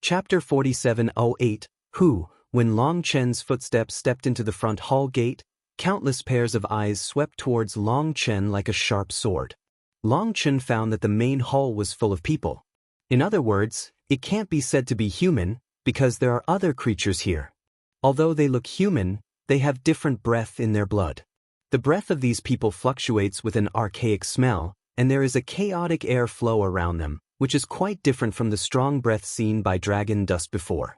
Chapter 4708, Who, when Long Chen's footsteps stepped into the front hall gate, countless pairs of eyes swept towards Long Chen like a sharp sword. Long Chen found that the main hall was full of people. In other words, it can't be said to be human, because there are other creatures here. Although they look human, they have different breath in their blood. The breath of these people fluctuates with an archaic smell, and there is a chaotic air flow around them, which is quite different from the strong breath seen by dragon dust before.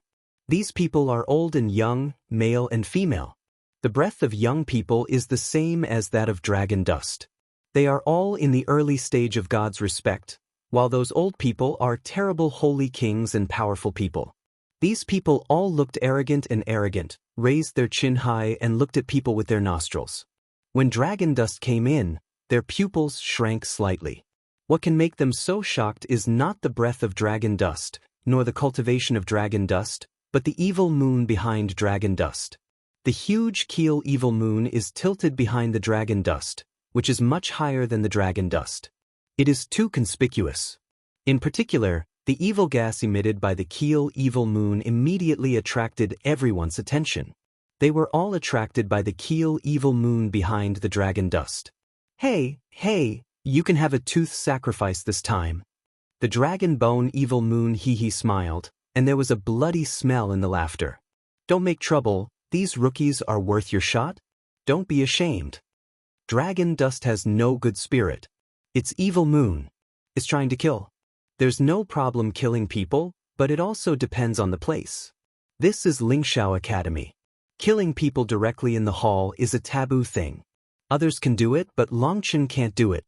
These people are old and young, male and female. The breath of young people is the same as that of dragon dust. They are all in the early stage of God's respect, while those old people are terrible holy kings and powerful people. These people all looked arrogant, raised their chin high and looked at people with their nostrils. When dragon dust came in, their pupils shrank slightly. What can make them so shocked is not the breath of dragon dust, nor the cultivation of dragon dust, but the evil moon behind dragon dust. The huge keel evil moon is tilted behind the dragon dust, which is much higher than the dragon dust. It is too conspicuous. In particular, the evil gas emitted by the keel evil moon immediately attracted everyone's attention. They were all attracted by the keel evil moon behind the dragon dust. Hey, you can have a tooth sacrifice this time. The dragon bone evil moon he smiled, and there was a bloody smell in the laughter. Don't make trouble, these rookies are worth your shot? Don't be ashamed. Dragon dust has no good spirit. Its evil moon is trying to kill. There's no problem killing people, but it also depends on the place. This is Lingxiao Academy. Killing people directly in the hall is a taboo thing. Others can do it, but Long Chen can't do it.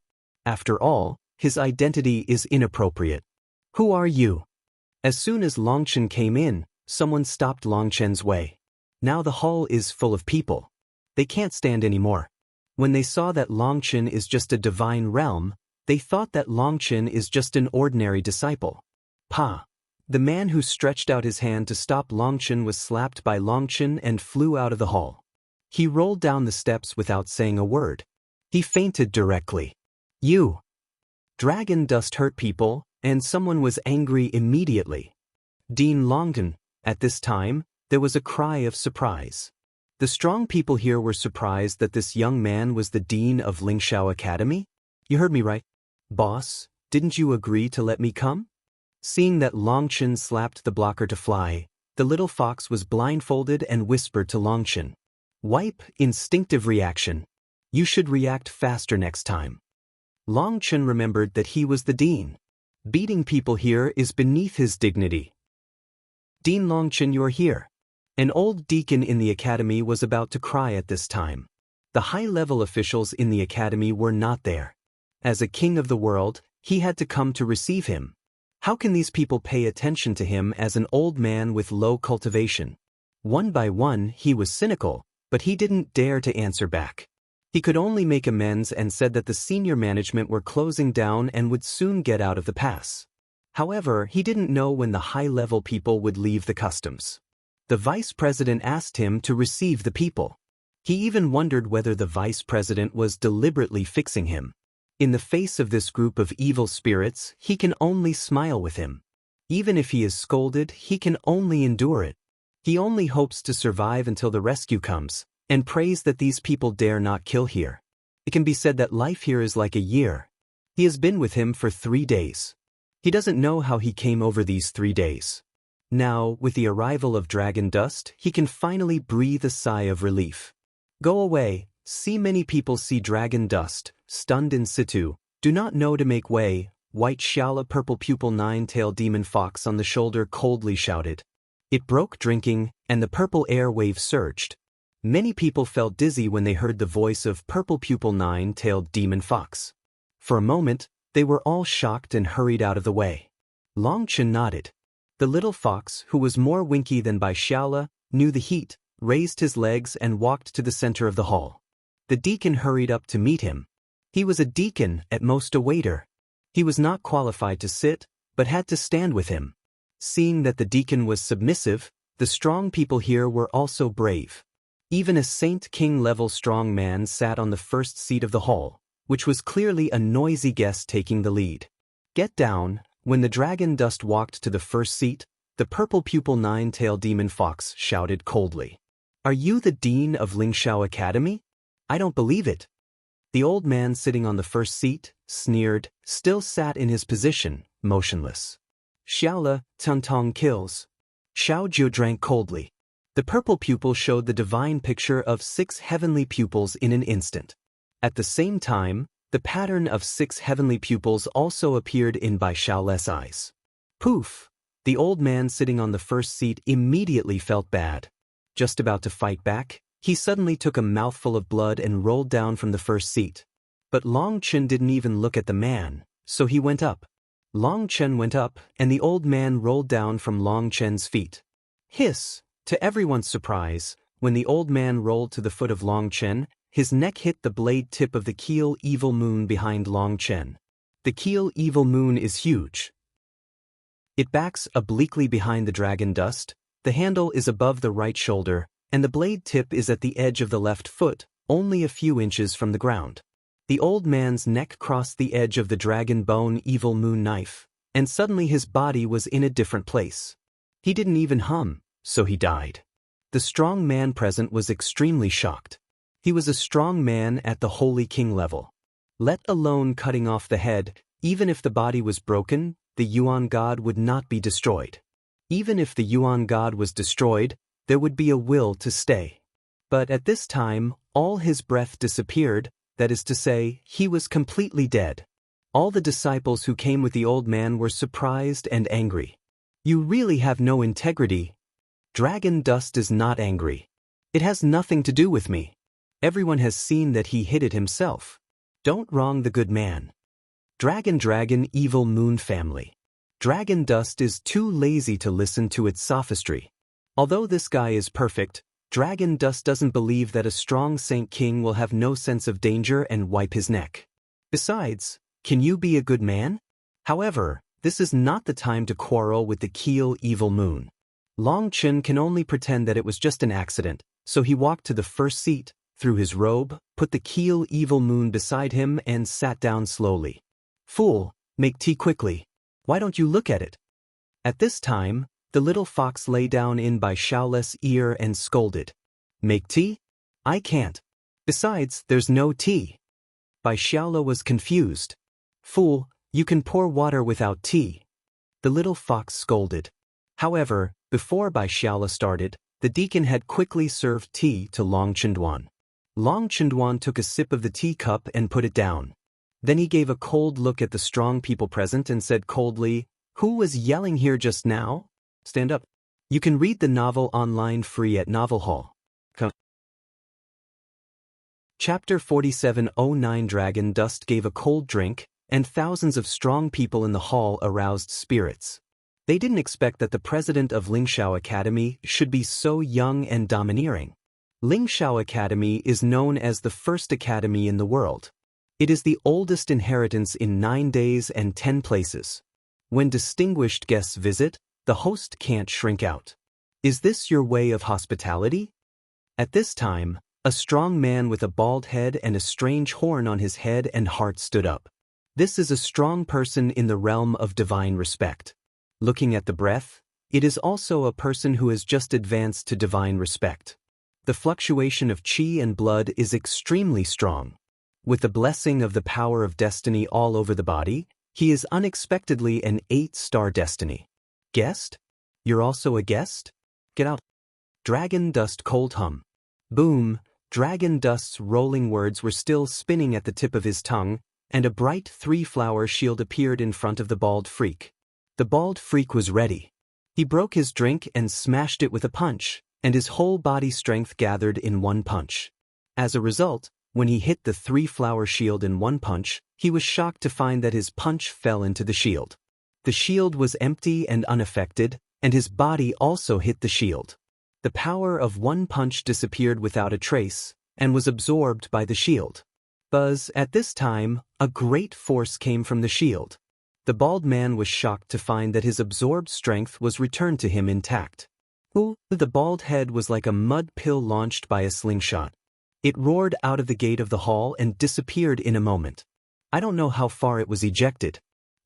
After all, his identity is inappropriate. Who are you? As soon as Long Chen came in, someone stopped Long Chen's way. Now the hall is full of people. They can't stand anymore. When they saw that Long Chen is just a divine realm, they thought that Long Chen is just an ordinary disciple. Pa! The man who stretched out his hand to stop Long Chen was slapped by Long Chen and flew out of the hall. He rolled down the steps without saying a word. He fainted directly. You! Dragon dust hurt people, and someone was angry immediately. Dean Longden. At this time, there was a cry of surprise. The strong people here were surprised that this young man was the dean of Lingxiao Academy. You heard me right. Boss, didn't you agree to let me come? Seeing that Long Chen slapped the blocker to fly, the little fox was blindfolded and whispered to Long Chen. Wipe, instinctive reaction. You should react faster next time. Long Chen remembered that he was the dean. Beating people here is beneath his dignity. Dean Long Chen, you're here. An old deacon in the academy was about to cry at this time. The high-level officials in the academy were not there. As a king of the world, he had to come to receive him. How can these people pay attention to him as an old man with low cultivation? One by one, he was cynical, but he didn't dare to answer back. He could only make amends and said that the senior management were closing down and would soon get out of the pass. However, he didn't know when the high-level people would leave the customs. The vice president asked him to receive the people. He even wondered whether the vice president was deliberately fixing him. In the face of this group of evil spirits, he can only smile with him. Even if he is scolded, he can only endure it. He only hopes to survive until the rescue comes, and prays that these people dare not kill here. It can be said that life here is like a year. He has been with him for 3 days. He doesn't know how he came over these 3 days. Now, with the arrival of dragon dust, he can finally breathe a sigh of relief. Go away, see many people see dragon dust, stunned in situ, do not know to make way, white Xiaola purple pupil nine-tailed demon fox on the shoulder coldly shouted. It broke drinking, and the purple air wave surged. Many people felt dizzy when they heard the voice of purple pupil nine-tailed demon fox. For a moment, they were all shocked and hurried out of the way. Long Chen nodded. The little fox, who was more winky than by Xiaola, knew the heat, raised his legs and walked to the center of the hall. The deacon hurried up to meet him. He was a deacon, at most a waiter. He was not qualified to sit, but had to stand with him. Seeing that the deacon was submissive, the strong people here were also brave. Even a Saint King-level strong man sat on the first seat of the hall, which was clearly a noisy guest taking the lead. Get down. When the dragon dust walked to the first seat, The purple pupil nine-tailed demon fox shouted coldly. Are you the dean of Lingxiao Academy? I don't believe it. The old man sitting on the first seat, sneered, still sat in his position, motionless. Xiaole, Tuntong kills. Xiao Jiu drank coldly. The purple pupil showed the divine picture of 6 heavenly pupils in an instant. At the same time, the pattern of 6 heavenly pupils also appeared in Bai Xiaole's eyes. Poof! The old man sitting on the first seat immediately felt bad. Just about to fight back, he suddenly took a mouthful of blood and rolled down from the first seat. But Long Chen didn't even look at the man, so he went up. Long Chen went up, and the old man rolled down from Long Chen's feet. Hiss! To everyone's surprise, when the old man rolled to the foot of Long Chen, his neck hit the blade tip of the Keel Evil Moon behind Long Chen. The Keel Evil Moon is huge. It backs obliquely behind the dragon dust, the handle is above the right shoulder, and the blade tip is at the edge of the left foot, only a few inches from the ground. The old man's neck crossed the edge of the dragon bone evil moon knife, and suddenly his body was in a different place. He didn't even hum, so he died. The strong man present was extremely shocked. He was a strong man at the Holy King level. Let alone cutting off the head, even if the body was broken, the Yuan God would not be destroyed. Even if the Yuan God was destroyed, there would be a will to stay. But at this time, all his breath disappeared, that is to say, he was completely dead. All the disciples who came with the old man were surprised and angry. You really have no integrity. Dragon dust is not angry. It has nothing to do with me. Everyone has seen that he hid it himself. Don't wrong the good man. Dragon evil moon family. Dragon dust is too lazy to listen to its sophistry. Although this guy is perfect, Dragon dust doesn't believe that a strong Saint King will have no sense of danger and wipe his neck. Besides, can you be a good man? However, this is not the time to quarrel with the Keel Evil Moon. Long Chen can only pretend that it was just an accident, so he walked to the first seat, threw his robe, put the Keel Evil Moon beside him and sat down slowly. Fool, make tea quickly. Why don't you look at it? At this time, the little fox lay down in Bai Xiaole's ear and scolded. Make tea? I can't. Besides, there's no tea. Bai Xiaole was confused. Fool, you can pour water without tea. The little fox scolded. However, before Bai Xiaole started, the deacon had quickly served tea to Long Chenduan. Long Chenduan took a sip of the teacup and put it down. Then he gave a cold look at the strong people present and said coldly, Who was yelling here just now? Stand up. You can read the novel online free at Novel Hall. Chapter 4709 Dragon Dust gave a cold drink, and thousands of strong people in the hall aroused spirits. They didn't expect that the president of Lingxiao Academy should be so young and domineering. Lingxiao Academy is known as the first academy in the world. It is the oldest inheritance in 9 days and 10 places. When distinguished guests visit, the host can't shrink out. Is this your way of hospitality? At this time, a strong man with a bald head and a strange horn on his head and heart stood up. This is a strong person in the realm of divine respect. Looking at the breath, it is also a person who has just advanced to divine respect. The fluctuation of qi and blood is extremely strong. With the blessing of the power of destiny all over the body, he is unexpectedly an 8-star destiny. Guest? You're also a guest? Get out. Dragon dust cold hum. Boom, Dragon dust's rolling words were still spinning at the tip of his tongue, and a bright 3-flower shield appeared in front of the bald freak. The bald freak was ready. He broke his drink and smashed it with a punch, and his whole body strength gathered in one punch. As a result, when he hit the 3-flower shield in one punch, he was shocked to find that his punch fell into the shield. The shield was empty and unaffected, and his body also hit the shield. The power of one punch disappeared without a trace, and was absorbed by the shield. Buzz, at this time, a great force came from the shield. The bald man was shocked to find that his absorbed strength was returned to him intact. The bald head was like a mud pill launched by a slingshot. It roared out of the gate of the hall and disappeared in a moment. I don't know how far it was ejected.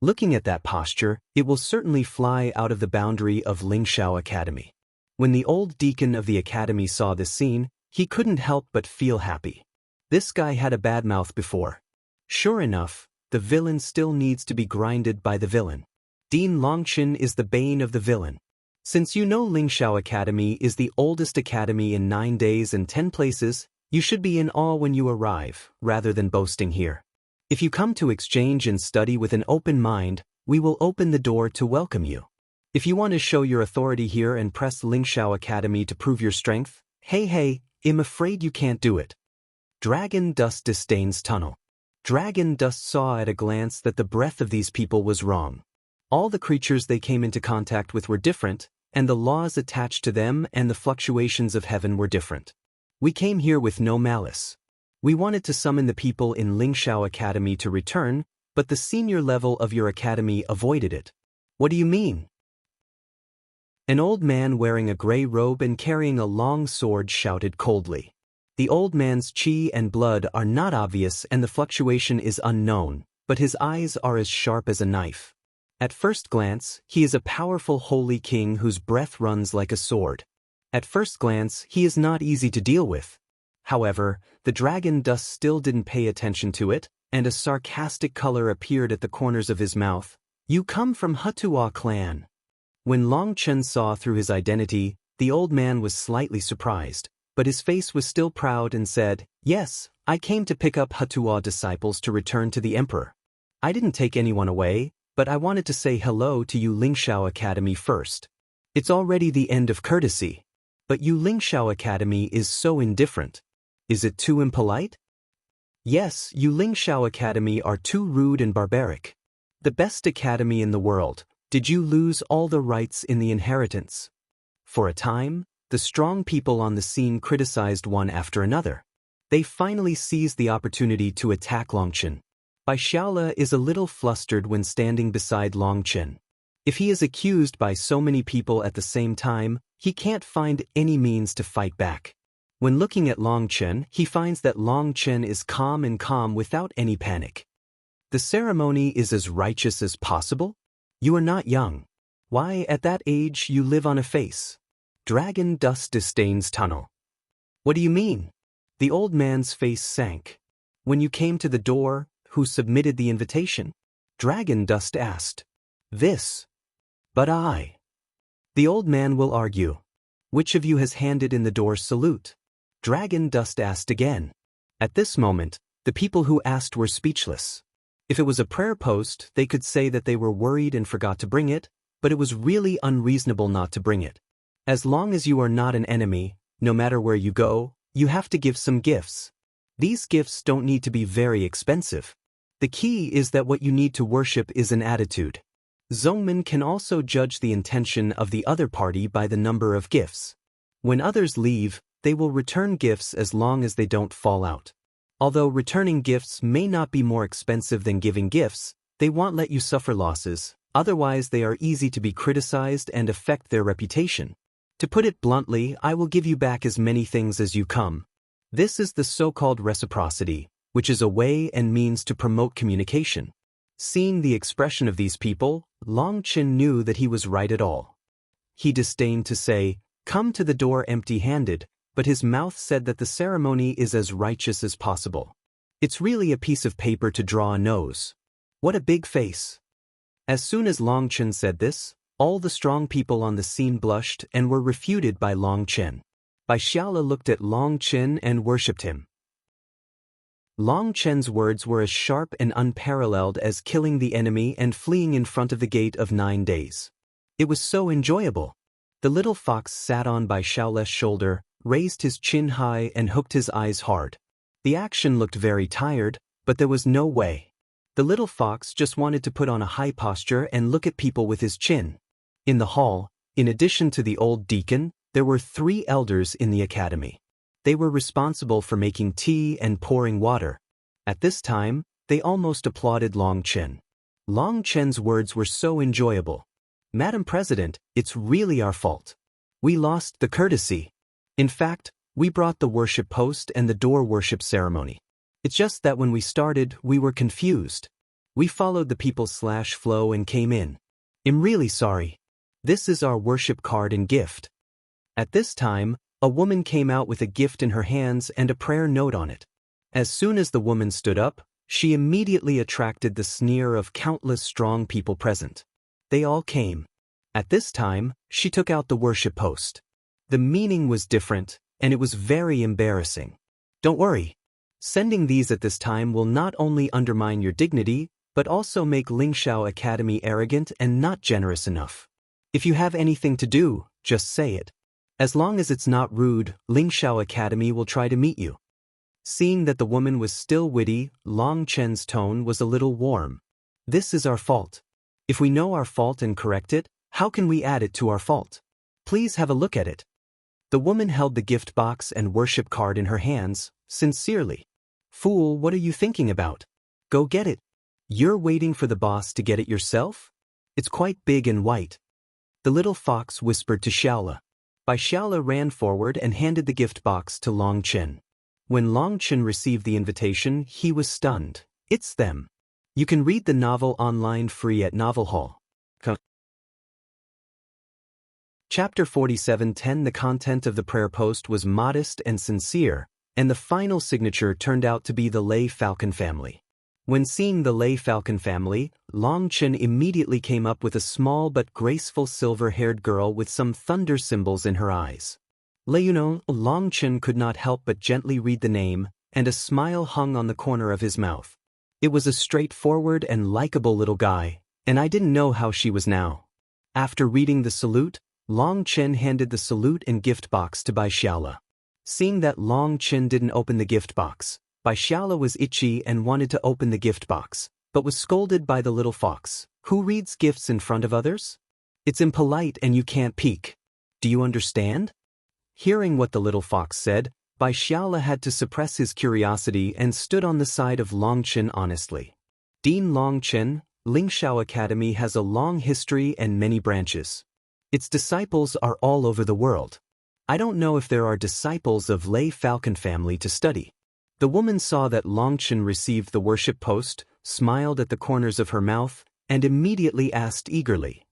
Looking at that posture, it will certainly fly out of the boundary of Lingshao Academy. When the old deacon of the academy saw this scene, he couldn't help but feel happy. This guy had a bad mouth before. Sure enough, the villain still needs to be grinded by the villain. Dean Longchen is the bane of the villain. Since you know Lingshao Academy is the oldest academy in 9 days and 10 places, you should be in awe when you arrive, rather than boasting here. If you come to exchange and study with an open mind, we will open the door to welcome you. If you want to show your authority here and press Lingshao Academy to prove your strength, hey, I'm afraid you can't do it. Dragon Dust disdains tunnel. Dragon Dust saw at a glance that the breath of these people was wrong. All the creatures they came into contact with were different, and the laws attached to them and the fluctuations of heaven were different. We came here with no malice. We wanted to summon the people in Lingshao Academy to return, but the senior level of your academy avoided it. What do you mean? An old man wearing a gray robe and carrying a long sword shouted coldly. The old man's chi and blood are not obvious and the fluctuation is unknown, but his eyes are as sharp as a knife. At first glance, he is a powerful holy king whose breath runs like a sword. At first glance, he is not easy to deal with. However, the dragon dust still didn't pay attention to it, and a sarcastic color appeared at the corners of his mouth. You come from Hutua clan. When Long Chen saw through his identity, the old man was slightly surprised, but his face was still proud and said, Yes, I came to pick up Hutua disciples to return to the emperor. I didn't take anyone away, but I wanted to say hello to you Lingshao Academy first. It's already the end of courtesy. But you Lingshao Academy is so indifferent. Is it too impolite? Yes, you Lingshao Academy are too rude and barbaric. The best academy in the world. Did you lose all the rights in the inheritance? For a time, the strong people on the scene criticized one after another. They finally seized the opportunity to attack Longchen. Bai Xiaole is a little flustered when standing beside Longchen. If he is accused by so many people at the same time, he can't find any means to fight back. When looking at Longchen, he finds that Longchen is calm without any panic. The ceremony is as righteous as possible? You are not young. Why, at that age, you live on a face? Dragon Dust disdains tunnel. What do you mean? The old man's face sank. When you came to the door, who submitted the invitation? Dragon Dust asked. This. But I. The old man will argue. Which of you has handed in the door's salute? Dragon Dust asked again. At this moment, the people who asked were speechless. If it was a prayer post, they could say that they were worried and forgot to bring it, but it was really unreasonable not to bring it. As long as you are not an enemy, no matter where you go, you have to give some gifts. These gifts don't need to be very expensive. The key is that what you need to worship is an attitude. Zongmen can also judge the intention of the other party by the number of gifts. When others leave, they will return gifts as long as they don't fall out. Although returning gifts may not be more expensive than giving gifts, they won't let you suffer losses, otherwise they are easy to be criticized and affect their reputation. To put it bluntly, I will give you back as many things as you come. This is the so-called reciprocity, which is a way and means to promote communication. Seeing the expression of these people, Long Chen knew that he was right at all. He disdained to say, Come to the door empty-handed, but his mouth said that the ceremony is as righteous as possible. It's really a piece of paper to draw a nose. What a big face. As soon as Long Chen said this, all the strong people on the scene blushed and were refuted by Long Chen. Bai Xiaole looked at Long Chen and worshipped him. Long Chen's words were as sharp and unparalleled as killing the enemy and fleeing in front of the gate of 9 days. It was so enjoyable. The little fox sat on Bai Xiaole's shoulder, raised his chin high and hooked his eyes hard. The action looked very tired, but there was no way. The little fox just wanted to put on a high posture and look at people with his chin. In the hall, in addition to the old deacon, there were 3 elders in the academy. They were responsible for making tea and pouring water. At this time, they almost applauded Long Chen. Long Chen's words were so enjoyable. Madam President, it's really our fault. We lost the courtesy. In fact, we brought the worship post and the door worship ceremony. It's just that when we started, we were confused. We followed the people/flow and came in. I'm really sorry. This is our worship card and gift. At this time, a woman came out with a gift in her hands and a prayer note on it. As soon as the woman stood up, she immediately attracted the sneer of countless strong people present. They all came. At this time, she took out the worship post. The meaning was different, and it was very embarrassing. Don't worry. Sending these at this time will not only undermine your dignity, but also make Lingxiao Academy arrogant and not generous enough. If you have anything to do, just say it. As long as it's not rude, Lingxiao Academy will try to meet you. Seeing that the woman was still witty, Long Chen's tone was a little warm. This is our fault. If we know our fault and correct it, how can we add it to our fault? Please have a look at it. The woman held the gift box and worship card in her hands, sincerely. Fool, what are you thinking about? Go get it. You're waiting for the boss to get it yourself? It's quite big and white. The little fox whispered to Xiaola. Bai Xiaola ran forward and handed the gift box to Long Chen. When Long Chen received the invitation, he was stunned. It's them. You can read the novel online free at Novel Hall. Chapter 47:10. The content of the prayer post was modest and sincere, and the final signature turned out to be the Lei Falcon family. When seeing the Lei Falcon family, Long Chen immediately came up with a small but graceful silver-haired girl with some thunder symbols in her eyes. Long Chen could not help but gently read the name, and a smile hung on the corner of his mouth. It was a straightforward and likable little guy, and I didn't know how she was now. After reading the salute, Long Chen handed the salute and gift box to Bai Xiaola. Seeing that Long Chen didn't open the gift box, Bai Xiaola was itchy and wanted to open the gift box, but was scolded by the little fox. Who reads gifts in front of others? It's impolite and you can't peek. Do you understand? Hearing what the little fox said, Bai Xiaola had to suppress his curiosity and stood on the side of Long Chen honestly. Dean Long Chen, Lingxiao Academy has a long history and many branches. Its disciples are all over the world. I don't know if there are disciples of Lei Falcon family to study. The woman saw that Long Chen received the worship post, smiled at the corners of her mouth, and immediately asked eagerly.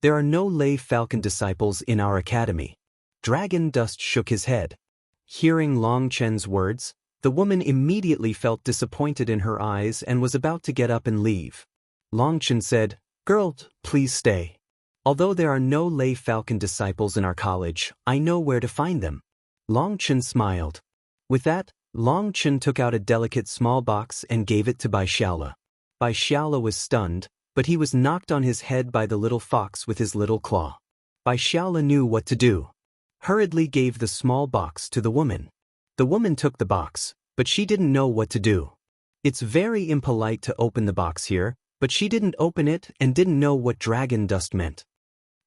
There are no Lei Falcon disciples in our academy. Dragon Dust shook his head. Hearing Long Chen's words, the woman immediately felt disappointed in her eyes and was about to get up and leave. Long Chen said, Girl, please stay. Although there are no Lei Falcon disciples in our college, I know where to find them. Long Chen smiled. With that, Long Chen took out a delicate small box and gave it to Bai Xiaola. Bai Xiaola was stunned, but he was knocked on his head by the little fox with his little claw. Bai Xiaola knew what to do. Hurriedly gave the small box to the woman. The woman took the box, but she didn't know what to do. It's very impolite to open the box here, but she didn't open it and didn't know what dragon dust meant.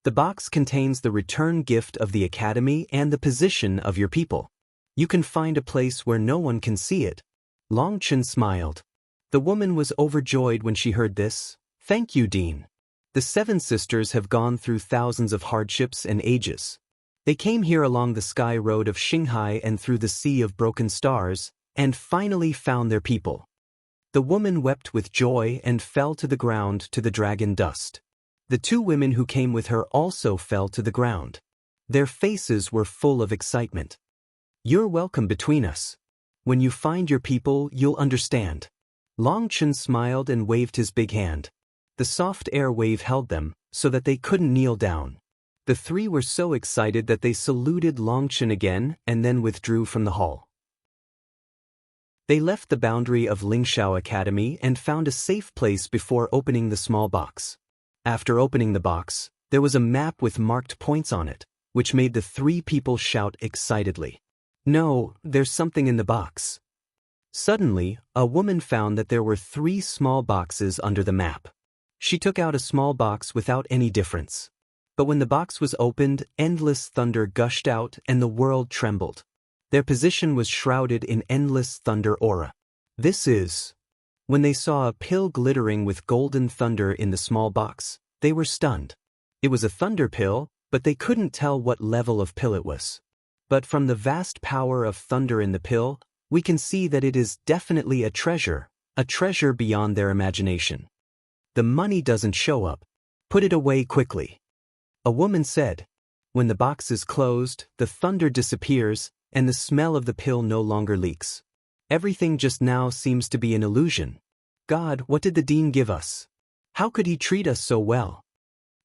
The box contains the return gift of the academy and the position of your people. You can find a place where no one can see it. Long Chen smiled. The woman was overjoyed when she heard this. Thank you, Dean. The 7 sisters have gone through thousands of hardships and ages. They came here along the sky road of Xinghai and through the sea of broken stars, and finally found their people. The woman wept with joy and fell to the ground to the dragon dust. The 2 women who came with her also fell to the ground. Their faces were full of excitement. You're welcome between us. When you find your people, you'll understand. Long Chen smiled and waved his big hand. The soft air wave held them, so that they couldn't kneel down. The 3 were so excited that they saluted Long Chen again and then withdrew from the hall. They left the boundary of Lingxiao Academy and found a safe place before opening the small box. After opening the box, there was a map with marked points on it, which made the 3 people shout excitedly. No, there's something in the box. Suddenly, a woman found that there were 3 small boxes under the map. She took out a small box without any difference. But when the box was opened, endless thunder gushed out and the world trembled. Their position was shrouded in endless thunder aura. This is... When they saw a pill glittering with golden thunder in the small box, they were stunned. It was a thunder pill, but they couldn't tell what level of pill it was. But from the vast power of thunder in the pill, we can see that it is definitely a treasure beyond their imagination. The money doesn't show up. Put it away quickly. A woman said. When the box is closed, the thunder disappears, and the smell of the pill no longer leaks. Everything just now seems to be an illusion. God, what did the dean give us? How could he treat us so well?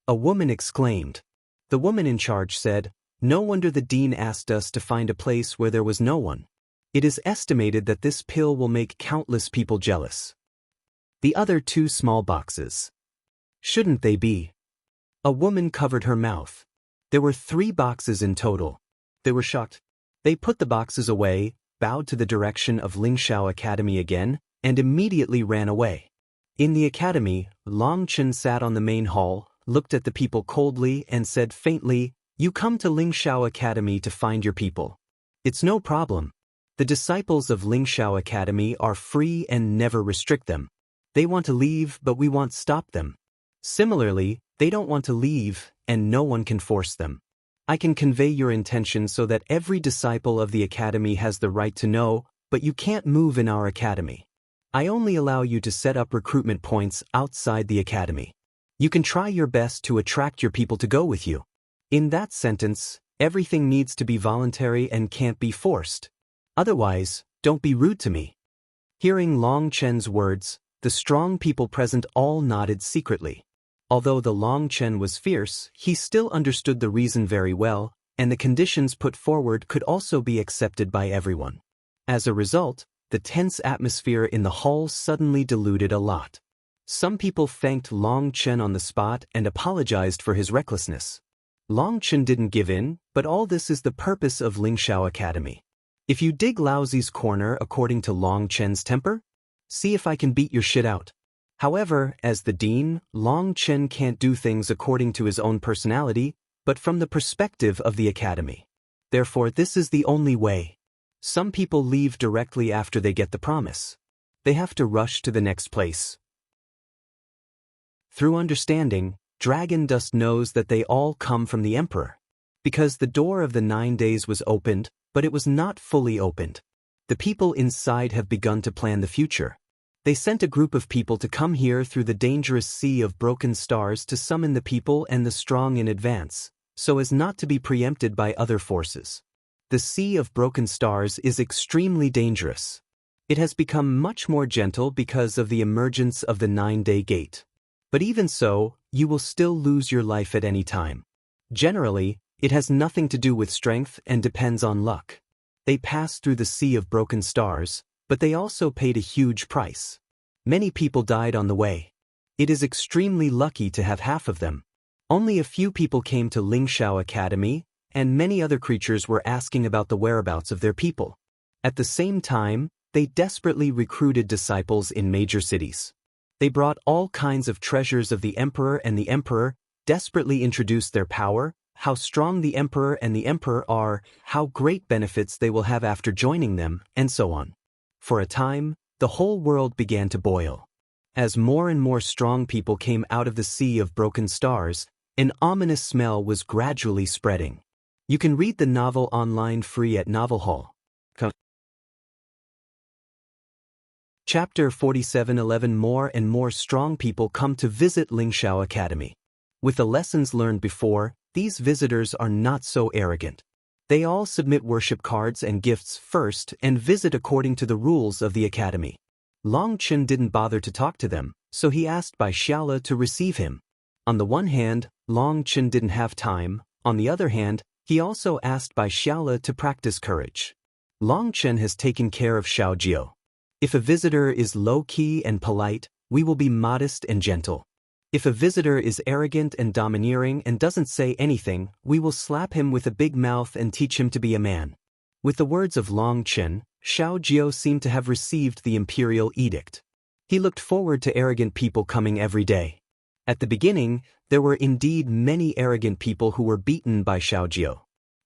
A woman exclaimed. The woman in charge said, No wonder the dean asked us to find a place where there was no one. It is estimated that this pill will make countless people jealous. The other 2 small boxes. Shouldn't they be? A woman covered her mouth. There were 3 boxes in total. They were shocked. They put the boxes away, bowed to the direction of Lingxiao Academy again, and immediately ran away. In the academy, Long Chen sat on the main hall, looked at the people coldly and said faintly, You come to Lingxiao Academy to find your people. It's no problem. The disciples of Lingxiao Academy are free and never restrict them. They want to leave, but we won't stop them. Similarly, they don't want to leave, and no one can force them. I can convey your intention so that every disciple of the academy has the right to know, but you can't move in our academy. I only allow you to set up recruitment points outside the academy. You can try your best to attract your people to go with you. In that sentence, everything needs to be voluntary and can't be forced. Otherwise, don't be rude to me. Hearing Long Chen's words, the strong people present all nodded secretly. Although the Long Chen was fierce, he still understood the reason very well, and the conditions put forward could also be accepted by everyone. As a result, the tense atmosphere in the hall suddenly diluted a lot. Some people thanked Long Chen on the spot and apologized for his recklessness. Long Chen didn't give in, but all this is the purpose of Lingxiao Academy. If you dig Laozi's corner according to Long Chen's temper, see if I can beat your shit out. However, as the dean, Long Chen can't do things according to his own personality, but from the perspective of the academy. Therefore, this is the only way. Some people leave directly after they get the promise. They have to rush to the next place. Through understanding, Dragon Dust knows that they all come from the Emperor. Because the door of the 9 days was opened, but it was not fully opened. The people inside have begun to plan the future. They sent a group of people to come here through the dangerous sea of broken stars to summon the people and the strong in advance, so as not to be preempted by other forces. The sea of broken stars is extremely dangerous. It has become much more gentle because of the emergence of the 9-day gate. But even so, you will still lose your life at any time. Generally, it has nothing to do with strength and depends on luck. They passed through the sea of broken stars, but they also paid a huge price. Many people died on the way. It is extremely lucky to have half of them. Only a few people came to Lingxiao Academy, and many other creatures were asking about the whereabouts of their people. At the same time, they desperately recruited disciples in major cities. They brought all kinds of treasures of the Emperor, and the Emperor desperately introduced their power, how strong the Emperor and the Emperor are, how great benefits they will have after joining them, and so on. For a time, the whole world began to boil. As more and more strong people came out of the sea of broken stars, an ominous smell was gradually spreading. You can read the novel online free at Novel Hall. Chapter 47:11 More and more strong people come to visit Lingxiao Academy. With the lessons learned before, these visitors are not so arrogant. They all submit worship cards and gifts first and visit according to the rules of the academy. Long Chen didn't bother to talk to them, so he asked Bai Xiaola to receive him. On the one hand, Long Chen didn't have time. On the other hand, he also asked Bai Xiaola to practice courage. Long Chen has taken care of Xiao Jiao. If a visitor is low-key and polite, we will be modest and gentle. If a visitor is arrogant and domineering and doesn't say anything, we will slap him with a big mouth and teach him to be a man. With the words of Long Chen, Xiao Jiao seemed to have received the imperial edict. He looked forward to arrogant people coming every day. At the beginning, there were indeed many arrogant people who were beaten by Xiao Jiao.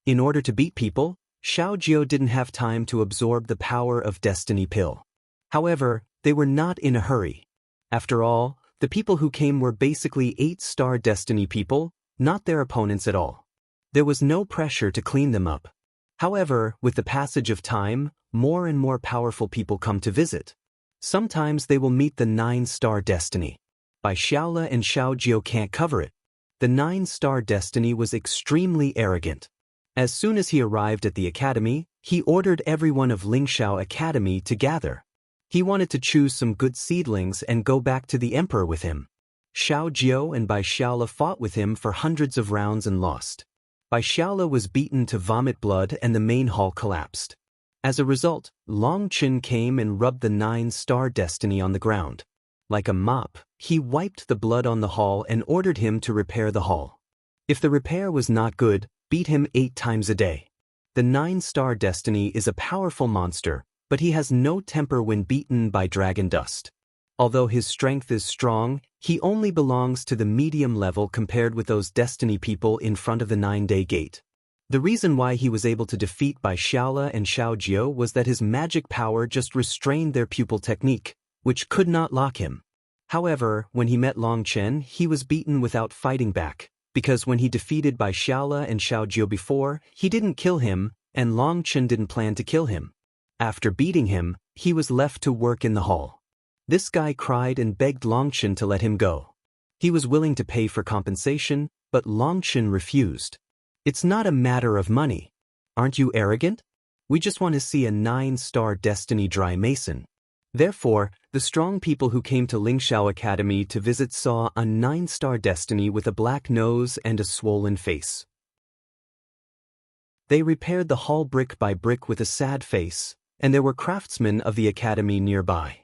In order to beat people, Xiao Jiao didn't have time to absorb the power of Destiny Pill. However, they were not in a hurry. After all, the people who came were basically 8-star Destiny people, not their opponents at all. There was no pressure to clean them up. However, with the passage of time, more and more powerful people come to visit. Sometimes they will meet the 9-star Destiny. Bai Xiaola and Xiao Jiao can't cover it. The 9-star destiny was extremely arrogant. As soon as he arrived at the academy, he ordered everyone of Lingxiao Academy to gather. He wanted to choose some good seedlings and go back to the emperor with him. Xiao Jiao and Bai Xiaola fought with him for hundreds of rounds and lost. Bai Xiaola was beaten to vomit blood and the main hall collapsed. As a result, Long Qin came and rubbed the 9-star destiny on the ground. Like a mop, he wiped the blood on the hall and ordered him to repair the hall. If the repair was not good, beat him 8 times a day. The 9-star destiny is a powerful monster, but he has no temper when beaten by dragon dust. Although his strength is strong, he only belongs to the medium level compared with those destiny people in front of the 9-day gate. The reason why he was able to defeat Bai Xiaola and Xiao Jiao was that his magic power just restrained their pupil technique, which could not lock him. However, when he met Long Chen, he was beaten without fighting back, because when he defeated Bai Xiaola and Xiao Jiao before, he didn't kill him, and Long Chen didn't plan to kill him. After beating him, he was left to work in the hall. This guy cried and begged Long Chen to let him go. He was willing to pay for compensation, but Long Chen refused. It's not a matter of money. Aren't you arrogant? We just want to see a 9-star destiny dry mason. Therefore, the strong people who came to Lingxiao Academy to visit saw a 9-star destiny with a black nose and a swollen face. They repaired the hall brick by brick with a sad face, and there were craftsmen of the academy nearby.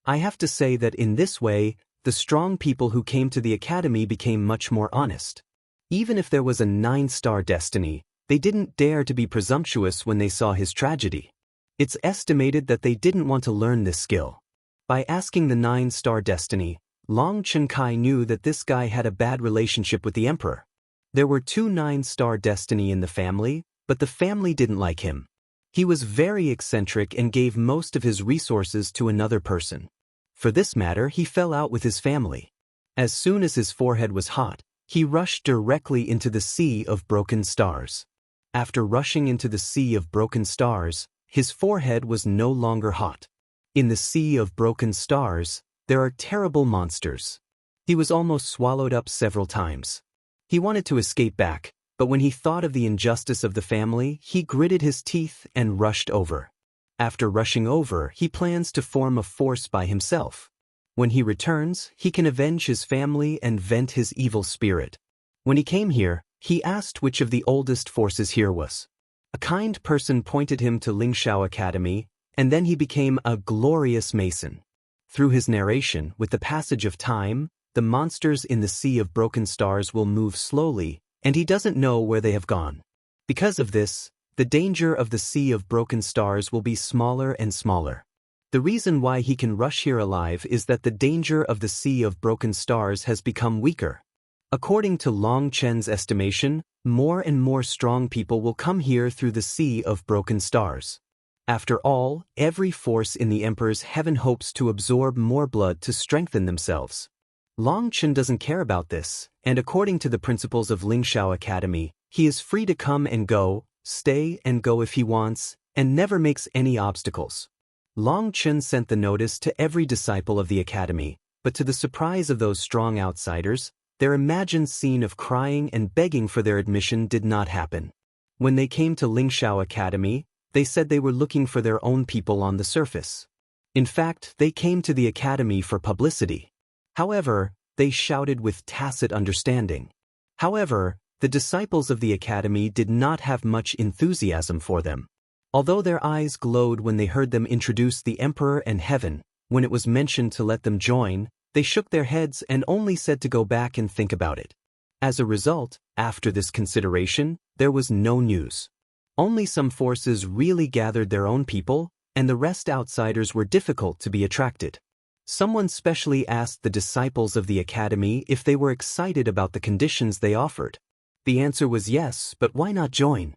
I have to say that in this way, the strong people who came to the academy became much more honest. Even if there was a 9-star destiny, they didn't dare to be presumptuous when they saw his tragedy. It's estimated that they didn't want to learn this skill. By asking the 9-star destiny, Long Chenkai knew that this guy had a bad relationship with the emperor. There were 2 9-star destiny in the family, but the family didn't like him. He was very eccentric and gave most of his resources to another person. For this matter, he fell out with his family. As soon as his forehead was hot, he rushed directly into the sea of broken stars. After rushing into the sea of broken stars, his forehead was no longer hot. In the sea of broken stars, there are terrible monsters. He was almost swallowed up several times. He wanted to escape back, but when he thought of the injustice of the family, he gritted his teeth and rushed over. After rushing over, he plans to form a force by himself. When he returns, he can avenge his family and vent his evil spirit. When he came here, he asked which of the oldest forces here was. A kind person pointed him to Lingxiao Academy, and then he became a glorious mason. Through his narration, with the passage of time, the monsters in the sea of broken stars will move slowly, and he doesn't know where they have gone. Because of this, the danger of the sea of broken stars will be smaller and smaller. The reason why he can rush here alive is that the danger of the sea of broken stars has become weaker. According to Long Chen's estimation, more and more strong people will come here through the sea of broken stars. After all, every force in the Emperor's heaven hopes to absorb more blood to strengthen themselves. Long Chen doesn't care about this, and according to the principles of Lingxiao Academy, he is free to come and go, stay and go if he wants, and never makes any obstacles. Long Chen sent the notice to every disciple of the academy, but to the surprise of those strong outsiders, their imagined scene of crying and begging for their admission did not happen. When they came to Lingxiao Academy, they said they were looking for their own people on the surface. In fact, they came to the academy for publicity. However, they shouted with tacit understanding. However, the disciples of the academy did not have much enthusiasm for them. Although their eyes glowed when they heard them introduce the emperor and heaven, when it was mentioned to let them join, they shook their heads and only said to go back and think about it. As a result, after this consideration, there was no news. Only some forces really gathered their own people, and the rest outsiders were difficult to be attracted. Someone specially asked the disciples of the academy if they were excited about the conditions they offered. The answer was yes, but why not join?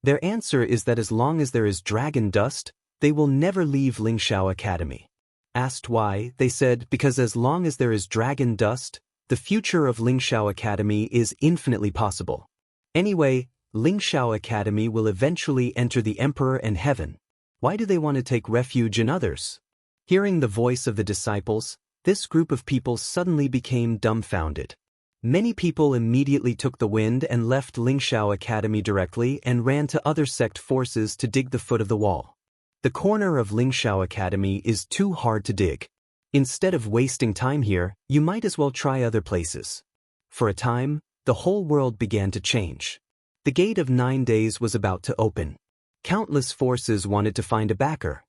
Their answer is that as long as there is dragon dust, they will never leave Lingxiao Academy. Asked why, they said because as long as there is dragon dust, the future of Lingxiao Academy is infinitely possible. Anyway, Lingxiao Academy will eventually enter the emperor and heaven. Why do they want to take refuge in others? Hearing the voice of the disciples, This group of people suddenly became dumbfounded. Many people immediately took the wind and left Lingxiao Academy directly and ran to other sect forces to dig the foot of the wall. The corner of Lingxiao Academy is too hard to dig. Instead of wasting time here, you might as well try other places. For a time, the whole world began to change. The Gate of 9 Days was about to open. Countless forces wanted to find a backer.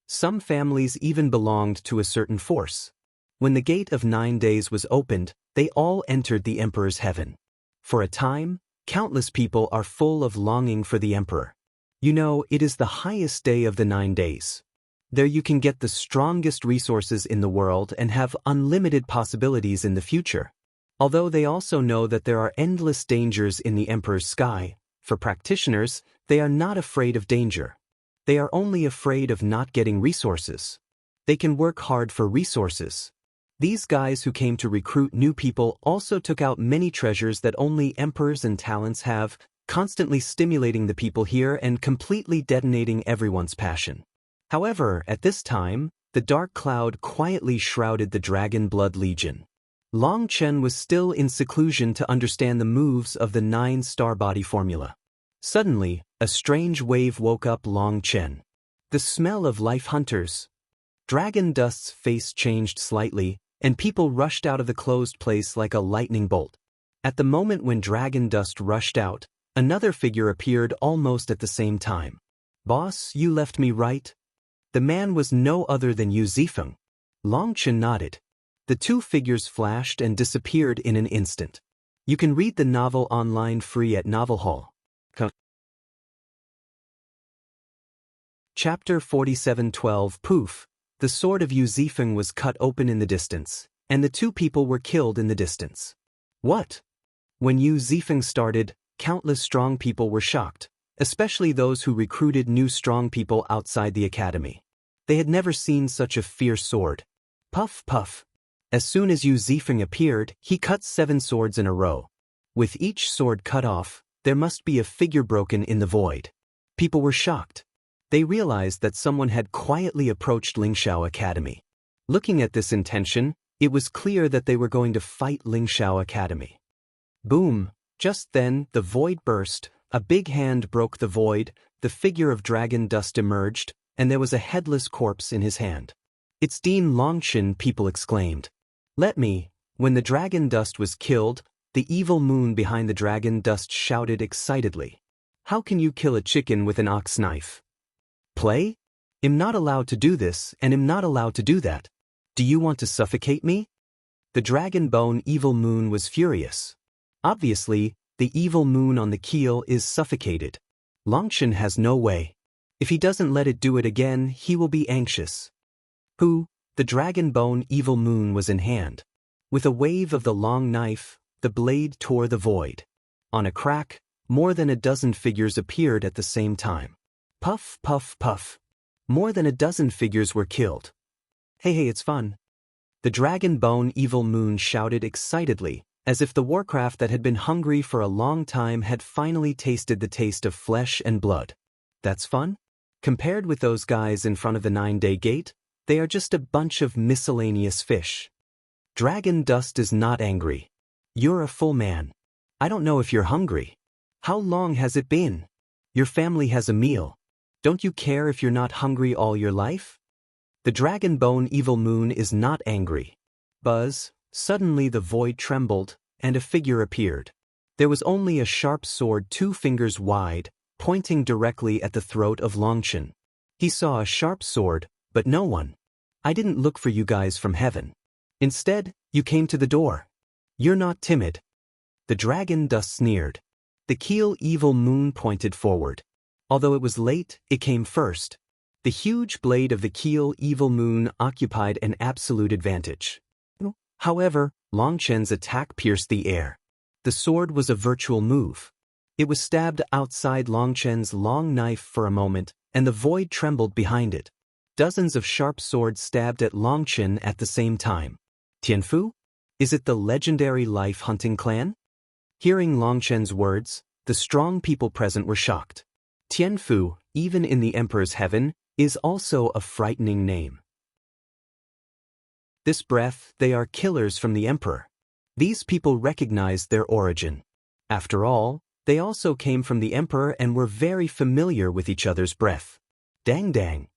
Some families even belonged to a certain force. When the Gate of 9 Days was opened, they all entered the Emperor's heaven. For a time, countless people are full of longing for the Emperor. You know, it is the highest day of the 9 days. There you can get the strongest resources in the world and have unlimited possibilities in the future. Although they also know that there are endless dangers in the Emperor's sky, for practitioners, they are not afraid of danger. They are only afraid of not getting resources. They can work hard for resources. These guys who came to recruit new people also took out many treasures that only emperors and talents have, constantly stimulating the people here and completely detonating everyone's passion. However, at this time, the dark cloud quietly shrouded the Dragon Blood Legion. Long Chen was still in seclusion to understand the moves of the 9-star body formula. Suddenly, a strange wave woke up Long Chen. The smell of life hunters. Dragon Dust's face changed slightly, and people rushed out of the closed place like a lightning bolt. At the moment when Dragon Dust rushed out, another figure appeared almost at the same time. "Boss, you left me right?" The man was no other than Yu Zifeng. Long Chen nodded. The two figures flashed and disappeared in an instant. You can read the novel online free at Novel Hall. Chapter 47:12 Poof. The sword of Yu Zifeng was cut open in the distance, and the two people were killed in the distance. What? When Yu Zifeng started, countless strong people were shocked, especially those who recruited new strong people outside the academy. They had never seen such a fierce sword. Puff, puff. As soon as Yu Zifeng appeared, he cut 7 swords in a row. With each sword cut off, there must be a figure broken in the void. People were shocked. They realized that someone had quietly approached Lingxiao Academy. Looking at this intention, it was clear that they were going to fight Lingxiao Academy. Boom! Just then, the void burst, a big hand broke the void, the figure of Dragon Dust emerged, and there was a headless corpse in his hand. "It's Dean Longchen," people exclaimed. "Let me." When the Dragon Dust was killed, the evil moon behind the Dragon Dust shouted excitedly. "How can you kill a chicken with an ox knife? Play? I'm not allowed to do this, and I'm not allowed to do that. Do you want to suffocate me?" The Dragon Bone Evil Moon was furious. Obviously, the evil moon on the keel is suffocated. Longchen has no way. If he doesn't let it do it again, he will be anxious. Who? The Dragon Bone Evil Moon was in hand. With a wave of the long knife, the blade tore the void. On a crack, more than a dozen figures appeared at the same time. Puff, puff, puff. More than a dozen figures were killed. Hey, it's fun. The Dragon Bone Evil Moon shouted excitedly, as if the Warcraft that had been hungry for a long time had finally tasted the taste of flesh and blood. That's fun? Compared with those guys in front of the 9-day gate, they are just a bunch of miscellaneous fish. Dragon Dust is not angry. You're a full man. I don't know if you're hungry. How long has it been? Your family has a meal. Don't you care if you're not hungry all your life? The Dragon Bone Evil Moon is not angry. Buzz, suddenly the void trembled, and a figure appeared. There was only a sharp sword 2 fingers wide, pointing directly at the throat of Longchen. He saw a sharp sword, but no one. I didn't look for you guys from heaven. Instead, you came to the door. You're not timid. The Dragon Dust sneered. The keel Evil Moon pointed forward. Although it was late, it came first. The huge blade of the keel Evil Moon occupied an absolute advantage. However, Longchen's attack pierced the air. The sword was a virtual move. It was stabbed outside Longchen's long knife for a moment, and the void trembled behind it. Dozens of sharp swords stabbed at Longchen at the same time. Tianfu? Is it the legendary life-hunting clan? Hearing Longchen's words, the strong people present were shocked. Tianfu, even in the Emperor's heaven, is also a frightening name. This breath, they are killers from the emperor. These people recognized their origin. After all, they also came from the emperor and were very familiar with each other's breath. Dang dang.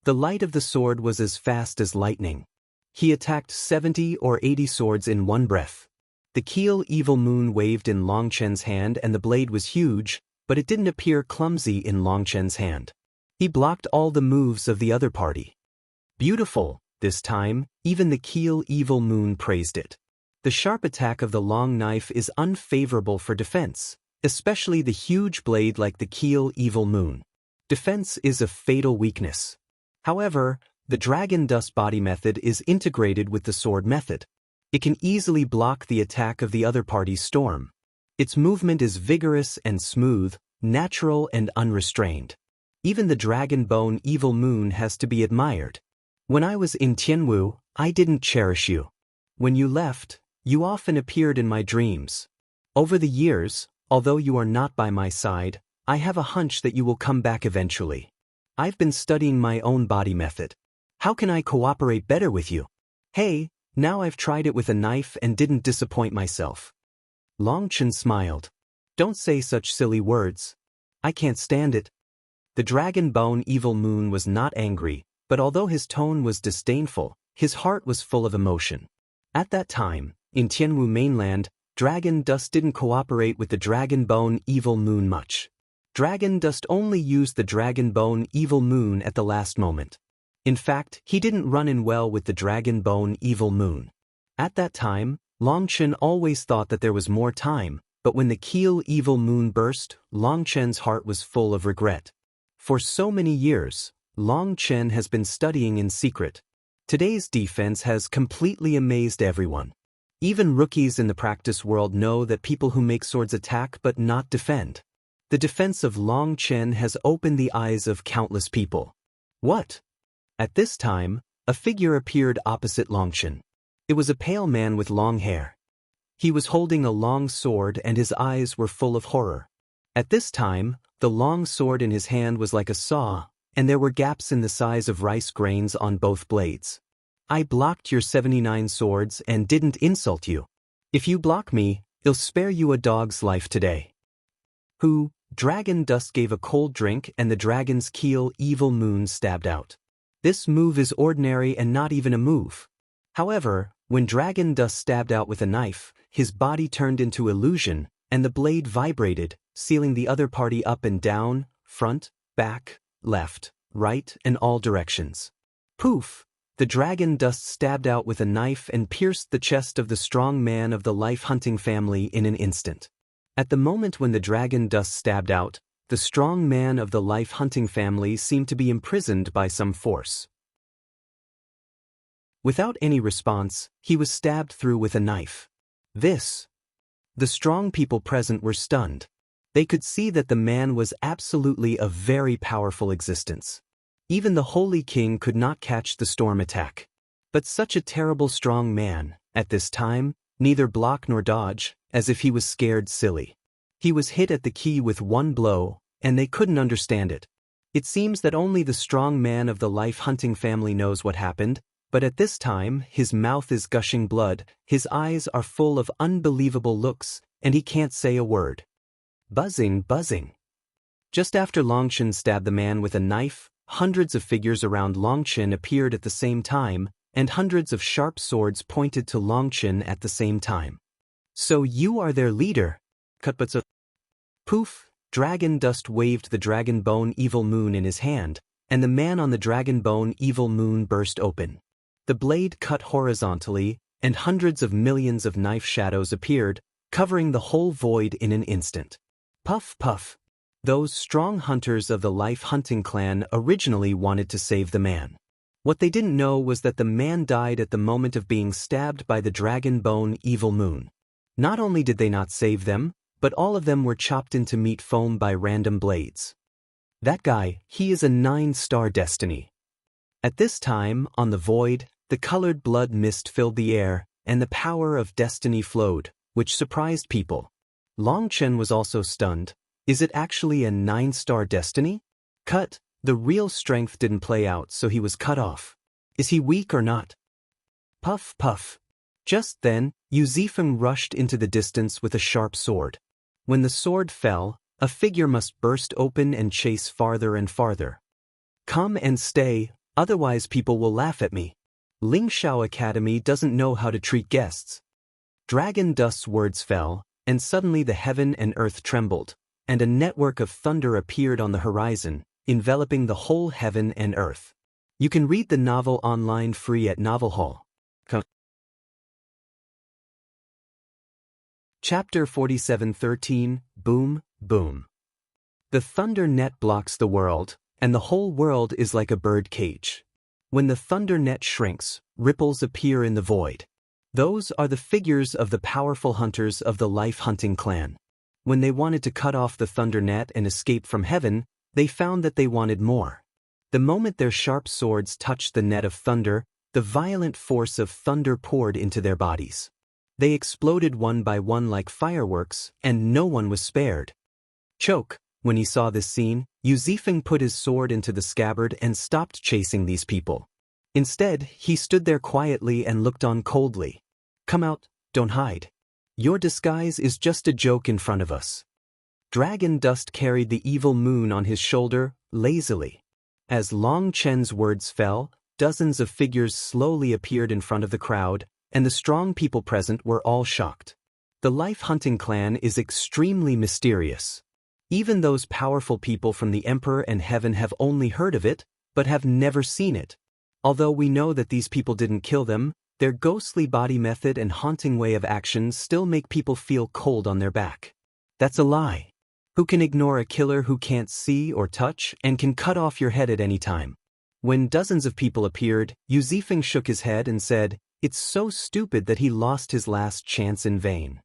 The light of the sword was as fast as lightning. He attacked 70 or 80 swords in one breath. The keel evil moon waved in Long Chen's hand and the blade was huge, but it didn't appear clumsy in Long Chen's hand. He blocked all the moves of the other party. Beautiful, this time, even the keel evil moon praised it. The sharp attack of the long knife is unfavorable for defense, especially the huge blade like the keel evil moon. Defense is a fatal weakness. However, the dragon dust body method is integrated with the sword method. It can easily block the attack of the other party's storm. Its movement is vigorous and smooth, natural and unrestrained. Even the dragon bone evil moon has to be admired. When I was in Tianwu, I didn't cherish you. When you left, you often appeared in my dreams. Over the years, although you are not by my side, I have a hunch that you will come back eventually. I've been studying my own body method. How can I cooperate better with you? Hey, now I've tried it with a knife and didn't disappoint myself. Long Chen smiled. Don't say such silly words. I can't stand it. The dragon bone evil moon was not angry, but although his tone was disdainful, his heart was full of emotion. At that time, in Tianwu mainland, dragon dust didn't cooperate with the dragon bone evil moon much. Dragon dust only used the dragon bone evil moon at the last moment. In fact, he didn't run in well with the dragon bone evil moon. At that time, Long Chen always thought that there was more time, but when the keel evil moon burst, Long Chen's heart was full of regret. For so many years, Long Chen has been studying in secret. Today's defense has completely amazed everyone. Even rookies in the practice world know that people who make swords attack but not defend. The defense of Long Chen has opened the eyes of countless people. What? At this time, a figure appeared opposite Long Chen. It was a pale man with long hair. He was holding a long sword and his eyes were full of horror. At this time, the long sword in his hand was like a saw, and there were gaps in the size of rice grains on both blades. I blocked your 79 swords and didn't insult you. If you block me, I'll spare you a dog's life today. Who? Dragon dust gave a cold drink and the dragon's keel evil moon stabbed out. This move is ordinary and not even a move. However, when dragon dust stabbed out with a knife, his body turned into illusion, and the blade vibrated, sealing the other party up and down, front, back, left, right, and all directions. Poof! The dragon dust stabbed out with a knife and pierced the chest of the strong man of the life-hunting family in an instant. At the moment when the dragon dust stabbed out, the strong man of the life-hunting family seemed to be imprisoned by some force. Without any response, he was stabbed through with a knife. The strong people present were stunned. They could see that the man was absolutely a very powerful existence. Even the Holy King could not catch the storm attack. But such a terrible strong man, at this time, neither block nor dodge, as if he was scared silly. He was hit at the key with one blow, and they couldn't understand it. It seems that only the strong man of the life-hunting family knows what happened, but at this time, his mouth is gushing blood, his eyes are full of unbelievable looks, and he can't say a word. Buzzing, buzzing. Just after Long Chen stabbed the man with a knife, hundreds of figures around Long Chen appeared at the same time, and hundreds of sharp swords pointed to Long Chen at the same time. So you are their leader? Kutbutsu. Poof! Dragon dust waved the dragon bone evil moon in his hand, and the man on the dragon bone evil moon burst open. The blade cut horizontally, and hundreds of millions of knife shadows appeared, covering the whole void in an instant. Puff puff. Those strong hunters of the life-hunting clan originally wanted to save the man. What they didn't know was that the man died at the moment of being stabbed by the dragon bone evil moon. Not only did they not save them, but all of them were chopped into meat foam by random blades. That guy, he is a 9-star destiny. At this time, on the void, the colored blood mist filled the air, and the power of destiny flowed, which surprised people. Long Chen was also stunned. Is it actually a 9-star destiny? Cut. The real strength didn't play out, so he was cut off. Is he weak or not? Puff, puff. Just then, Yu Zifeng rushed into the distance with a sharp sword. When the sword fell, a figure must burst open and chase farther and farther. Come and stay, otherwise people will laugh at me. Lingshao Academy doesn't know how to treat guests. Dragon Dust's words fell, and suddenly the heaven and earth trembled, and a network of thunder appeared on the horizon, enveloping the whole heaven and earth. You can read the novel online free at Novel Hall. Chapter 47:13, Boom, Boom. The thunder net blocks the world, and the whole world is like a bird cage. When the thunder net shrinks, ripples appear in the void. Those are the figures of the powerful hunters of the life-hunting clan. When they wanted to cut off the thunder net and escape from heaven, they found that they wanted more. The moment their sharp swords touched the net of thunder, the violent force of thunder poured into their bodies. They exploded one by one like fireworks, and no one was spared. Choke. When he saw this scene, Yu Zifeng put his sword into the scabbard and stopped chasing these people. Instead, he stood there quietly and looked on coldly. Come out, don't hide. Your disguise is just a joke in front of us. Dragon Dust carried the evil moon on his shoulder, lazily. As Long Chen's words fell, dozens of figures slowly appeared in front of the crowd, and the strong people present were all shocked. The life-hunting clan is extremely mysterious. Even those powerful people from the Emperor and Heaven have only heard of it, but have never seen it. Although we know that these people didn't kill them, their ghostly body method and haunting way of action still make people feel cold on their back. That's a lie. Who can ignore a killer who can't see or touch and can cut off your head at any time? When dozens of people appeared, Yu Zifeng shook his head and said, "It's so stupid that he lost his last chance in vain."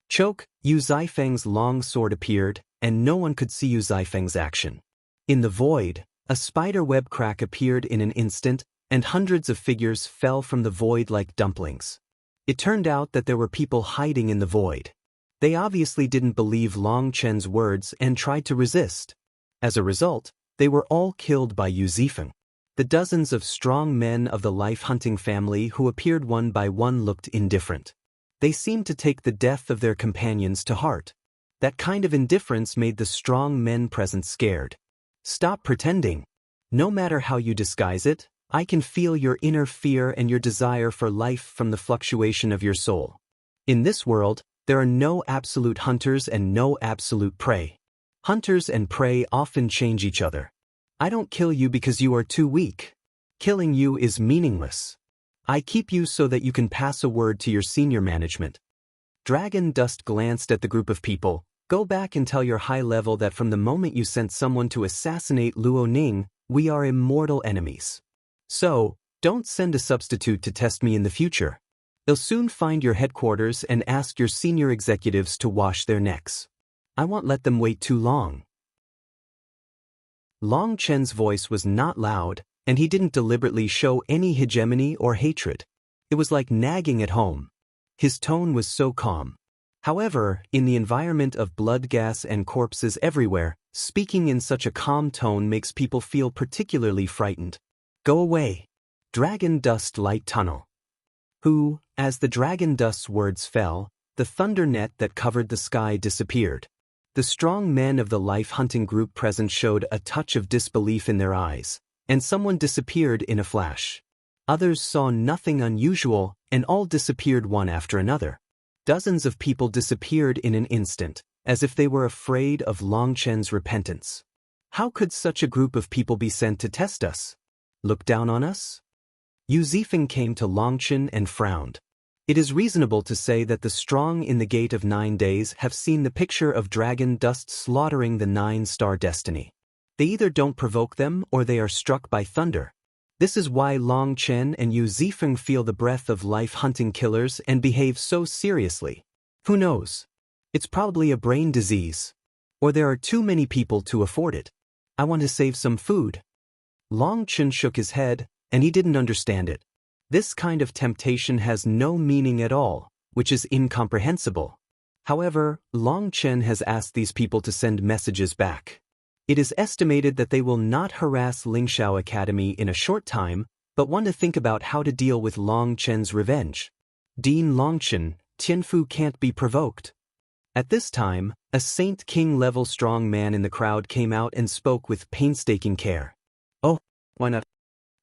Choke. Yu Zifeng's long sword appeared, and no one could see Yu Zifeng's action. In the void, a spider web crack appeared in an instant, and hundreds of figures fell from the void like dumplings. It turned out that there were people hiding in the void. They obviously didn't believe Long Chen's words and tried to resist. As a result, they were all killed by Yu Zifeng. The dozens of strong men of the life-hunting family who appeared one by one looked indifferent. They seemed to take the death of their companions to heart. That kind of indifference made the strong men present scared. Stop pretending. No matter how you disguise it, I can feel your inner fear and your desire for life from the fluctuation of your soul. In this world, there are no absolute hunters and no absolute prey. Hunters and prey often change each other. I don't kill you because you are too weak. Killing you is meaningless. I keep you so that you can pass a word to your senior management. Dragon Dust glanced at the group of people. Go back and tell your high level that from the moment you sent someone to assassinate Luo Ning, we are immortal enemies. So, don't send a substitute to test me in the future. They'll soon find your headquarters and ask your senior executives to wash their necks. I won't let them wait too long. Long Chen's voice was not loud, and he didn't deliberately show any hegemony or hatred. It was like nagging at home. His tone was so calm. However, in the environment of blood gas and corpses everywhere, speaking in such a calm tone makes people feel particularly frightened. Go away. Dragon Dust Light Tunnel. Who, as the Dragon Dust's words fell, the thunder net that covered the sky disappeared. The strong men of the life-hunting group present showed a touch of disbelief in their eyes, and someone disappeared in a flash. Others saw nothing unusual, and all disappeared one after another. Dozens of people disappeared in an instant, as if they were afraid of Long Chen's repentance. How could such a group of people be sent to test us? Look down on us? Yu Zifeng came to Long Chen and frowned. It is reasonable to say that the strong in the Gate of 9 Days have seen the picture of Dragon Dust slaughtering the 9-star destiny. They either don't provoke them or they are struck by thunder. This is why Long Chen and Yu Zifeng feel the breath of life-hunting killers and behave so seriously. Who knows? It's probably a brain disease. Or there are too many people to afford it. I want to save some food. Long Chen shook his head, and he didn't understand it. This kind of temptation has no meaning at all, which is incomprehensible. However, Long Chen has asked these people to send messages back. It is estimated that they will not harass Lingshao Academy in a short time, but one to think about how to deal with Long Chen's revenge. Dean Longchen, Tianfu can't be provoked. At this time, a Saint King-level strong man in the crowd came out and spoke with painstaking care. Oh, why not?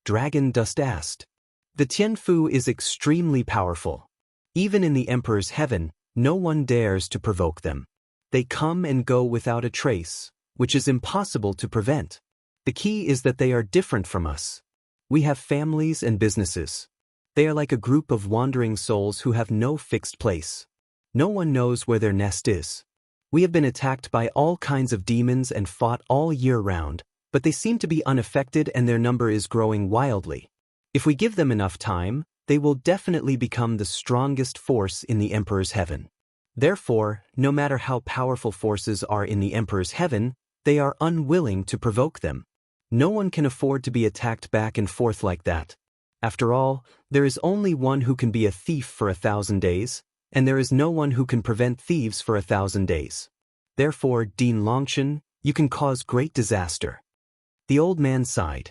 Dragon Dust asked. The Tianfu is extremely powerful. Even in the Emperor's heaven, no one dares to provoke them. They come and go without a trace, which is impossible to prevent. The key is that they are different from us. We have families and businesses. They are like a group of wandering souls who have no fixed place. No one knows where their nest is. We have been attacked by all kinds of demons and fought all year round, but they seem to be unaffected and their number is growing wildly. If we give them enough time, they will definitely become the strongest force in the Emperor's heaven. Therefore, no matter how powerful forces are in the Emperor's heaven, they are unwilling to provoke them. No one can afford to be attacked back and forth like that. After all, there is only one who can be a thief for 1,000 days, and there is no one who can prevent thieves for 1,000 days. Therefore, Dean Longchen, you can cause great disaster. The old man sighed.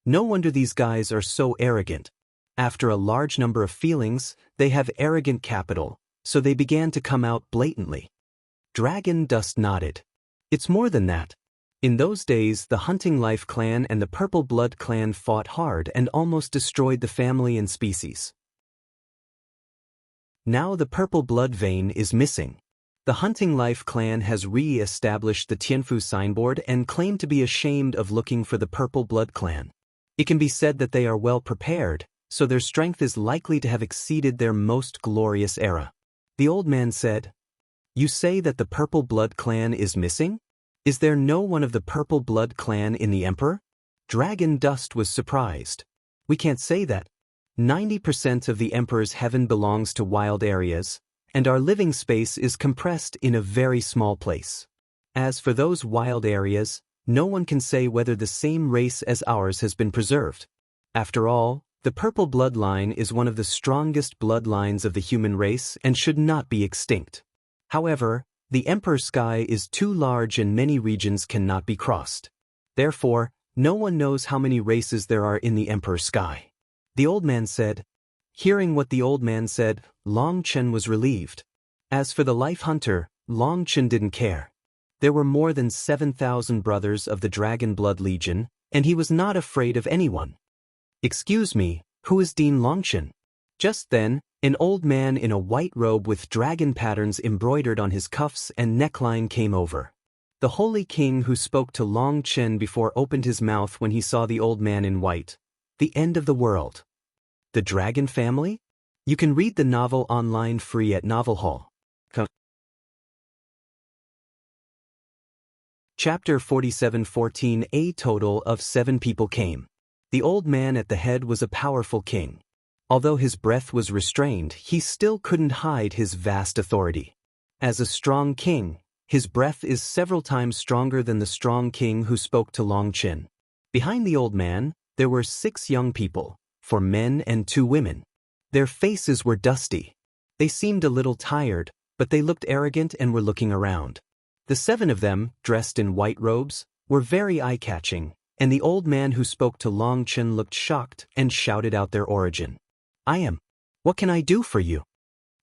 No wonder these guys are so arrogant. After a large number of feelings, they have arrogant capital, so they began to come out blatantly. Dragon Dust nodded. It's more than that. In those days, the Hunting Life clan and the Purple Blood clan fought hard and almost destroyed the family and species. Now the Purple Blood vein is missing. The Hunting Life clan has re-established the Tianfu signboard and claim to be ashamed of looking for the Purple Blood clan. It can be said that they are well prepared, so their strength is likely to have exceeded their most glorious era. The old man said, "You say that the Purple Blood clan is missing? Is there no one of the Purple Blood clan in the Emperor?" Dragon Dust was surprised. "We can't say that. 90% of the Emperor's heaven belongs to wild areas, and our living space is compressed in a very small place. As for those wild areas, no one can say whether the same race as ours has been preserved. After all, the Purple bloodline is one of the strongest bloodlines of the human race and should not be extinct. However, the Emperor's sky is too large and many regions cannot be crossed. Therefore, no one knows how many races there are in the Emperor's sky." The old man said. Hearing what the old man said, Long Chen was relieved. As for the Life Hunter, Long Chen didn't care. There were more than 7,000 brothers of the Dragon Blood Legion, and he was not afraid of anyone. "Excuse me, who is Dean Longchen?" Just then, an old man in a white robe with dragon patterns embroidered on his cuffs and neckline came over. The Holy King who spoke to Long Chen before opened his mouth when he saw the old man in white. The end of the world. The Dragon Family? You can read the novel online free at Novel Hall. Chapter 47:14. A total of 7 people came. The old man at the head was a powerful king. Although his breath was restrained, he still couldn't hide his vast authority. As a strong king, his breath is several times stronger than the strong king who spoke to Long Chen. Behind the old man, there were 6 young people, 4 men and 2 women. Their faces were dusty. They seemed a little tired, but they looked arrogant and were looking around. The 7 of them, dressed in white robes, were very eye-catching, and the old man who spoke to Long Chen looked shocked and shouted out their origin. "I am. What can I do for you?"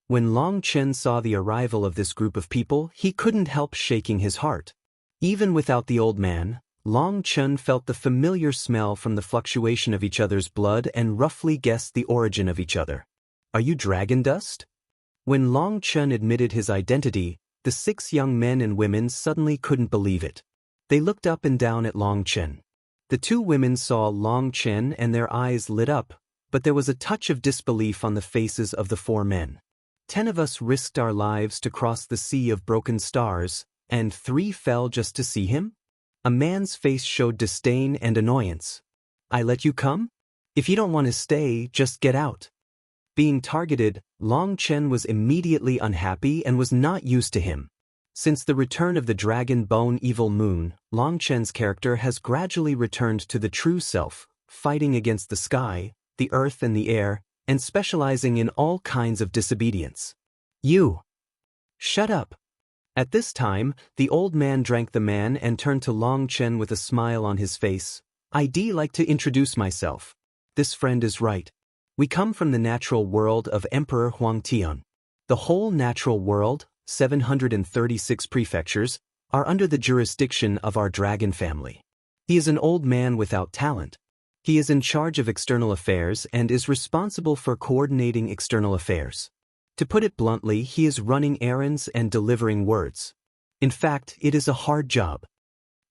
When Long Chen saw the arrival of this group of people, he couldn't help shaking his heart. Even without the old man, Long Chen felt the familiar smell from the fluctuation of each other's blood and roughly guessed the origin of each other. "Are you Dragon Dust?" When Long Chen admitted his identity, the 6 young men and women suddenly couldn't believe it. They looked up and down at Long Chen. The 2 women saw Long Chen and their eyes lit up, but there was a touch of disbelief on the faces of the 4 men. 10 of us risked our lives to cross the sea of broken stars, and 3 fell just to see him? A man's face showed disdain and annoyance. "I let you come? If you don't want to stay, just get out." Being targeted, Long Chen was immediately unhappy and was not used to him. Since the return of the Dragon Bone Evil Moon, Long Chen's character has gradually returned to the true self, fighting against the sky, the earth and the air, and specializing in all kinds of disobedience. "You! Shut up!" At this time, the old man drank the man and turned to Long Chen with a smile on his face. "I'd like to introduce myself. this friend is right. We come from the natural world of Emperor Huangtian. The whole natural world, 736 prefectures, are under the jurisdiction of our dragon family. He is an old man without talent. He is in charge of external affairs and is responsible for coordinating external affairs. To put it bluntly, he is running errands and delivering words. In fact, it is a hard job.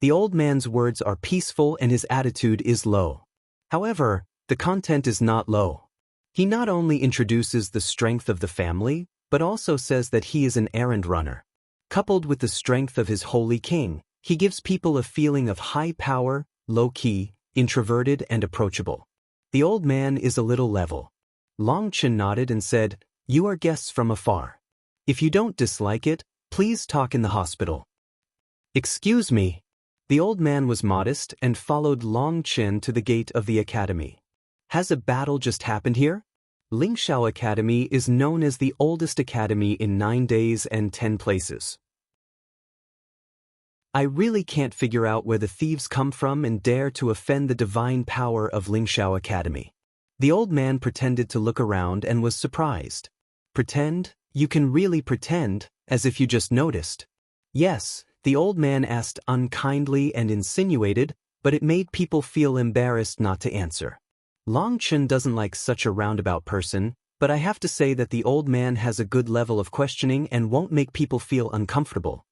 The old man's words are peaceful and his attitude is low. However, the content is not low. He not only introduces the strength of the family, but also says that he is an errand runner. Coupled with the strength of his holy king, he gives people a feeling of high power, low-key, introverted and approachable. The old man is a little level. Long Chen nodded and said, "You are guests from afar. If you don't dislike it, please talk in the hospital." "Excuse me." The old man was modest and followed Long Chen to the gate of the academy. "Has a battle just happened here?" Lingxiao Academy is known as the oldest academy in 9 days and 10 places. I really can't figure out where the thieves come from and dare to offend the divine power of Lingxiao Academy. The old man pretended to look around and was surprised. "Pretend? You can really pretend, as if you just noticed." "Yes," the old man asked unkindly and insinuated, but it made people feel embarrassed not to answer. Long Chen doesn't like such a roundabout person, but I have to say that the old man has a good level of questioning and won't make people feel uncomfortable.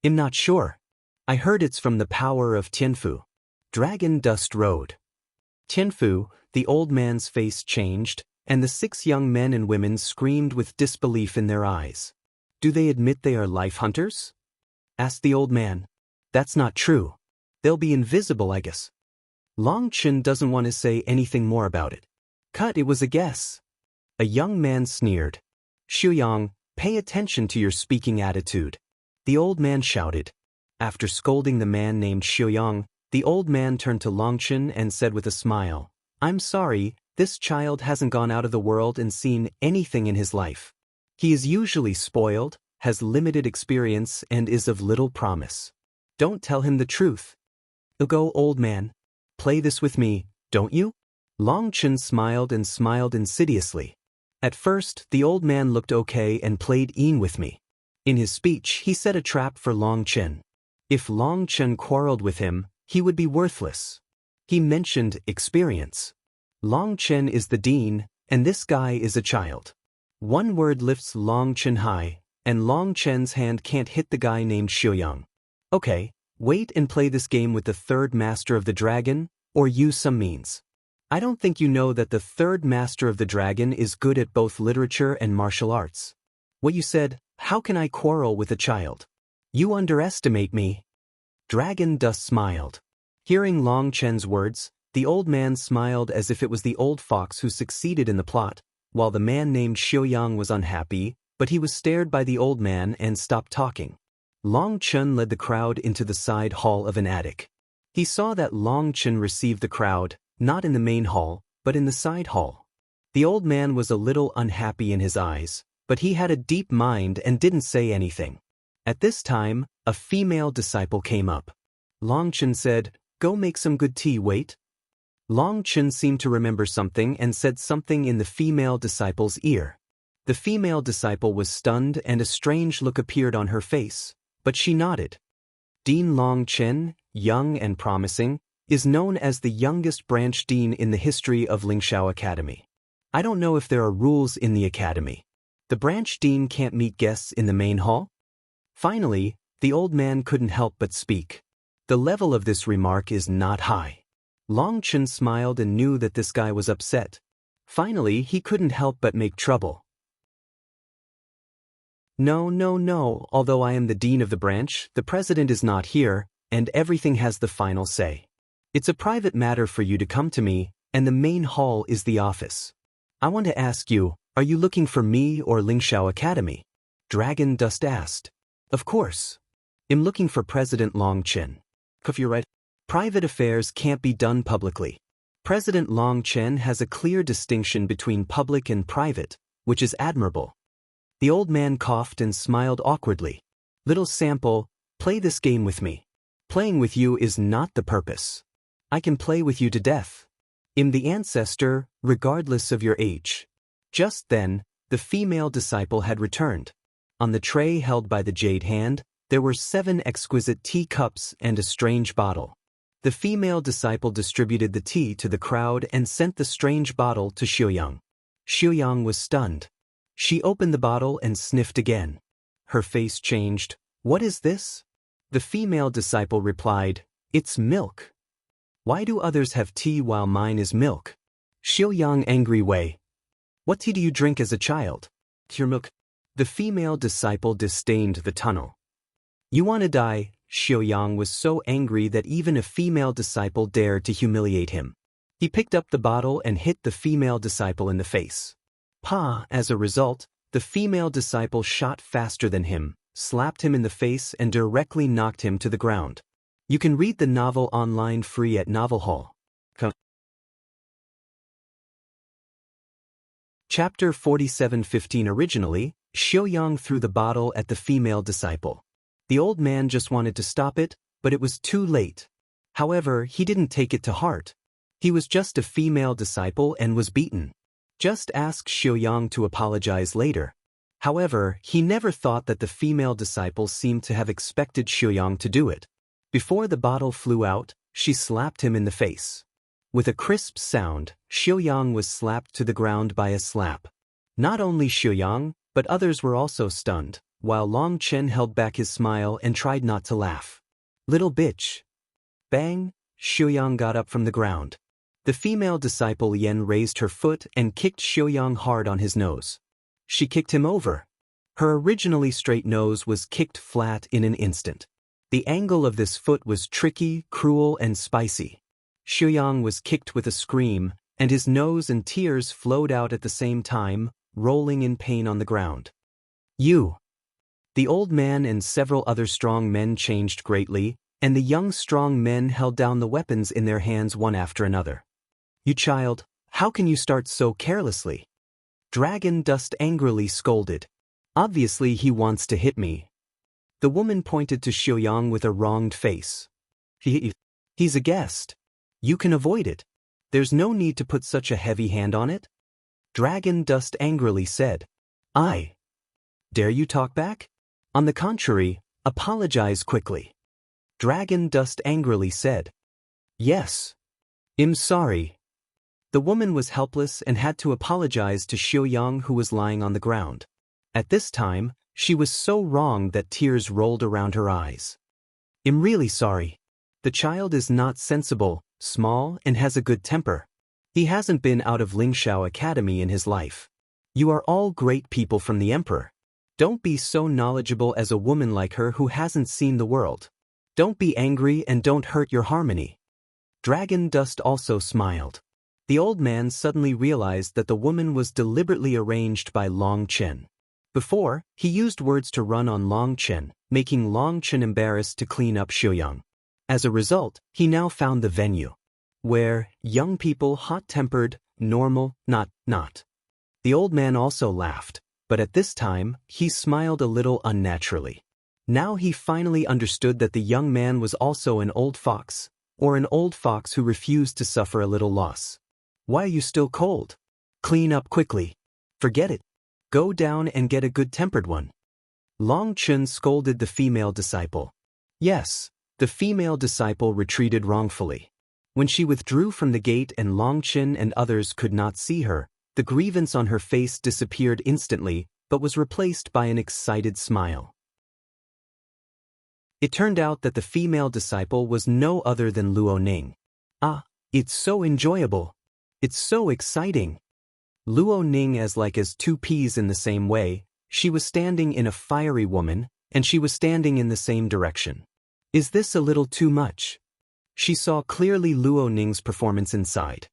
"I'm not sure. I heard it's from the power of Tianfu." Dragon Dust Road. Tianfu, the old man's face changed, and the 6 young men and women screamed with disbelief in their eyes. "Do they admit they are life hunters?" asked the old man. "That's not true. They'll be invisible, I guess." Long Chen doesn't want to say anything more about it. "Cut, it was a guess." A young man sneered. "Shuyang, pay attention to your speaking attitude." The old man shouted. After scolding the man named Shuyang, the old man turned to Long Chen and said with a smile, "I'm sorry, this child hasn't gone out of the world and seen anything in his life. He is usually spoiled, has limited experience and is of little promise. Don't tell him the truth." "Go, old man. Play this with me, don't you?" Long Chen smiled and smiled insidiously. At first, the old man looked okay and played "een" with me. In his speech, he set a trap for Long Chen. If Long Chen quarreled with him, he would be worthless. He mentioned experience. Long Chen is the dean, and this guy is a child. One word lifts Long Chen high, and Long Chen's hand can't hit the guy named Shuyang. "Okay, wait and play this game with the 3rd master of the dragon, or use some means. I don't think you know that the 3rd master of the dragon is good at both literature and martial arts." "What you said, how can I quarrel with a child?" "You underestimate me." Dragon Dust smiled. Hearing Long Chen's words, the old man smiled as if it was the old fox who succeeded in the plot, while the man named Shuyang was unhappy, but he was stared by the old man and stopped talking. Long Chen led the crowd into the side hall of an attic. He saw that Long Chen received the crowd, not in the main hall, but in the side hall. The old man was a little unhappy in his eyes, but he had a deep mind and didn't say anything. At this time, a female disciple came up. Long Chen said, "Go make some good tea, wait." Long Chen seemed to remember something and said something in the female disciple's ear. The female disciple was stunned and a strange look appeared on her face, but she nodded. Dean Long Chen, young and promising, is known as the youngest branch dean in the history of Lingxiao Academy. I don't know if there are rules in the academy. The branch dean can't meet guests in the main hall? Finally, the old man couldn't help but speak. The level of this remark is not high. Long Chen smiled and knew that this guy was upset. Finally, he couldn't help but make trouble. No, although I am the dean of the branch, the president is not here, and everything has the final say. It's a private matter for you to come to me, and the main hall is the office. I want to ask you, are you looking for me or Lingxiao Academy? Dragon Dust asked. Of course. I'm looking for President Long Chen. If you're right, private affairs can't be done publicly. President Long Chen has a clear distinction between public and private, which is admirable. The old man coughed and smiled awkwardly. Little sample, play this game with me. Playing with you is not the purpose. I can play with you to death. I'm the ancestor, regardless of your age. Just then, the female disciple had returned. On the tray held by the jade hand, there were 7 exquisite teacups and a strange bottle. The female disciple distributed the tea to the crowd and sent the strange bottle to Xiuyang. Xiuyang was stunned. She opened the bottle and sniffed again. Her face changed. What is this? The female disciple replied, It's milk. Why do others have tea while mine is milk? Xiuyang angry way. What tea do you drink as a child? Your milk. The female disciple disdained the tunnel. You want to die? Xiuyang was so angry that even a female disciple dared to humiliate him. He picked up the bottle and hit the female disciple in the face. Pa! As a result, the female disciple shot faster than him, slapped him in the face and directly knocked him to the ground. You can read the novel online free at Novel Hall. Chapter 47:15 Originally, Xiuyang threw the bottle at the female disciple. The old man just wanted to stop it, but it was too late. However, he didn't take it to heart. He was just a female disciple and was beaten. Just ask Xiuyang to apologize later. However, he never thought that the female disciple seemed to have expected Xiuyang to do it. Before the bottle flew out, she slapped him in the face. With a crisp sound, Xiuyang was slapped to the ground by a slap. Not only Xiuyang, but others were also stunned, while Long Chen held back his smile and tried not to laugh. Little bitch. Bang! Xiuyang got up from the ground. The female disciple Yan raised her foot and kicked Xiuyang hard on his nose. She kicked him over. Her originally straight nose was kicked flat in an instant. The angle of this foot was tricky, cruel, and spicy. Xiuyang was kicked with a scream, and his nose and tears flowed out at the same time, rolling in pain on the ground. You! The old man and several other strong men changed greatly, and the young strong men held down the weapons in their hands one after another. You child, how can you start so carelessly? Dragon Dust angrily scolded. Obviously he wants to hit me. The woman pointed to Xiuyang with a wronged face. He's a guest. You can avoid it. There's no need to put such a heavy hand on it. Dragon Dust angrily said. I. Dare you talk back? On the contrary, apologize quickly. Dragon Dust angrily said. Yes. I'm sorry. The woman was helpless and had to apologize to Xiuyang, who was lying on the ground. At this time, she was so wrong that tears rolled around her eyes. I'm really sorry. The child is not sensible, small, and has a good temper. He hasn't been out of Lingshao Academy in his life. You are all great people from the Emperor. Don't be so knowledgeable as a woman like her who hasn't seen the world. Don't be angry and don't hurt your harmony. Dragon Dust also smiled. The old man suddenly realized that the woman was deliberately arranged by Long Chen. Before, he used words to run on Long Chen, making Long Chen embarrassed to clean up Xiuyang. As a result, he now found the venue. Where, young people hot-tempered, normal, not. The old man also laughed, but at this time, he smiled a little unnaturally. Now he finally understood that the young man was also an old fox, or an old fox who refused to suffer a little loss. Why are you still cold? Clean up quickly. Forget it. Go down and get a good-tempered one. Long Chen scolded the female disciple. Yes, the female disciple retreated wrongfully. When she withdrew from the gate and Long Chen and others could not see her, the grievance on her face disappeared instantly, but was replaced by an excited smile. It turned out that the female disciple was no other than Luo Ning. Ah, it's so enjoyable. It's so exciting. Luo Ning as two peas in the same way, she was standing in a fiery woman, and she was standing in the same direction. Is this a little too much? She saw clearly Luo Ning's performance inside.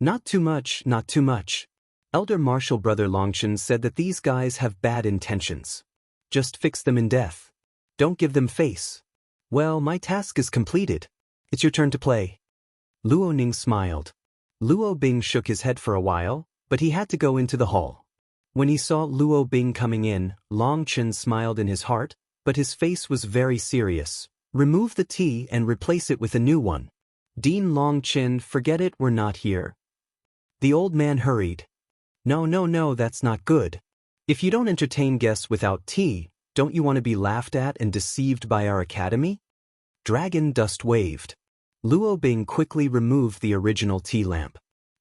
Not too much, not too much. Elder Martial Brother Longchen said that these guys have bad intentions. Just fix them in death. Don't give them face. Well, my task is completed. It's your turn to play. Luo Ning smiled. Luo Bing shook his head for a while, but he had to go into the hall. When he saw Luo Bing coming in, Long Chen smiled in his heart, but his face was very serious. Remove the tea and replace it with a new one. Dean Long Chen, forget it, we're not here. The old man hurried. No, no, no, that's not good. If you don't entertain guests without tea, don't you want to be laughed at and deceived by our academy? Dragon dust waved. Luo Bing quickly removed the original tea lamp.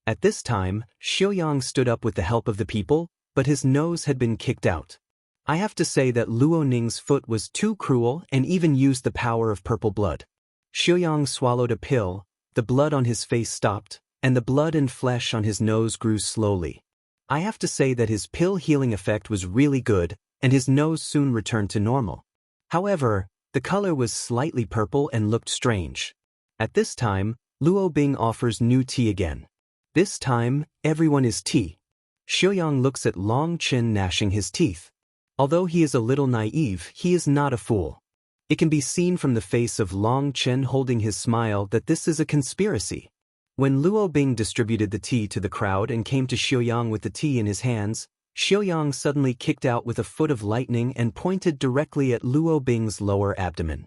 At this time, Xiaoyang stood up with the help of the people, but his nose had been kicked out. I have to say that Luo Ning's foot was too cruel and even used the power of purple blood. Xiaoyang swallowed a pill, the blood on his face stopped, and the blood and flesh on his nose grew slowly. I have to say that his pill healing effect was really good, and his nose soon returned to normal. However, the color was slightly purple and looked strange. At this time, Luo Bing offers new tea again. This time, everyone is tea. Xiaoyang looks at Long Chen gnashing his teeth. Although he is a little naive, he is not a fool. It can be seen from the face of Long Chen holding his smile that this is a conspiracy. When Luo Bing distributed the tea to the crowd and came to Xiaoyang with the tea in his hands, Xiaoyang suddenly kicked out with a foot of lightning and pointed directly at Luo Bing's lower abdomen.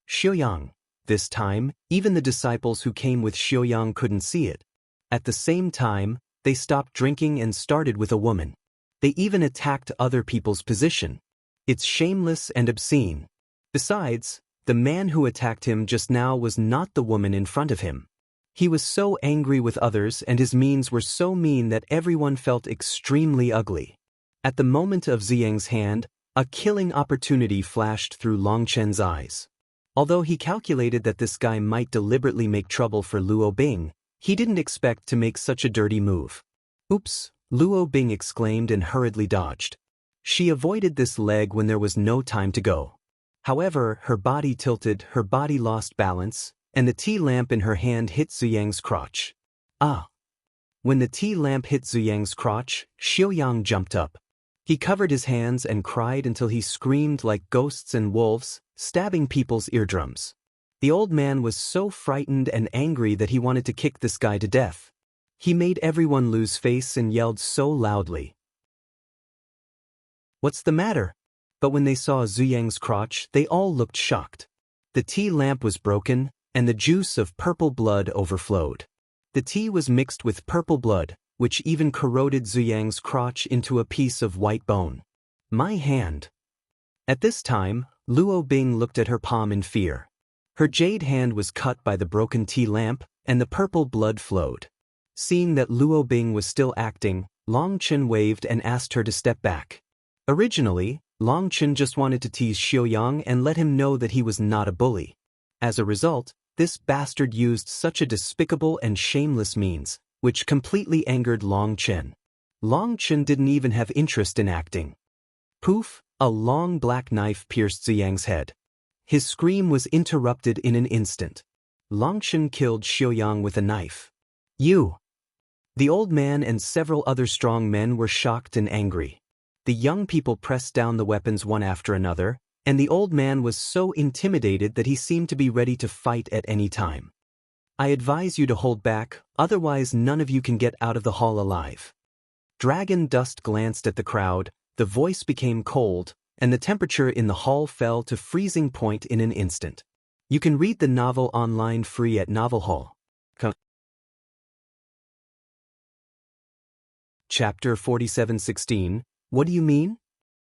Xiaoyang. This time, even the disciples who came with Xiaoyang couldn't see it. At the same time, they stopped drinking and started with a woman. They even attacked other people's position. It's shameless and obscene. Besides, the man who attacked him just now was not the woman in front of him. He was so angry with others and his means were so mean that everyone felt extremely ugly. At the moment of Ziyang's hand, a killing opportunity flashed through Long Chen's eyes. Although he calculated that this guy might deliberately make trouble for Luo Bing, he didn't expect to make such a dirty move. Oops, Luo Bing exclaimed and hurriedly dodged. She avoided this leg when there was no time to go. However, her body tilted, her body lost balance, and the tea lamp in her hand hit Ziyang's crotch. Ah! When the tea lamp hit Ziyang's crotch, Xiaoyang jumped up. He covered his hands and cried until he screamed like ghosts and wolves, stabbing people's eardrums. The old man was so frightened and angry that he wanted to kick this guy to death. He made everyone lose face and yelled so loudly. What's the matter? But when they saw Ziyang's crotch, they all looked shocked. The tea lamp was broken, and the juice of purple blood overflowed. The tea was mixed with purple blood, which even corroded Ziyang's crotch into a piece of white bone. My hand. At this time, Luo Bing looked at her palm in fear. Her jade hand was cut by the broken tea lamp, and the purple blood flowed. Seeing that Luo Bing was still acting, Long Chen waved and asked her to step back. Originally, Long Chen just wanted to tease Xiaoyang and let him know that he was not a bully. As a result, this bastard used such a despicable and shameless means, which completely angered Long Chen. Long Chen didn't even have interest in acting. Poof, a long black knife pierced Ziyang's head. His scream was interrupted in an instant. Long Chen killed Xiaoyang with a knife. You! The old man and several other strong men were shocked and angry. The young people pressed down the weapons one after another, and the old man was so intimidated that he seemed to be ready to fight at any time. I advise you to hold back, otherwise none of you can get out of the hall alive. Dragon Dust glanced at the crowd, the voice became cold, and the temperature in the hall fell to freezing point in an instant. You can read the novel online free at Novel Hall. Chapter 47:16. What do you mean?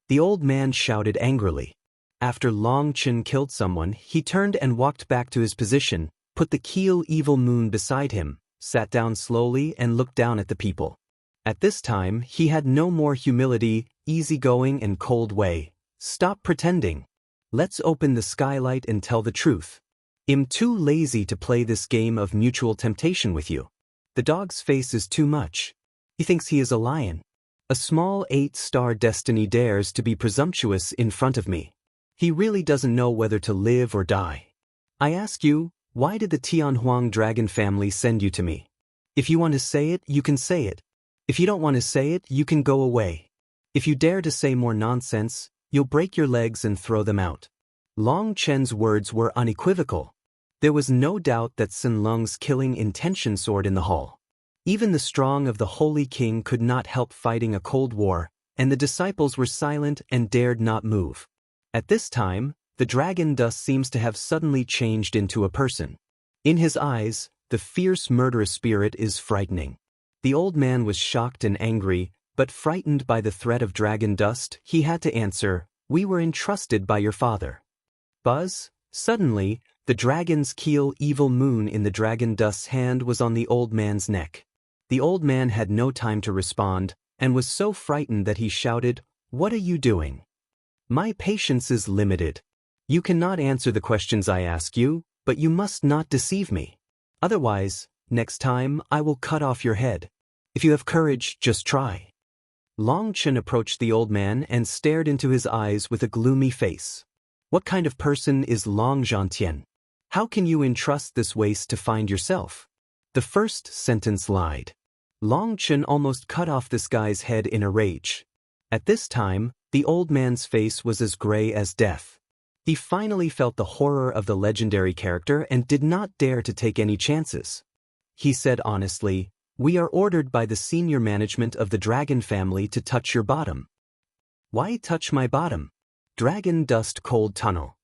The old man shouted angrily. After Long Chen killed someone, he turned and walked back to his position, put the Keel Evil Moon beside him, sat down slowly and looked down at the people. At this time, he had no more humility, easygoing and cold way. Stop pretending. Let's open the skylight and tell the truth. I'm too lazy to play this game of mutual temptation with you. The dog's face is too much. He thinks he is a lion. A small 8-star destiny dares to be presumptuous in front of me. He really doesn't know whether to live or die. I ask you, why did the Tianhuang dragon family send you to me? If you want to say it, you can say it. If you don't want to say it, you can go away. If you dare to say more nonsense, you'll break your legs and throw them out. Long Chen's words were unequivocal. There was no doubt that Sun Lung's killing intention soared in the hall. Even the strong of the Holy King could not help fighting a cold war, and the disciples were silent and dared not move. At this time, the dragon dust seems to have suddenly changed into a person. In his eyes, the fierce murderous spirit is frightening. The old man was shocked and angry, but frightened by the threat of dragon dust, he had to answer, "We were entrusted by your father." Buzz, suddenly, the dragon's keel evil moon in the dragon dust's hand was on the old man's neck. The old man had no time to respond, and was so frightened that he shouted, "What are you doing? My patience is limited. You cannot answer the questions I ask you, but you must not deceive me. Otherwise, next time I will cut off your head. If you have courage, just try." Long Chen approached the old man and stared into his eyes with a gloomy face. "What kind of person is Long Zhantian? How can you entrust this waste to find yourself?" The first sentence lied. Long Chen almost cut off this guy's head in a rage. At this time, the old man's face was as gray as death. He finally felt the horror of the legendary character and did not dare to take any chances. He said honestly, "We are ordered by the senior management of the dragon family to touch your bottom." "Why touch my bottom?" Dragon dust cold tunnel.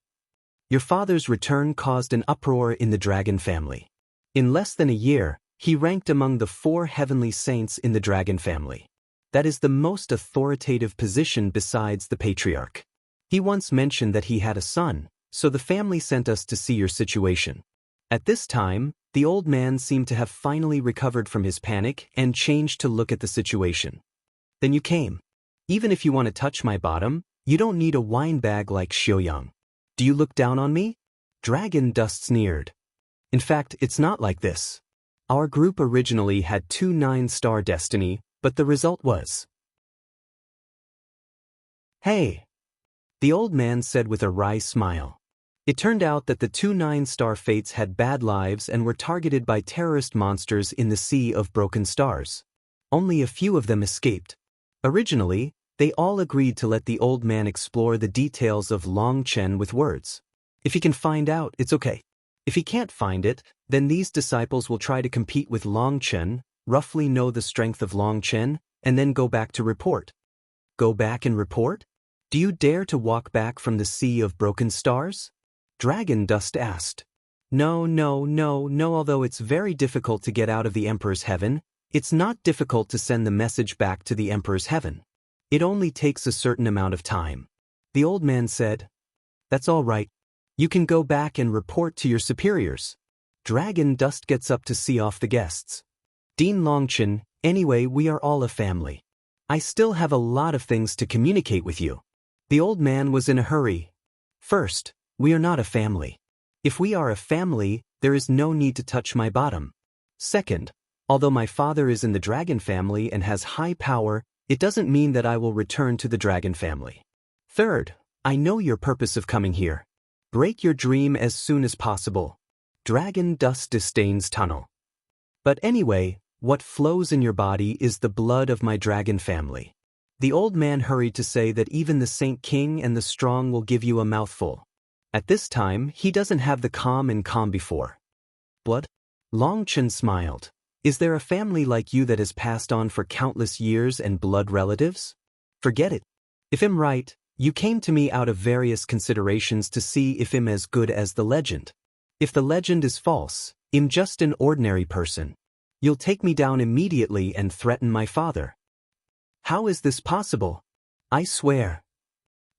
Your father's return caused an uproar in the dragon family. In less than a year, he ranked among the 4 heavenly saints in the dragon family. That is the most authoritative position besides the patriarch. He once mentioned that he had a son, so the family sent us to see your situation. At this time, the old man seemed to have finally recovered from his panic and changed to look at the situation. "Then you came. Even if you want to touch my bottom, you don't need a wine bag like Xiaoyang. Do you look down on me?" Dragon dust sneered. "In fact, it's not like this. Our group originally had 2 9-star destiny, but the result was..." "Hey," the old man said with a wry smile. It turned out that the 2 9-star fates had bad lives and were targeted by terrorist monsters in the Sea of Broken Stars. Only a few of them escaped. Originally, they all agreed to let the old man explore the details of Long Chen with words. If he can find out, it's okay. If he can't find it, then these disciples will try to compete with Long Chen, roughly know the strength of Long Chen, and then go back to report. Go back and report? Do you dare to walk back from the Sea of Broken Stars? Dragon Dust asked. No, although it's very difficult to get out of the Emperor's heaven, it's not difficult to send the message back to the Emperor's heaven. It only takes a certain amount of time. The old man said, "That's all right. You can go back and report to your superiors." Dragon Dust gets up to see off the guests. "Dean Longchen, anyway, we are all a family. I still have a lot of things to communicate with you." The old man was in a hurry. "First, we are not a family. If we are a family, there is no need to touch my bottom. Second, although my father is in the dragon family and has high power, it doesn't mean that I will return to the dragon family. Third, I know your purpose of coming here. Break your dream as soon as possible. Dragon Dust disdains tunnel. But anyway, what flows in your body is the blood of my dragon family." The old man hurried to say that even the Saint King and the strong will give you a mouthful. At this time, he doesn't have the calm and calm before. "Blood?" Long Chen smiled. "Is there a family like you that has passed on for countless years and blood relatives? Forget it. If I'm right, you came to me out of various considerations to see if I'm as good as the legend. If the legend is false, I'm just an ordinary person. You'll take me down immediately and threaten my father. How is this possible? I swear."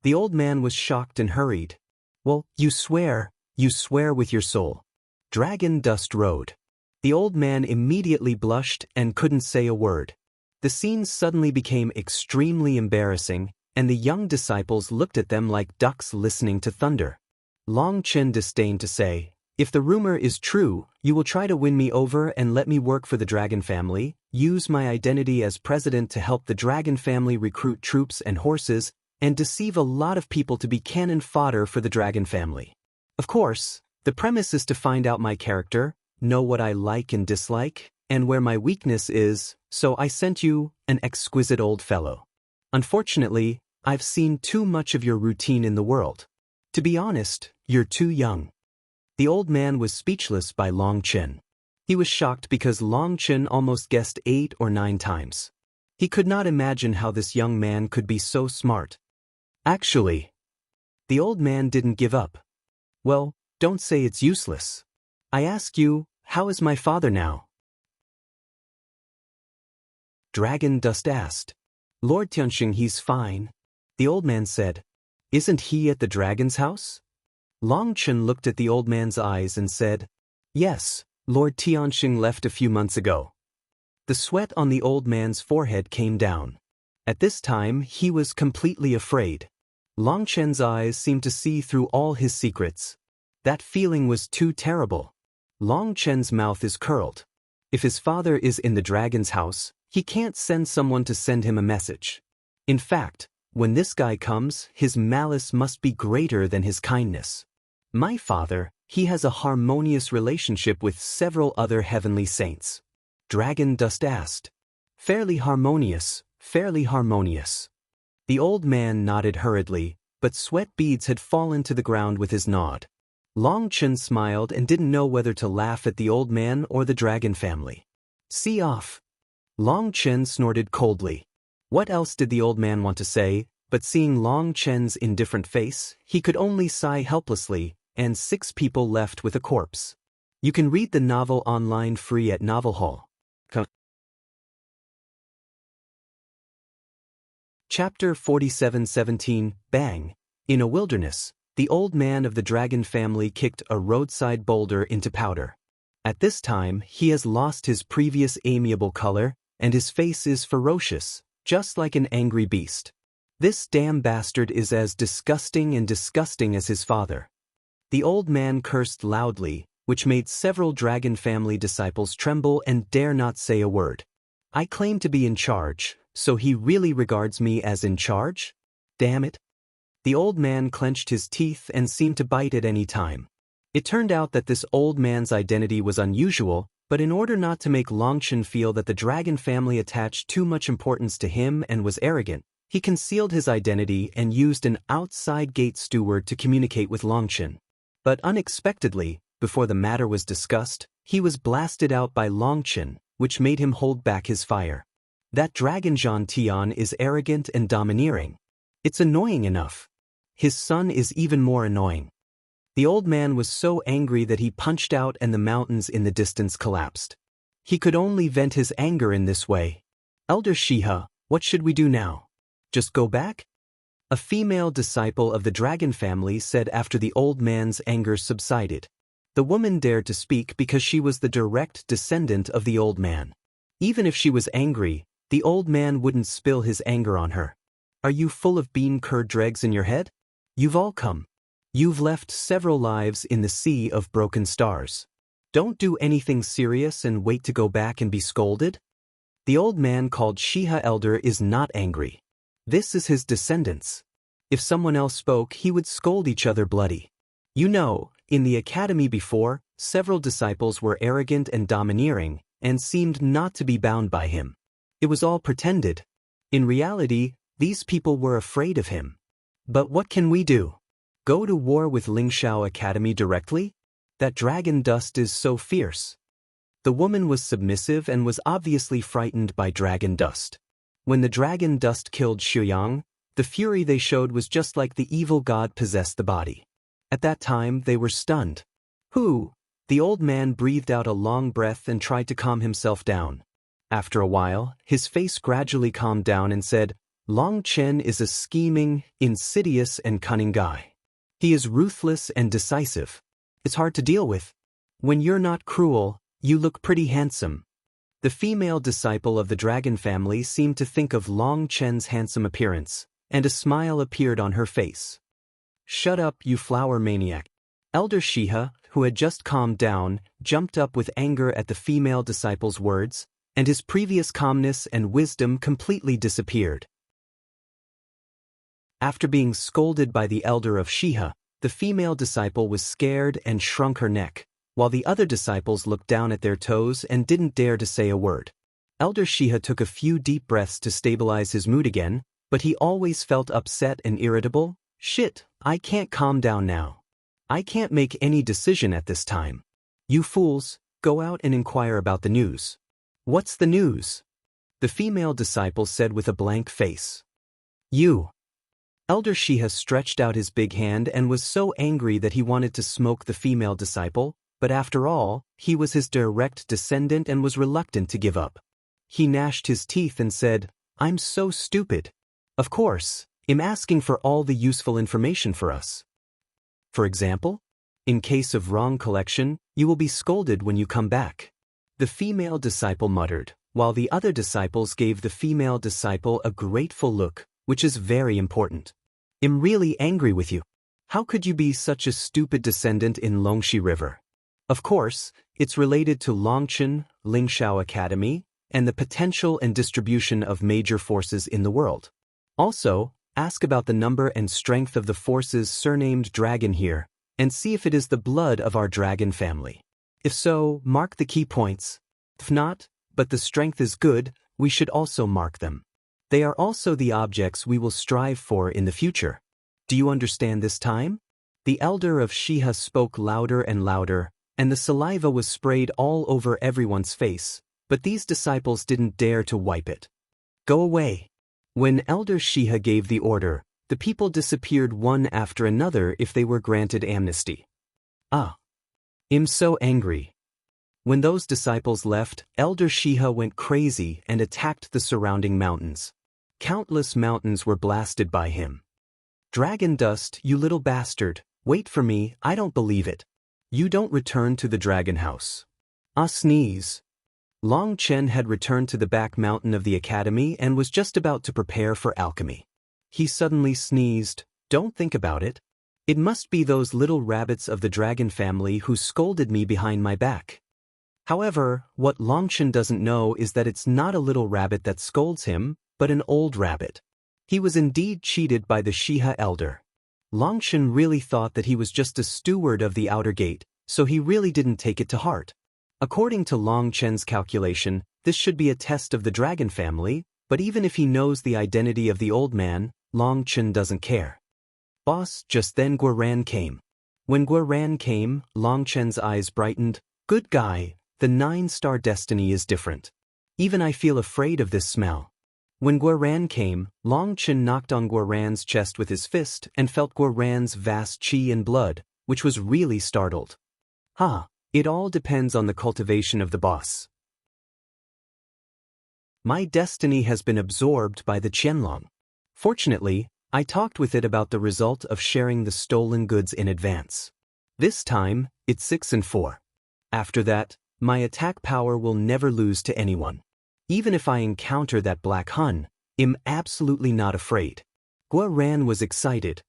The old man was shocked and hurried. "Well, you swear with your soul." Dragon Dust rode. The old man immediately blushed and couldn't say a word. The scene suddenly became extremely embarrassing, and the young disciples looked at them like ducks listening to thunder. Long Chen disdained to say, "If the rumor is true, you will try to win me over and let me work for the dragon family, use my identity as president to help the dragon family recruit troops and horses, and deceive a lot of people to be cannon fodder for the dragon family. Of course, the premise is to find out my character, know what I like and dislike, and where my weakness is, so I sent you, an exquisite old fellow. Unfortunately, I've seen too much of your routine in the world. To be honest, you're too young." The old man was speechless by Long Chen. He was shocked because Long Chen almost guessed 8 or 9 times. He could not imagine how this young man could be so smart. "Actually..." The old man didn't give up. "Well, don't say it's useless. I ask you, how is my father now?" Dragon Dust asked. Lord Tianxing, he's fine. The old man said. Isn't he at the dragon's house? Long Chen looked at the old man's eyes and said, Yes, Lord Tianxing left a few months ago. The sweat on the old man's forehead came down. At this time, he was completely afraid. Long Chen's eyes seemed to see through all his secrets. That feeling was too terrible. Long Chen's mouth is curled. If his father is in the dragon's house, he can't send someone to send him a message. In fact, when this guy comes, his malice must be greater than his kindness. My father, he has a harmonious relationship with several other heavenly saints. Dragon Dust asked. Fairly harmonious, fairly harmonious. The old man nodded hurriedly, but sweat beads had fallen to the ground with his nod. Long Chen smiled and didn't know whether to laugh at the old man or the dragon family. See off. Long Chen snorted coldly. What else did the old man want to say, but seeing Long Chen's indifferent face, he could only sigh helplessly, and 6 people left with a corpse. You can read the novel online free at Novel Hall. Chapter 47:17 Bang! In a wilderness, the old man of the dragon family kicked a roadside boulder into powder. At this time, he has lost his previous amiable color, and his face is ferocious, just like an angry beast. This damn bastard is as disgusting as his father. The old man cursed loudly, which made several dragon family disciples tremble and dare not say a word. I claim to be in charge, so he really regards me as in charge? Damn it. The old man clenched his teeth and seemed to bite at any time. It turned out that this old man's identity was unusual, but in order not to make Longchen feel that the dragon family attached too much importance to him and was arrogant, he concealed his identity and used an outside gate steward to communicate with Longchen. But unexpectedly, before the matter was discussed, he was blasted out by Longchen, which made him hold back his fire. That dragon Zhan Tian is arrogant and domineering. It's annoying enough. His son is even more annoying. The old man was so angry that he punched out and the mountains in the distance collapsed. He could only vent his anger in this way. Elder Shiha, what should we do now? Just go back? A female disciple of the dragon family said after the old man's anger subsided. The woman dared to speak because she was the direct descendant of the old man. Even if she was angry, the old man wouldn't spill his anger on her. Are you full of bean curd dregs in your head? You've all come. You've left several lives in the sea of broken stars. Don't do anything serious and wait to go back and be scolded? The old man called Shiha Elder is not angry. This is his descendants. If someone else spoke, he would scold each other bloody. You know, in the academy before, several disciples were arrogant and domineering, and seemed not to be bound by him. It was all pretended. In reality, these people were afraid of him. But what can we do? Go to war with Lingshao Academy directly? That dragon dust is so fierce. The woman was submissive and was obviously frightened by dragon dust. When the dragon dust killed Shuyang, the fury they showed was just like the evil god possessed the body. At that time, they were stunned. Who? The old man breathed out a long breath and tried to calm himself down. After a while, his face gradually calmed down and said, Long Chen is a scheming, insidious and cunning guy. He is ruthless and decisive. It's hard to deal with. When you're not cruel, you look pretty handsome. The female disciple of the dragon family seemed to think of Long Chen's handsome appearance, and a smile appeared on her face. Shut up, you flower maniac. Elder Shiha, who had just calmed down, jumped up with anger at the female disciple's words, and his previous calmness and wisdom completely disappeared. After being scolded by the elder of Shiha, the female disciple was scared and shrunk her neck, while the other disciples looked down at their toes and didn't dare to say a word. Elder Shiha took a few deep breaths to stabilize his mood again, but he always felt upset and irritable. Shit, I can't calm down now. I can't make any decision at this time. You fools, go out and inquire about the news. What's the news? The female disciple said with a blank face. You. Elder Shiha stretched out his big hand and was so angry that he wanted to smoke the female disciple, but after all, he was his direct descendant and was reluctant to give up. he gnashed his teeth and said, "I'm so stupid. Of course, I'm asking for all the useful information for us. For example, in case of wrong collection, you will be scolded when you come back." The female disciple muttered, while the other disciples gave the female disciple a grateful look, which is very important. "I'm really angry with you. How could you be such a stupid descendant in Longxi River?" Of course, it's related to Longchen, Lingshao Academy, and the potential and distribution of major forces in the world. Also, ask about the number and strength of the forces surnamed dragon here, and see if it is the blood of our dragon family. If so, mark the key points. If not, but the strength is good, we should also mark them. They are also the objects we will strive for in the future. Do you understand this time? The elder of Shiha spoke louder and louder, and the saliva was sprayed all over everyone's face, but these disciples didn't dare to wipe it. "Go away." When Elder Shiha gave the order, the people disappeared one after another if they were granted amnesty. I'm so angry. When those disciples left, Elder Shiha went crazy and attacked the surrounding mountains. Countless mountains were blasted by him. "Dragon dust, you little bastard, wait for me, I don't believe it. You don't return to the dragon house." Sneeze. Long Chen had returned to the back mountain of the academy and was just about to prepare for alchemy. He suddenly sneezed. "Don't think about it. It must be those little rabbits of the dragon family who scolded me behind my back." However, what Longchen doesn't know is that it's not a little rabbit that scolds him, but an old rabbit. He was indeed cheated by the Shiha elder. Longchen really thought that he was just a steward of the outer gate, so he really didn't take it to heart. According to Longchen's calculation, this should be a test of the dragon family, but even if he knows the identity of the old man, Longchen doesn't care. Boss, just then Guoran came. When Guoran came, Longchen's eyes brightened. "Good guy, the 9-star destiny is different. Even I feel afraid of this smell." When Guoran came, Longchen knocked on Guoran's chest with his fist and felt Guoran's vast qi and blood, which was really startled. It all depends on the cultivation of the boss. My destiny has been absorbed by the Qianlong. Fortunately, I talked with it about the result of sharing the stolen goods in advance. This time, it's 6 and 4. After that, my attack power will never lose to anyone. Even if I encounter that black hun, I'm absolutely not afraid. Guoran was excited.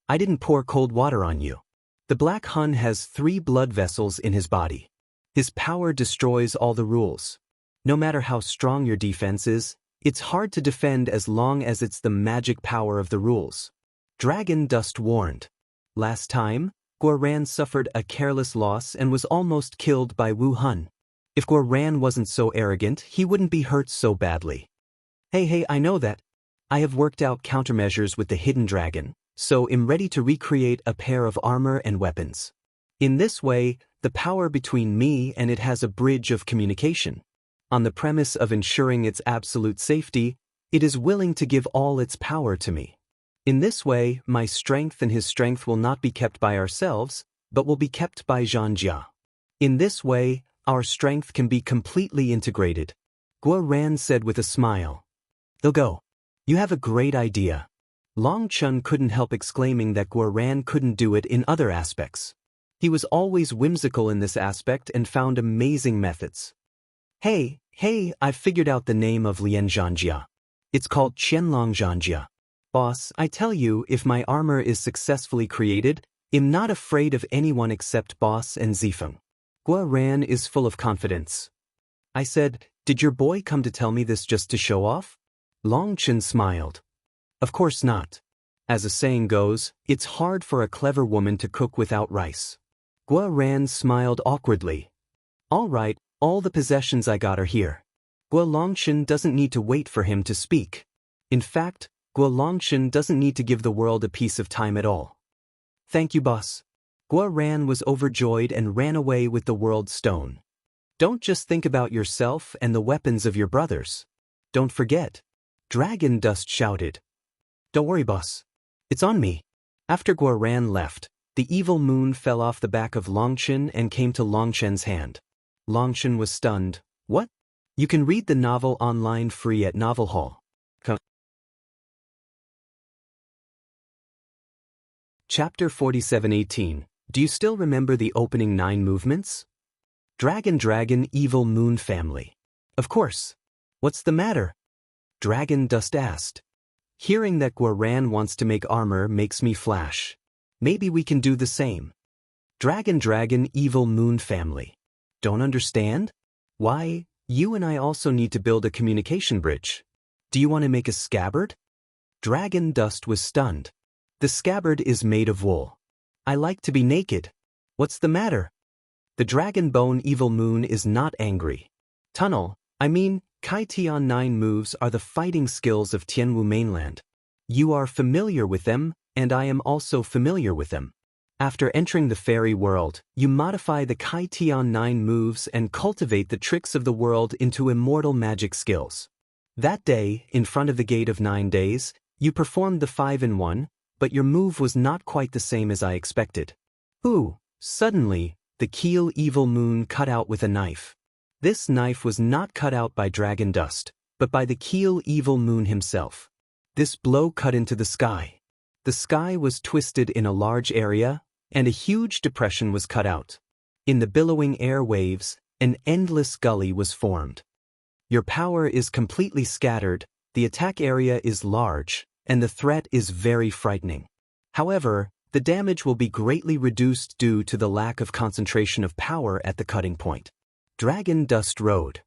"I didn't pour cold water on you. The black hun has 3 blood vessels in his body. His power destroys all the rules. No matter how strong your defense is, it's hard to defend as long as it's the magic power of the rules." Dragon Dust warned. Last time, Guoran suffered a careless loss and was almost killed by Wu Hun. If Guoran wasn't so arrogant, he wouldn't be hurt so badly. Hey, I know that. I have worked out countermeasures with the hidden dragon, so I'm ready to recreate a pair of armor and weapons. In this way, the power between me and it has a bridge of communication. On the premise of ensuring its absolute safety, it is willing to give all its power to me. In this way, my strength and his strength will not be kept by ourselves, but will be kept by Zhanjia. In this way, our strength can be completely integrated. Guoran said with a smile. "They'll go. You have a great idea." Longchen couldn't help exclaiming that Guoran couldn't do it in other aspects. He was always whimsical in this aspect and found amazing methods. Hey, I've figured out the name of Lian Zhanjia. It's called Qianlong Zhanjia. Boss, I tell you, if my armor is successfully created, I'm not afraid of anyone except Boss and Zifeng. Guoran is full of confidence. I said, "Did your boy come to tell me this just to show off?" Longchen smiled. "Of course not. As a saying goes, it's hard for a clever woman to cook without rice." Guoran smiled awkwardly. "All right, all the possessions I got are here." Guo Longchen doesn't need to wait for him to speak. In fact, Guo Longchen doesn't need to give the world a piece of time at all. "Thank you, boss." Guoran was overjoyed and ran away with the world stone. Don't just think about yourself and the weapons of your brothers. Don't forget. Dragon Dust shouted. "Don't worry, boss. It's on me." After Guoran left, the evil moon fell off the back of Longchen and came to Longchen's hand. Longchen was stunned. "What? You can read the novel online free at Novel Hall. Chapter 47:18. Do you still remember the opening 9 movements? Dragon, evil moon family. Of course. What's the matter? Dragon Dust asked. Hearing that Guaran wants to make armor makes me flash. Maybe we can do the same. Dragon, evil moon family. Don't understand? Why, you and I also need to build a communication bridge. Do you want to make a scabbard? Dragon Dust was stunned. The scabbard is made of wool. I like to be naked. What's the matter? The Dragon Bone Evil Moon is not angry. Kai Tian 9 moves are the fighting skills of Tianwu mainland. You are familiar with them, and I am also familiar with them. After entering the fairy world, you modify the Kai Tian 9 moves and cultivate the tricks of the world into immortal magic skills. That day, in front of the Gate of 9 Days, you performed the 5-in-1, but your move was not quite the same as I expected. Suddenly, the Keel Evil Moon cut out with a knife. This knife was not cut out by Dragon Dust, but by the Keel Evil Moon himself. This blow cut into the sky. The sky was twisted in a large area, and a huge depression was cut out. In the billowing air waves, an endless gully was formed. Your power is completely scattered, the attack area is large, and the threat is very frightening. However, the damage will be greatly reduced due to the lack of concentration of power at the cutting point. Dragon Dust Road.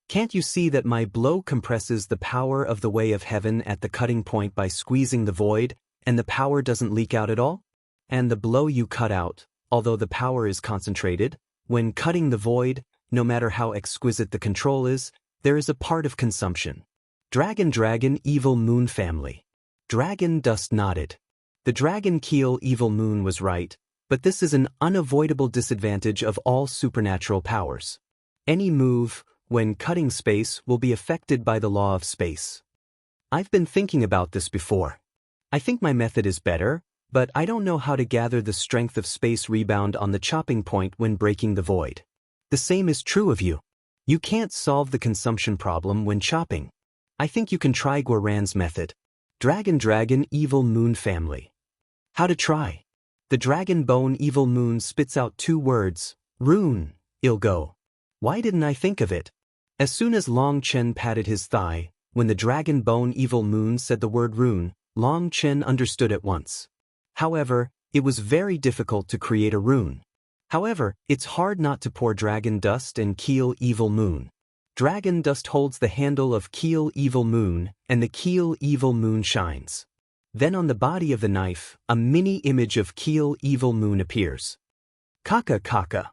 Can't you see that my blow compresses the power of the Way of Heaven at the cutting point by squeezing the void, and the power doesn't leak out at all? And the blow you cut out, although the power is concentrated, when cutting the void, no matter how exquisite the control is, there is a part of consumption. Dragon, evil moon family. Dragon Dust nodded. The Dragon Keel Evil Moon was right, but this is an unavoidable disadvantage of all supernatural powers. Any move, when cutting space, will be affected by the law of space. I've been thinking about this before. I think my method is better, but I don't know how to gather the strength of space rebound on the chopping point when breaking the void. The same is true of you. You can't solve the consumption problem when chopping. I think you can try Guaran's method. Dragon, evil moon family. How to try? The Dragon Bone Evil Moon spits out 2 words, rune, Ilgo. Why didn't I think of it? As soon as Long Chen patted his thigh, when the Dragon Bone Evil Moon said the word rune, Long Chen understood at once. However, it was very difficult to create a rune. However, it's hard not to pour Dragon Dust and Keel Evil Moon. Dragon Dust holds the handle of Keel Evil Moon, and the Keel Evil Moon shines. Then on the body of the knife, a mini image of Keel Evil Moon appears. Kaka.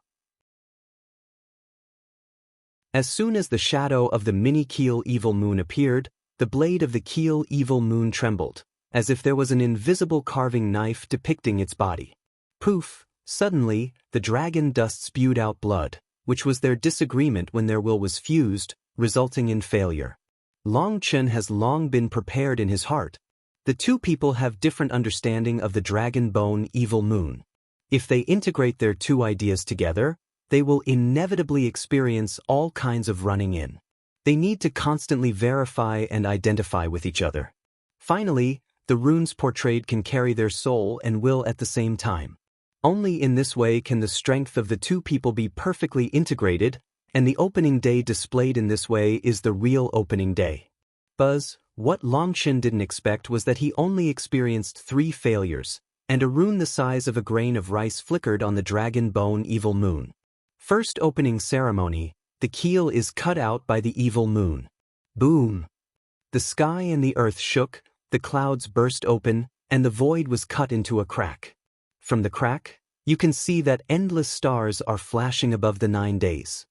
As soon as the shadow of the mini Keel Evil Moon appeared, the blade of the Keel Evil Moon trembled, as if there was an invisible carving knife depicting its body. Poof! Suddenly, the Dragon Dust spewed out blood, which was their disagreement when their will was fused, resulting in failure. Long Chen has long been prepared in his heart. The 2 people have different understanding of the Dragon Bone Evil Moon. If they integrate their 2 ideas together, they will inevitably experience all kinds of running in. They need to constantly verify and identify with each other. Finally, the runes portrayed can carry their soul and will at the same time. Only in this way can the strength of the 2 people be perfectly integrated, and the opening day displayed in this way is the real opening day. Buzz, what Long Chen didn't expect was that he only experienced 3 failures, and a rune the size of a grain of rice flickered on the Dragon Bone Evil Moon. First opening ceremony, the keel is cut out by the evil moon. Boom! The sky and the earth shook, the clouds burst open, and the void was cut into a crack. From the crack, you can see that endless stars are flashing above the 9 days.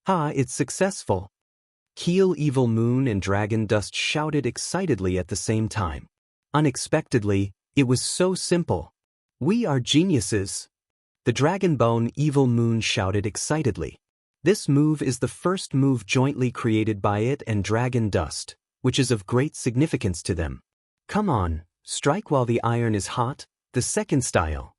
It's successful! Keel Evil Moon and Dragon Dust shouted excitedly at the same time. Unexpectedly, it was so simple. We are geniuses! The Dragon Bone Evil Moon shouted excitedly. This move is the first move jointly created by it and Dragon Dust, which is of great significance to them. Come on, strike while the iron is hot, the second style.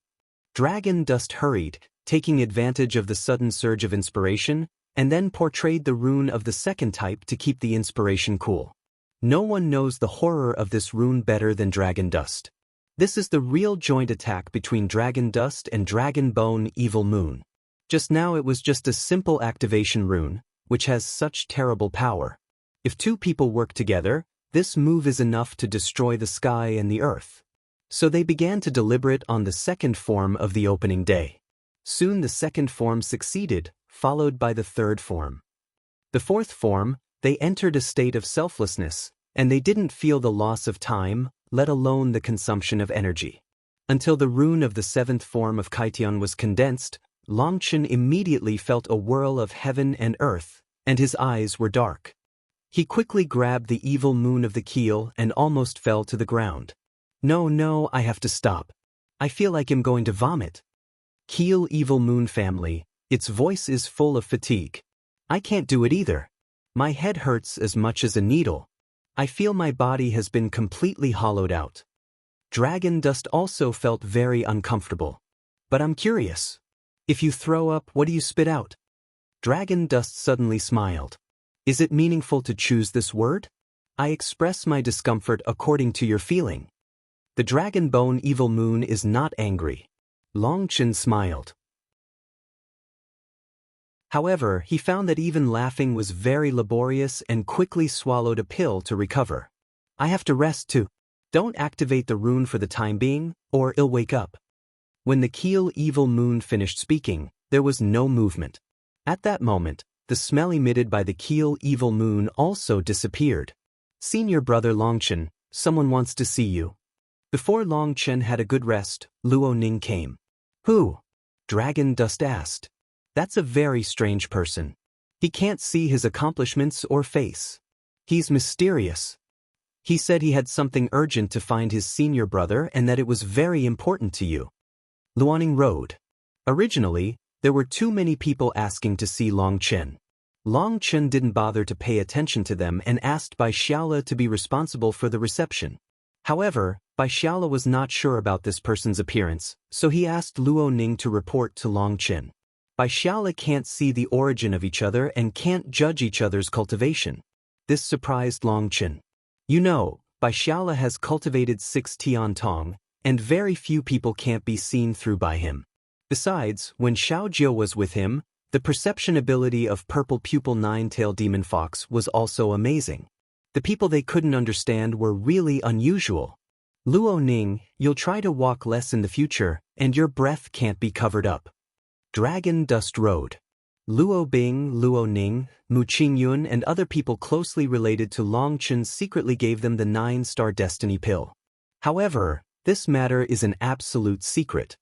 Dragon Dust hurried, taking advantage of the sudden surge of inspiration, and then portrayed the rune of the second type to keep the inspiration cool. No one knows the horror of this rune better than Dragon Dust. This is the real joint attack between Dragon Dust and Dragon Bone Evil Moon. Just now it was just a simple activation rune, which has such terrible power. If two people work together, this move is enough to destroy the sky and the earth. So they began to deliberate on the second form of the opening day. Soon the second form succeeded, followed by the third form. The fourth form, they entered a state of selflessness, and they didn't feel the loss of time, let alone the consumption of energy. Until the rune of the seventh form of Kaitian was condensed, Longchen immediately felt a whirl of heaven and earth, and his eyes were dark. He quickly grabbed the evil moon of the keel and almost fell to the ground. No, I have to stop. I feel like I'm going to vomit. Keel Evil Moon family, its voice is full of fatigue. I can't do it either. My head hurts as much as a needle. I feel my body has been completely hollowed out. Dragon Dust also felt very uncomfortable. But I'm curious. If you throw up, what do you spit out? Dragon Dust suddenly smiled. Is it meaningful to choose this word? I express my discomfort according to your feeling. The Dragon Bone Evil Moon is not angry. Longchen smiled. However, he found that even laughing was very laborious and quickly swallowed a pill to recover. I have to rest too. Don't activate the rune for the time being, or it'll wake up. When the Keel Evil Moon finished speaking, there was no movement. At that moment, the smell emitted by the Keel Evil Moon also disappeared. Senior brother Longchen, someone wants to see you. Before Longchen had a good rest, Luo Ning came. Who? Dragon Dust asked. That's a very strange person. He can't see his accomplishments or face. He's mysterious. He said he had something urgent to find his senior brother and that it was very important to you. Luoning rode. Originally, there were too many people asking to see Longchen. Longchen didn't bother to pay attention to them and asked Bai Xiaola to be responsible for the reception. However, Bai Xiaola was not sure about this person's appearance, so he asked Luo Ning to report to Longchen. Bai Xiaola can't see the origin of each other and can't judge each other's cultivation. This surprised Longchen. You know, Bai Xiaola has cultivated 6 Tian Tong, and very few people can't be seen through by him. Besides, when Xiao Jiu was with him, the perception ability of Purple Pupil Nine-Tailed Demon Fox was also amazing. The people they couldn't understand were really unusual. Luo Ning, you'll try to walk less in the future, and your breath can't be covered up. Dragon Dust rode. Luo Bing, Luo Ning, Mu Qingyun and other people closely related to Longchen secretly gave them the 9-star destiny pill. However, this matter is an absolute secret.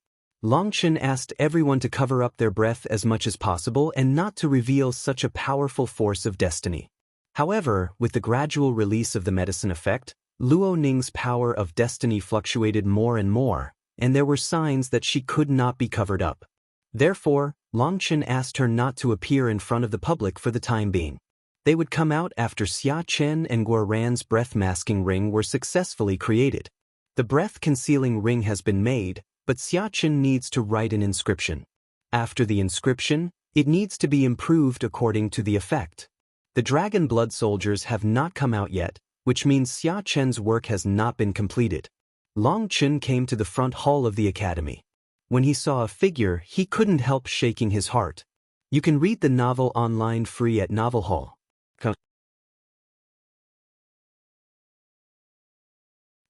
Longchen asked everyone to cover up their breath as much as possible and not to reveal such a powerful force of destiny. However, with the gradual release of the medicine effect, Luo Ning's power of destiny fluctuated more and more, and there were signs that she could not be covered up. Therefore, Longchen asked her not to appear in front of the public for the time being. They would come out after Xia Chen and Guoran's breath-masking ring were successfully created. The breath-concealing ring has been made, but Xia Chen needs to write an inscription. After the inscription, it needs to be improved according to the effect. The Dragon Blood soldiers have not come out yet, which means Xia Chen's work has not been completed. Longchen came to the front hall of the academy. When he saw a figure, he couldn't help shaking his heart. You can read the novel online free at Novel Hall.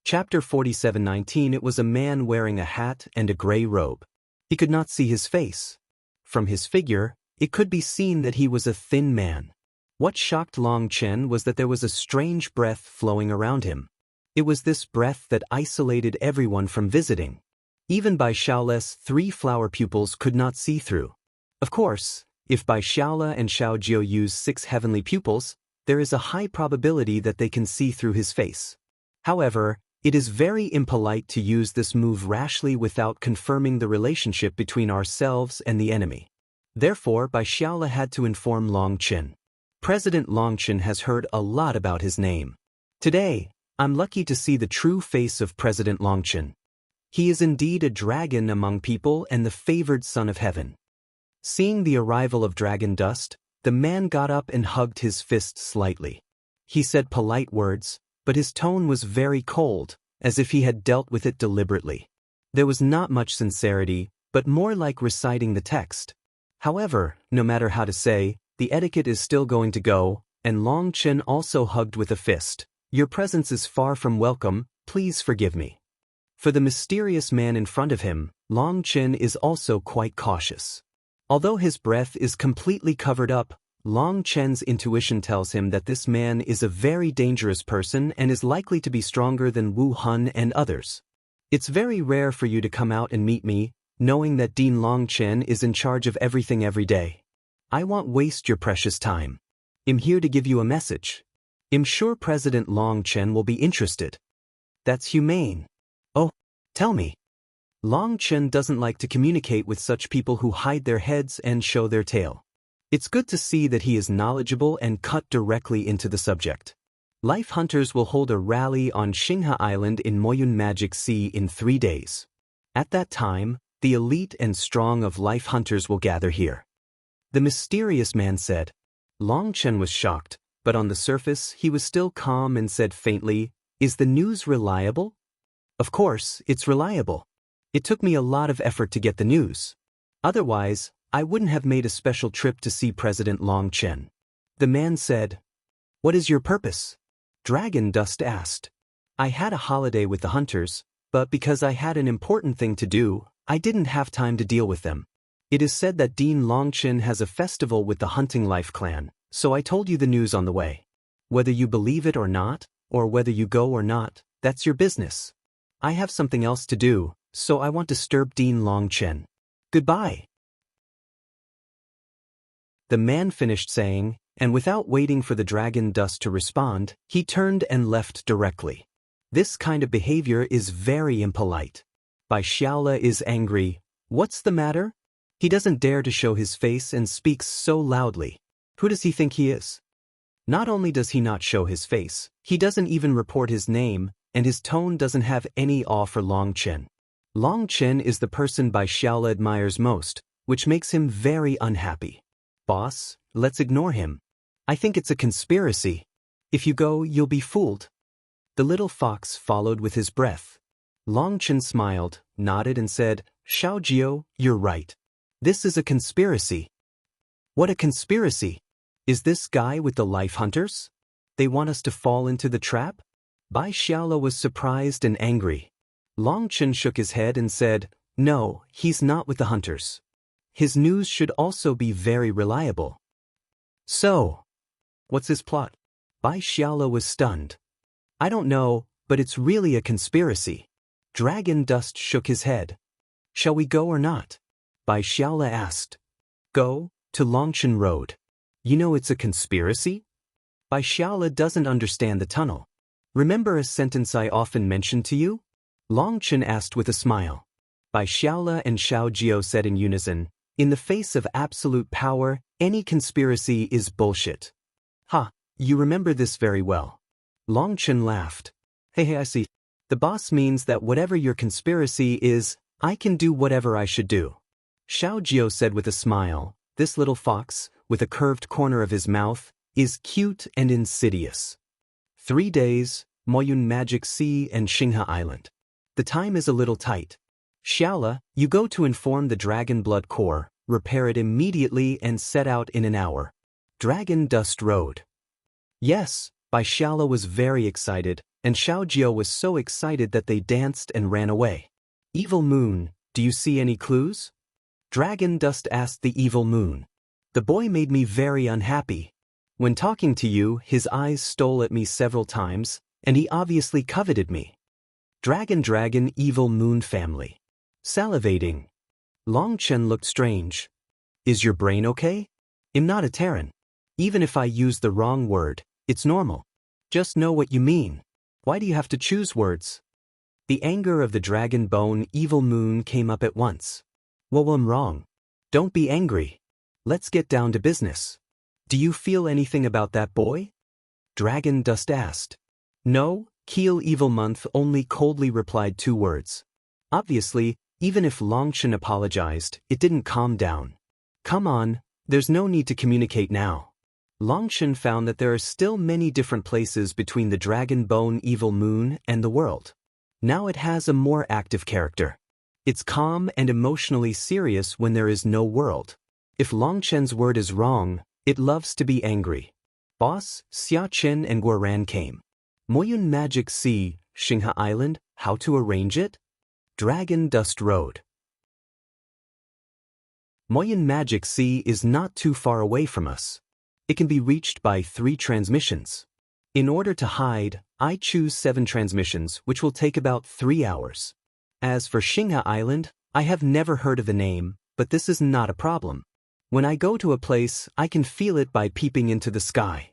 Chapter 47:19. It was a man wearing a hat and a gray robe. He could not see his face. From his figure, it could be seen that he was a thin man. What shocked Longchen was that there was a strange breath flowing around him. It was this breath that isolated everyone from visiting. Even Bai Xiaola's 3 flower pupils could not see through. Of course, if Bai Xiaola and Xiao Jiu use 6 heavenly pupils, there is a high probability that they can see through his face. However, it is very impolite to use this move rashly without confirming the relationship between ourselves and the enemy. Therefore, Bai Xiaola had to inform Longchen. President Longchen has heard a lot about his name. Today, I'm lucky to see the true face of President Longchen. He is indeed a dragon among people and the favored son of heaven. Seeing the arrival of Dragon Dust, The man got up and hugged his fist slightly. He said polite words, but his tone was very cold, as if he had dealt with it deliberately. There was not much sincerity, but more like reciting the text. However, no matter how to say, the etiquette is still going to go, and Long Chen also hugged with a fist. Your presence is far from welcome, please forgive me. For the mysterious man in front of him, Long Chen is also quite cautious. Although his breath is completely covered up, Long Chen's intuition tells him that this man is a very dangerous person and is likely to be stronger than Wu Hun and others. It's very rare for you to come out and meet me, knowing that Dean Long Chen is in charge of everything every day. I won't waste your precious time. I'm here to give you a message. I'm sure President Long Chen will be interested. That's humane. Oh, tell me. Long Chen doesn't like to communicate with such people who hide their heads and show their tail. It's good to see that he is knowledgeable and cut directly into the subject. Life Hunters will hold a rally on Xinghe Island in Moyun Magic Sea in 3 days. At that time, the elite and strong of Life Hunters will gather here. The mysterious man said. Long Chen was shocked, but on the surface he was still calm and said faintly, "Is the news reliable?" Of course, it's reliable. It took me a lot of effort to get the news. Otherwise, I wouldn't have made a special trip to see President Long Chen. The man said. What is your purpose? Dragon Dust asked. I had a holiday with the hunters, but because I had an important thing to do, I didn't have time to deal with them. It is said that Dean Long Chen has a festival with the Hunting Life clan, so I told you the news on the way. Whether you believe it or not, or whether you go or not, that's your business. I have something else to do, so I won't disturb Dean Long Chen. Goodbye. The man finished saying, and without waiting for the Dragon Dust to respond, he turned and left directly. This kind of behavior is very impolite. Bai Xiaola is angry. What's the matter? He doesn't dare to show his face and speaks so loudly. Who does he think he is? Not only does he not show his face, he doesn't even report his name, and his tone doesn't have any awe for Long Chen. Long Chen is the person Bai Xiaola admires most, which makes him very unhappy. Boss, let's ignore him. I think it's a conspiracy. If you go, you'll be fooled. The little fox followed with his breath. Long Chen smiled, nodded and said, Xiao Jiao, you're right. This is a conspiracy. What a conspiracy! Is this guy with the Life Hunters? They want us to fall into the trap? Bai Xiaola was surprised and angry. Long Chen shook his head and said, No, he's not with the Hunters. His news should also be very reliable. So, what's his plot? Bai Xiaola was stunned. I don't know, but it's really a conspiracy. Dragon Dust shook his head. Shall we go or not? Bai Xiaola asked. Go, to Longchen Road. You know it's a conspiracy? Bai Xiaola doesn't understand the tunnel. Remember a sentence I often mention to you? Longchen asked with a smile. Bai Xiaola and Xiao Jiao said in unison, In the face of absolute power, any conspiracy is bullshit. Ha, you remember this very well. Longchen laughed. Hey, I see. The boss means that whatever your conspiracy is, I can do whatever I should do. Xiao Jiao said with a smile, This little fox, with a curved corner of his mouth, is cute and insidious. 3 days, Moyun Magic Sea and Xinghe Island. The time is a little tight. Xiaola, you go to inform the Dragon Blood Corps, repair it immediately and set out in an hour. Dragon Dust Road. Yes, Bai Xiaola was very excited, and Xiao Jiao was so excited that they danced and ran away. Evil Moon, do you see any clues? Dragon Dust asked the Evil Moon. The boy made me very unhappy. When talking to you, his eyes stole at me several times, and he obviously coveted me. Dragon Evil Moon family. Salivating. Long Chen looked strange. Is your brain okay? I'm not a Terran. Even if I use the wrong word, it's normal. Just know what you mean. Why do you have to choose words? The anger of the Dragon Bone Evil Moon came up at once. Well, I'm wrong. Don't be angry. Let's get down to business. Do you feel anything about that boy? Dragon Dust asked. No, Keel Evil Month only coldly replied 2 words. Obviously, even if Longchen apologized, it didn't calm down. Come on, There's no need to communicate now. Longchen found that there are still many different places between the Dragon Bone Evil Moon and the world. Now it has a more active character. It's calm and emotionally serious when there is no world. If Longchen's word is wrong, it loves to be angry. Boss, Xiachen and Guoran came. Moyun Magic Sea, Xinghe Island, how to arrange it? Dragon Dust Road. Moyun Magic Sea is not too far away from us. It can be reached by 3 transmissions. In order to hide, I choose 7 transmissions, which will take about 3 hours. As for Xinghe Island, I have never heard of the name, but this is not a problem. When I go to a place, I can feel it by peeping into the sky.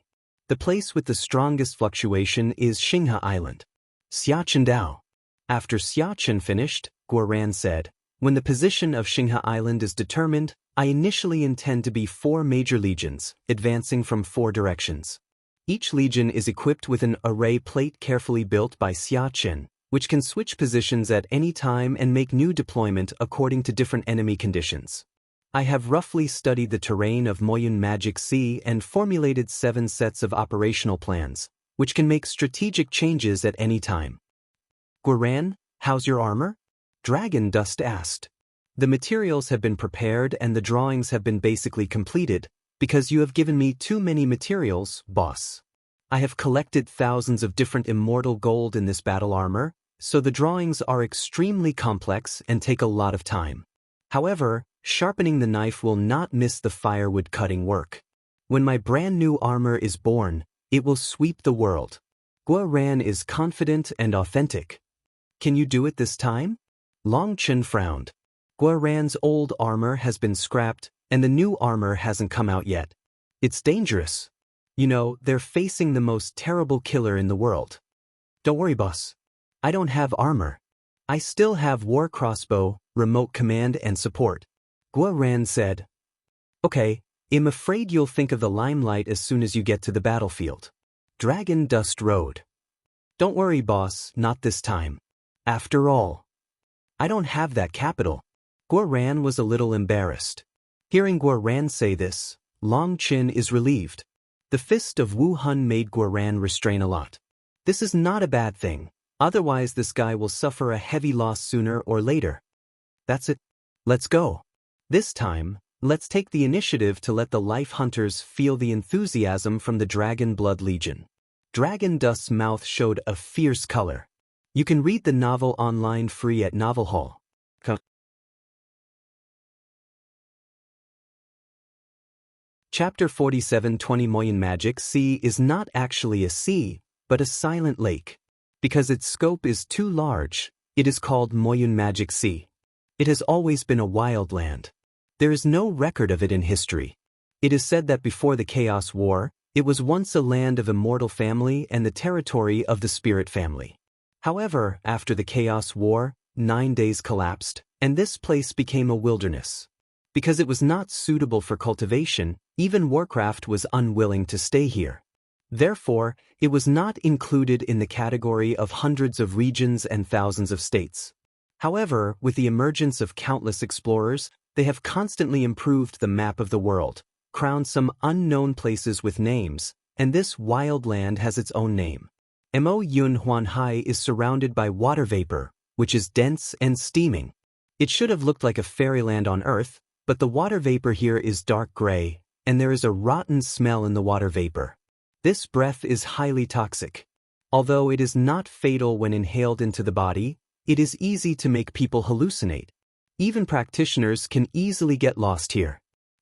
The place with the strongest fluctuation is Xinghe Island. Xiachen Dao. After Xiachen finished, Guoran said, when the position of Xinghe Island is determined, I initially intend to be 4 major legions, advancing from 4 directions. Each legion is equipped with an array plate carefully built by Xiachen, which can switch positions at any time and make new deployment according to different enemy conditions. I have roughly studied the terrain of Moyun Magic Sea and formulated 7 sets of operational plans, which can make strategic changes at any time. Guoran, how's your armor? Dragon Dust asked. The materials have been prepared and the drawings have been basically completed, because you have given me too many materials, boss. I have collected thousands of different immortal gold in this battle armor, so the drawings are extremely complex and take a lot of time. However, sharpening the knife will not miss the firewood cutting work. When my brand new armor is born, it will sweep the world. Guoran is confident and authentic. Can you do it this time? Longchen frowned. Guoran's old armor has been scrapped, and the new armor hasn't come out yet. It's dangerous. You know, they're facing the most terrible killer in the world. Don't worry, boss. I don't have armor. I still have war crossbow, remote command and support. Guoran said. Okay, I'm afraid you'll think of the limelight as soon as you get to the battlefield. Dragon Dust Road. Don't worry, boss, not this time. After all, I don't have that capital. Guoran was a little embarrassed. Hearing Guoran say this, Longchen is relieved. The fist of Wu Hun made Guoran restrain a lot. This is not a bad thing, otherwise this guy will suffer a heavy loss sooner or later. That's it. Let's go. This time, let's take the initiative to let the Life Hunters feel the enthusiasm from the Dragon Blood Legion. Dragon Dust's mouth showed a fierce color. You can read the novel online free at Novel Hall. Chapter 47:20 Moyun Magic Sea is not actually a sea, but a silent lake. Because its scope is too large, it is called Moyun Magic Sea. It has always been a wild land. There is no record of it in history. It is said that before the Chaos War, it was once a land of immortal family and the territory of the spirit family. However, after the Chaos War, 9 days collapsed, and this place became a wilderness. Because it was not suitable for cultivation, even Warcraft was unwilling to stay here. Therefore, it was not included in the category of hundreds of regions and thousands of states. However, with the emergence of countless explorers, they have constantly improved the map of the world, crowned some unknown places with names, and this wild land has its own name. Mo Yun Huan Hai is surrounded by water vapor, which is dense and steaming. It should have looked like a fairyland on Earth, but the water vapor here is dark gray, and there is a rotten smell in the water vapor. This breath is highly toxic. Although it is not fatal when inhaled into the body, it is easy to make people hallucinate. Even practitioners can easily get lost here.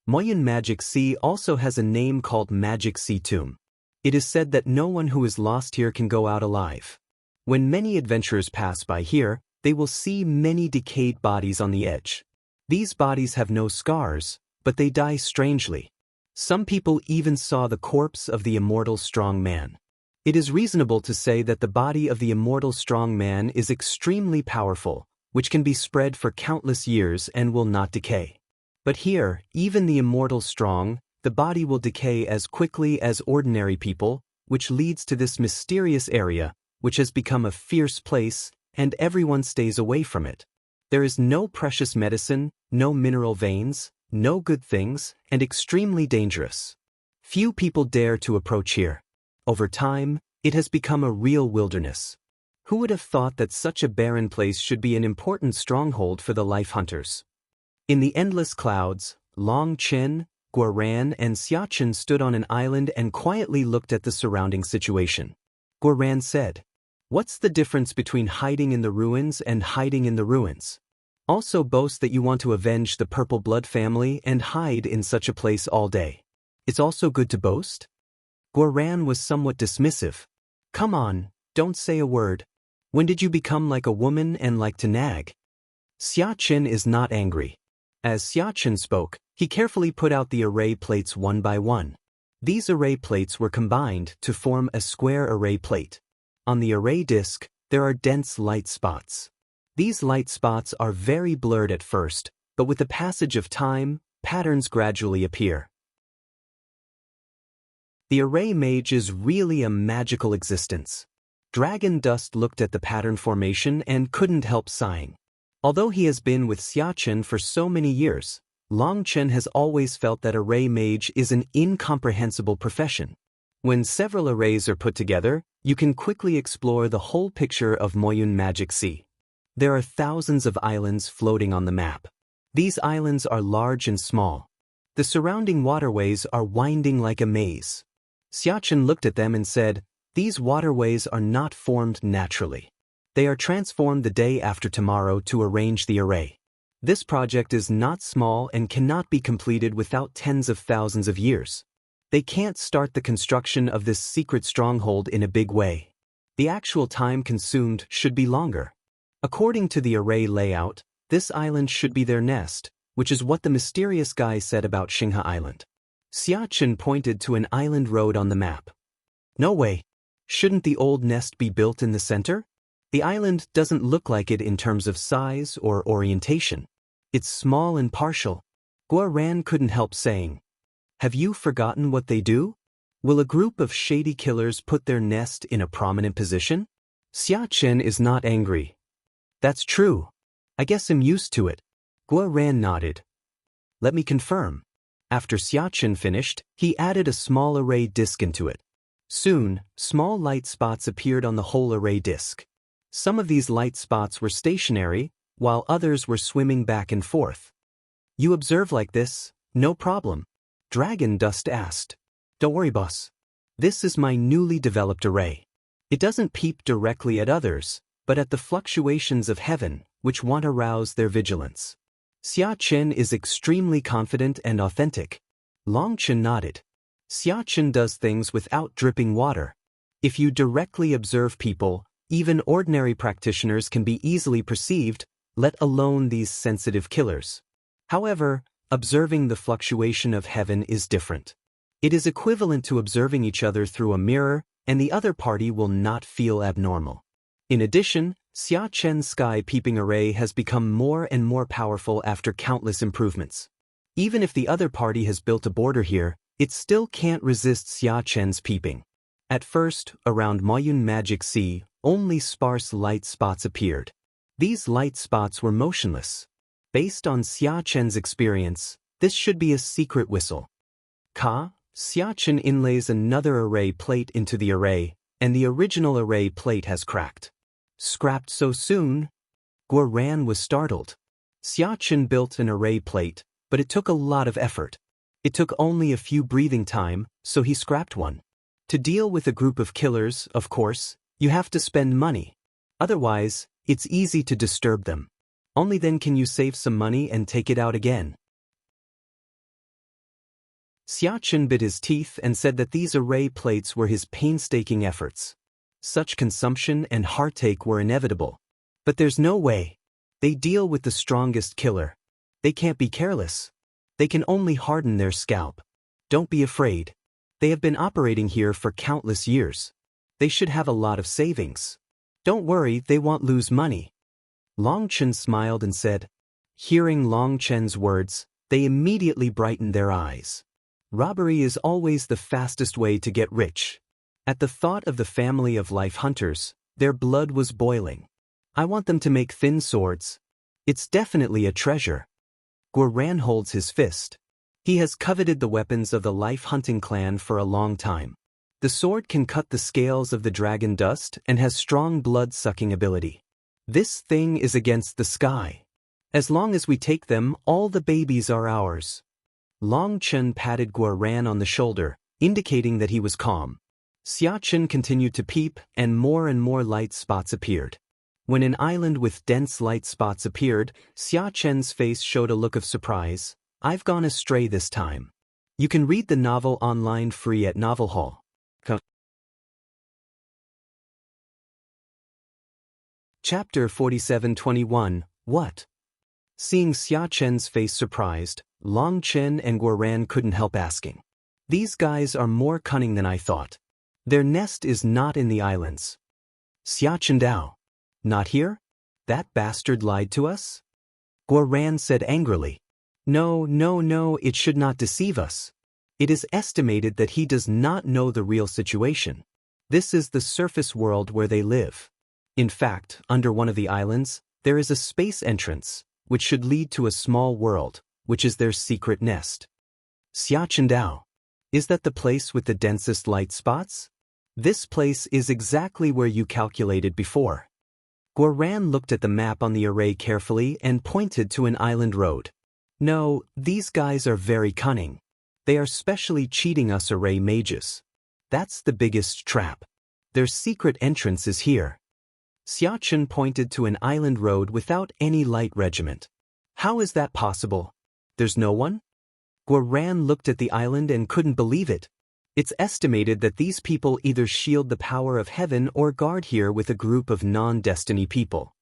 Moyun Magic Sea also has a name called Magic Sea Tomb. It is said that no one who is lost here can go out alive. When many adventurers pass by here, they will see many decayed bodies on the edge. These bodies have no scars, but they die strangely. Some people even saw the corpse of the immortal strong man. It is reasonable to say that the body of the immortal strong man is extremely powerful, which can be spread for countless years and will not decay. But here, even the immortal strong, the body will decay as quickly as ordinary people, which leads to this mysterious area, which has become a fierce place, and everyone stays away from it. There is no precious medicine, no mineral veins, no good things, and extremely dangerous. Few people dare to approach here. Over time, it has become a real wilderness. Who would have thought that such a barren place should be an important stronghold for the life hunters? In the endless clouds, Long Chen, Guoran, and Xiachen stood on an island and quietly looked at the surrounding situation. Guoran said, "What's the difference between hiding in the ruins and hiding in the ruins? Also boast that you want to avenge the Purple Blood family and hide in such a place all day. It's also good to boast?" Guoran was somewhat dismissive. "Come on, don't say a word. When did you become like a woman and like to nag?" Xiachen is not angry. As Xiachen spoke, he carefully put out the array plates one by one. These array plates were combined to form a square array plate. On the array disk, there are dense light spots. These light spots are very blurred at first, but with the passage of time, patterns gradually appear. The array mage is really a magical existence. Dragon Dust looked at the pattern formation and couldn't help sighing. Although he has been with Xiachen for so many years, Long Chen has always felt that array mage is an incomprehensible profession. When several arrays are put together, you can quickly explore the whole picture of Moyun Magic Sea. There are thousands of islands floating on the map. These islands are large and small. The surrounding waterways are winding like a maze. Xiachen looked at them and said, "These waterways are not formed naturally. They are transformed the day after tomorrow to arrange the array. This project is not small and cannot be completed without tens of thousands of years. They can't start the construction of this secret stronghold in a big way. The actual time consumed should be longer. According to the array layout, this island should be their nest, which is what the mysterious guy said about Xinghe Island." Xiachen pointed to an island road on the map. "No way. Shouldn't the old nest be built in the center? The island doesn't look like it in terms of size or orientation. It's small and partial." Guoran couldn't help saying, "Have you forgotten what they do? Will a group of shady killers put their nest in a prominent position?" Xiachen is not angry. "That's true. I guess I'm used to it." Guoran nodded. "Let me confirm." After Xiachen finished, he added a small array disk into it. Soon, small light spots appeared on the whole array disk. Some of these light spots were stationary, while others were swimming back and forth. "You observe like this, no problem?" Dragon Dust asked. "Don't worry, boss. This is my newly developed array. It doesn't peep directly at others, but at the fluctuations of heaven, which want to rouse their vigilance." Xiachen is extremely confident and authentic. Long Chen nodded. Xiachen does things without dripping water. If you directly observe people, even ordinary practitioners can be easily perceived, let alone these sensitive killers. However, observing the fluctuation of heaven is different. It is equivalent to observing each other through a mirror, and the other party will not feel abnormal. In addition, Xiachen's sky peeping array has become more and more powerful after countless improvements. Even if the other party has built a border here, it still can't resist Xiachen's peeping. At first, around Moyun Magic Sea, only sparse light spots appeared. These light spots were motionless. Based on Xiachen's experience, this should be a secret whistle. Xiachen inlays another array plate into the array, and the original array plate has cracked. "Scrapped so soon?" Guoran was startled. Xiachen built an array plate, but it took a lot of effort. It took only a few breathing time, so he scrapped one. To deal with a group of killers, of course, you have to spend money. Otherwise, it's easy to disturb them. Only then can you save some money and take it out again. Xiachen bit his teeth and said that these array plates were his painstaking efforts. Such consumption and heartache were inevitable. But there's no way. They deal with the strongest killer. They can't be careless. They can only harden their scalp. Don't be afraid. They have been operating here for countless years. They should have a lot of savings. Don't worry, they won't lose money. Long Chen smiled and said. Hearing Long Chen's words, they immediately brightened their eyes. Robbery is always the fastest way to get rich. At the thought of the family of life hunters, their blood was boiling. I want them to make thin swords. It's definitely a treasure. Guoran holds his fist. He has coveted the weapons of the life-hunting clan for a long time. The sword can cut the scales of the dragon dust and has strong blood-sucking ability. This thing is against the sky. As long as we take them, all the babies are ours. Long Chen patted Guoran on the shoulder, indicating that he was calm. Xia Chen continued to peep, and more light spots appeared. When an island with dense light spots appeared, Xia Chen's face showed a look of surprise. I've gone astray this time. You can read the novel online free at Novel Hall. Chapter 47:21. What? Seeing Xia Chen's face surprised, Long Chen and Guoran couldn't help asking. These guys are more cunning than I thought. Their nest is not in the islands. Xia Chen Dao. Not here? That bastard lied to us? Guoran said angrily. No, it should not deceive us. It is estimated that he does not know the real situation. This is the surface world where they live. In fact, under one of the islands, there is a space entrance, which should lead to a small world, which is their secret nest. Xia Chen Dao. Is that the place with the densest light spots? This place is exactly where you calculated before. Guoran looked at the map on the array carefully and pointed to an island road. No, these guys are very cunning. They are specially cheating us array mages. That's the biggest trap. Their secret entrance is here. Xia Chen pointed to an island road without any light regiment. How is that possible? There's no one? Guoran looked at the island and couldn't believe it. It's estimated that these people either shield the power of heaven or guard here with a group of non-destiny people.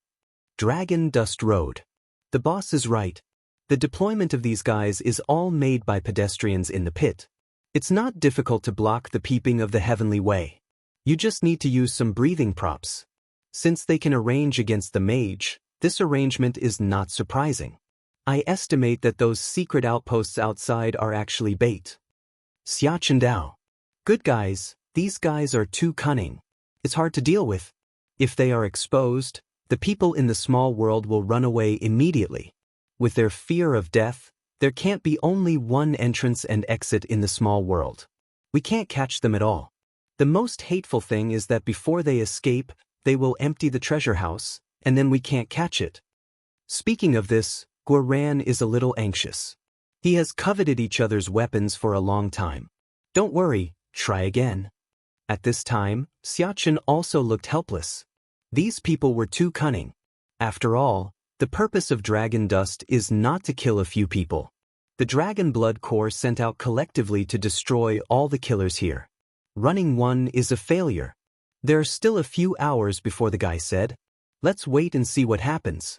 Dragon Dust Road. The boss is right. The deployment of these guys is all made by pedestrians in the pit. It's not difficult to block the peeping of the heavenly way. You just need to use some breathing props. Since they can arrange against the mage, this arrangement is not surprising. I estimate that those secret outposts outside are actually bait. Xia Chen Dao. Good guys, these guys are too cunning. It's hard to deal with. If they are exposed, the people in the small world will run away immediately. With their fear of death, there can't be only one entrance and exit in the small world. We can't catch them at all. The most hateful thing is that before they escape, they will empty the treasure house, and then we can't catch it. Speaking of this, Guoran is a little anxious. He has coveted each other's weapons for a long time. Don't worry, try again. At this time, Xia Chen also looked helpless. These people were too cunning. After all, the purpose of dragon dust is not to kill a few people. The Dragon Blood Corps sent out collectively to destroy all the killers here. Running one is a failure. There are still a few hours before the guy said. Let's wait and see what happens.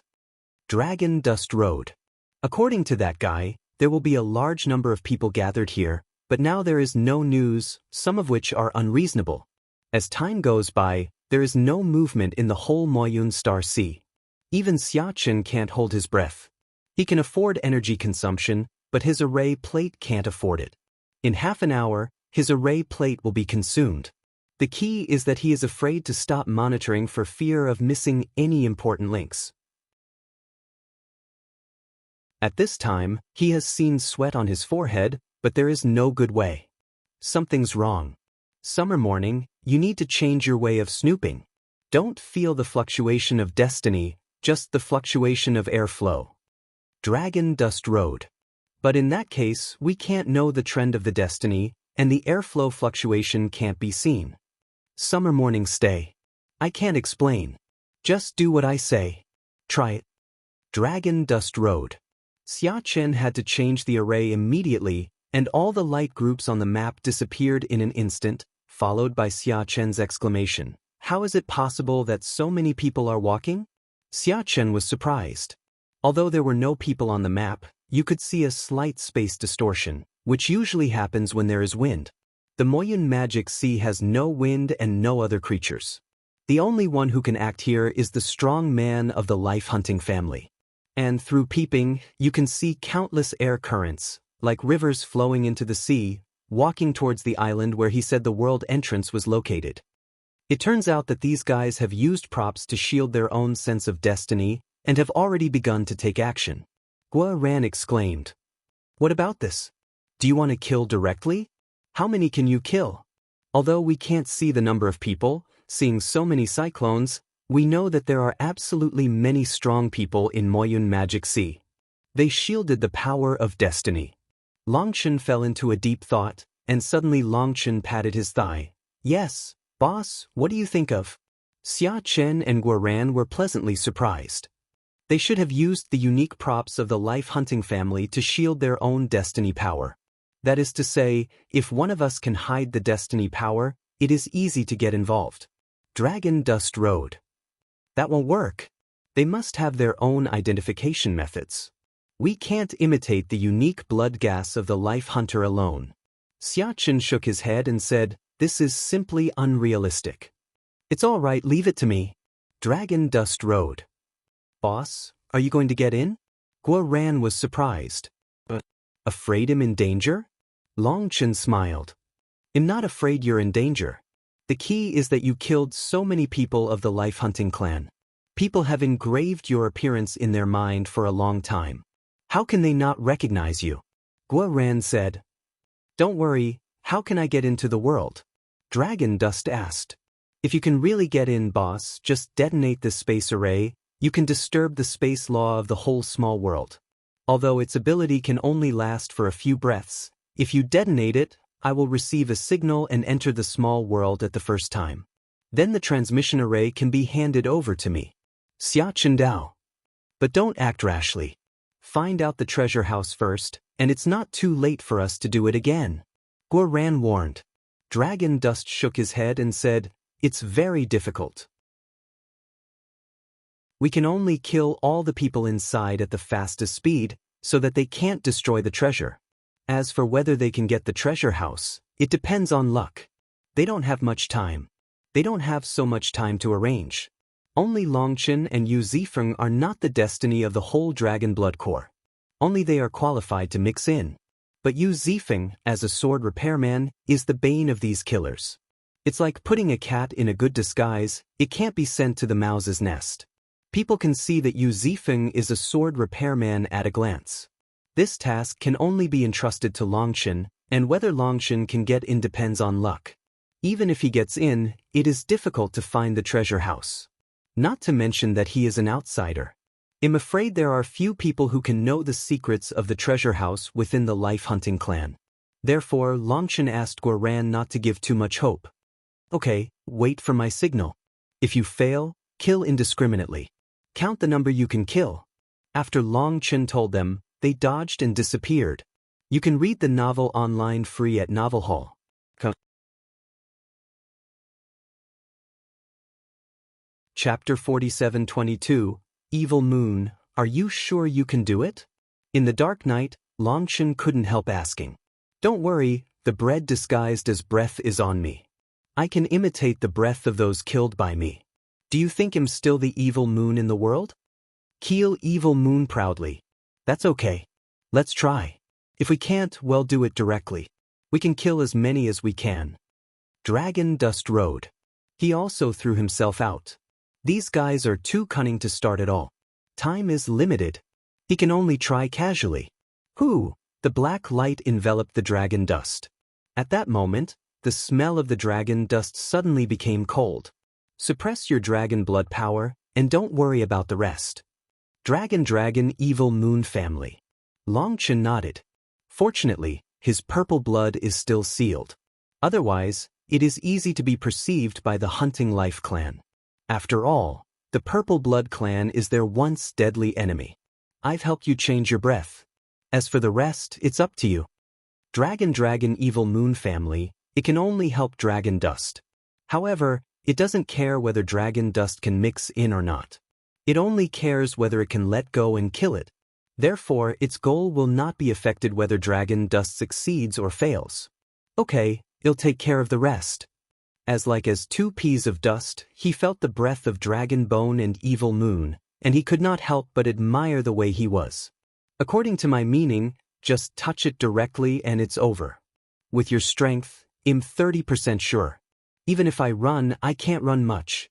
Dragon Dust Road. According to that guy, there will be a large number of people gathered here, but now there is no news, some of which are unreasonable. As time goes by, there is no movement in the whole Moyun Star Sea. Even Xia Chen can't hold his breath. He can afford energy consumption, but his array plate can't afford it. In half an hour, his array plate will be consumed. The key is that he is afraid to stop monitoring for fear of missing any important links. At this time, he has seen sweat on his forehead, but there is no good way. Something's wrong. Summer morning, you need to change your way of snooping. Don't feel the fluctuation of destiny, just the fluctuation of airflow. Dragon Dust Road. But in that case, we can't know the trend of the destiny, and the airflow fluctuation can't be seen. Summer morning stay. I can't explain. Just do what I say. Try it. Dragon Dust Road. Xia Chen had to change the array immediately, and all the light groups on the map disappeared in an instant, followed by Xia Chen's exclamation. How is it possible that so many people are walking? Xia Chen was surprised. Although there were no people on the map, you could see a slight space distortion, which usually happens when there is wind. The Moyun Magic Sea has no wind and no other creatures. The only one who can act here is the strong man of the life-hunting family. And through peeping, you can see countless air currents, like rivers flowing into the sea, walking towards the island where he said the world entrance was located. It turns out that these guys have used props to shield their own sense of destiny and have already begun to take action. Guo-ran exclaimed. What about this? Do you want to kill directly? How many can you kill? Although we can't see the number of people, seeing so many cyclones, we know that there are absolutely many strong people in Moyun Magic Sea. They shielded the power of destiny. Longchen fell into a deep thought, and suddenly Longchen patted his thigh. Yes, boss, what do you think of? Xia Chen and Guoran were pleasantly surprised. They should have used the unique props of the life hunting family to shield their own destiny power. That is to say, if one of us can hide the destiny power, it is easy to get involved. Dragon Dust Road. That won't work. They must have their own identification methods. We can't imitate the unique blood gas of the life hunter alone. Xia Chen shook his head and said, this is simply unrealistic. It's all right, leave it to me. Dragon Dust Road. Boss, are you going to get in? Guo-ran was surprised. Afraid I'm in danger? Longchen smiled. I'm not afraid you're in danger. The key is that you killed so many people of the life hunting clan. People have engraved your appearance in their mind for a long time. How can they not recognize you? Guo-ran said. Don't worry, how can I get into the world? Dragon Dust asked. If you can really get in, boss, just detonate this space array. You can disturb the space law of the whole small world. Although its ability can only last for a few breaths, if you detonate it, I will receive a signal and enter the small world at the first time. Then the transmission array can be handed over to me. Xia Chendao. But don't act rashly. Find out the treasure house first, and it's not too late for us to do it again. Guo-ran warned. Dragon Dust shook his head and said, it's very difficult. We can only kill all the people inside at the fastest speed, so that they can't destroy the treasure. As for whether they can get the treasure house, it depends on luck. They don't have much time. They don't have so much time to arrange. Only Longchen and Yu Zifeng are not the destiny of the whole Dragon Blood Corps. Only they are qualified to mix in. But Yu Zifeng, as a sword repairman, is the bane of these killers. It's like putting a cat in a good disguise, it can't be sent to the mouse's nest. People can see that Yu Zifeng is a sword repairman at a glance. This task can only be entrusted to Longchen, and whether Longchen can get in depends on luck. Even if he gets in, it is difficult to find the treasure house. Not to mention that he is an outsider. I'm afraid there are few people who can know the secrets of the treasure house within the life hunting clan. Therefore, Longchen asked Guoran not to give too much hope. Okay, wait for my signal. If you fail, kill indiscriminately. Count the number you can kill. After Longchen told them, they dodged and disappeared. You can read the novel online free at Novel Hall. Chapter 4722, Evil Moon, are you sure you can do it? In the dark night, Longchen couldn't help asking. Don't worry, the bread disguised as breath is on me. I can imitate the breath of those killed by me. Do you think I'm still the evil moon in the world? Keel Evil Moon proudly. That's okay. Let's try. If we can't, well, do it directly. We can kill as many as we can. Dragon Dust Road. He also threw himself out. These guys are too cunning to start at all. Time is limited. He can only try casually. Whoo! The black light enveloped the dragon dust. At that moment, the smell of the dragon dust suddenly became cold. Suppress your dragon blood power, and don't worry about the rest. Dragon Evil Moon family. Longchen nodded. Fortunately, his purple blood is still sealed. Otherwise, it is easy to be perceived by the Hunting Life clan. After all, the Purple Blood clan is their once deadly enemy. I've helped you change your breath. As for the rest, it's up to you. Dragon Evil Moon family, it can only help dragon dust. However, it doesn't care whether dragon dust can mix in or not. It only cares whether it can let go and kill it. Therefore, its goal will not be affected whether dragon dust succeeds or fails. Okay, it'll take care of the rest. As like as 2 peas of dust, he felt the breath of Dragon Bone and Evil Moon, and he could not help but admire the way he was. According to my meaning, just touch it directly and it's over. With your strength, I'm 30% sure. Even if I run, I can't run much.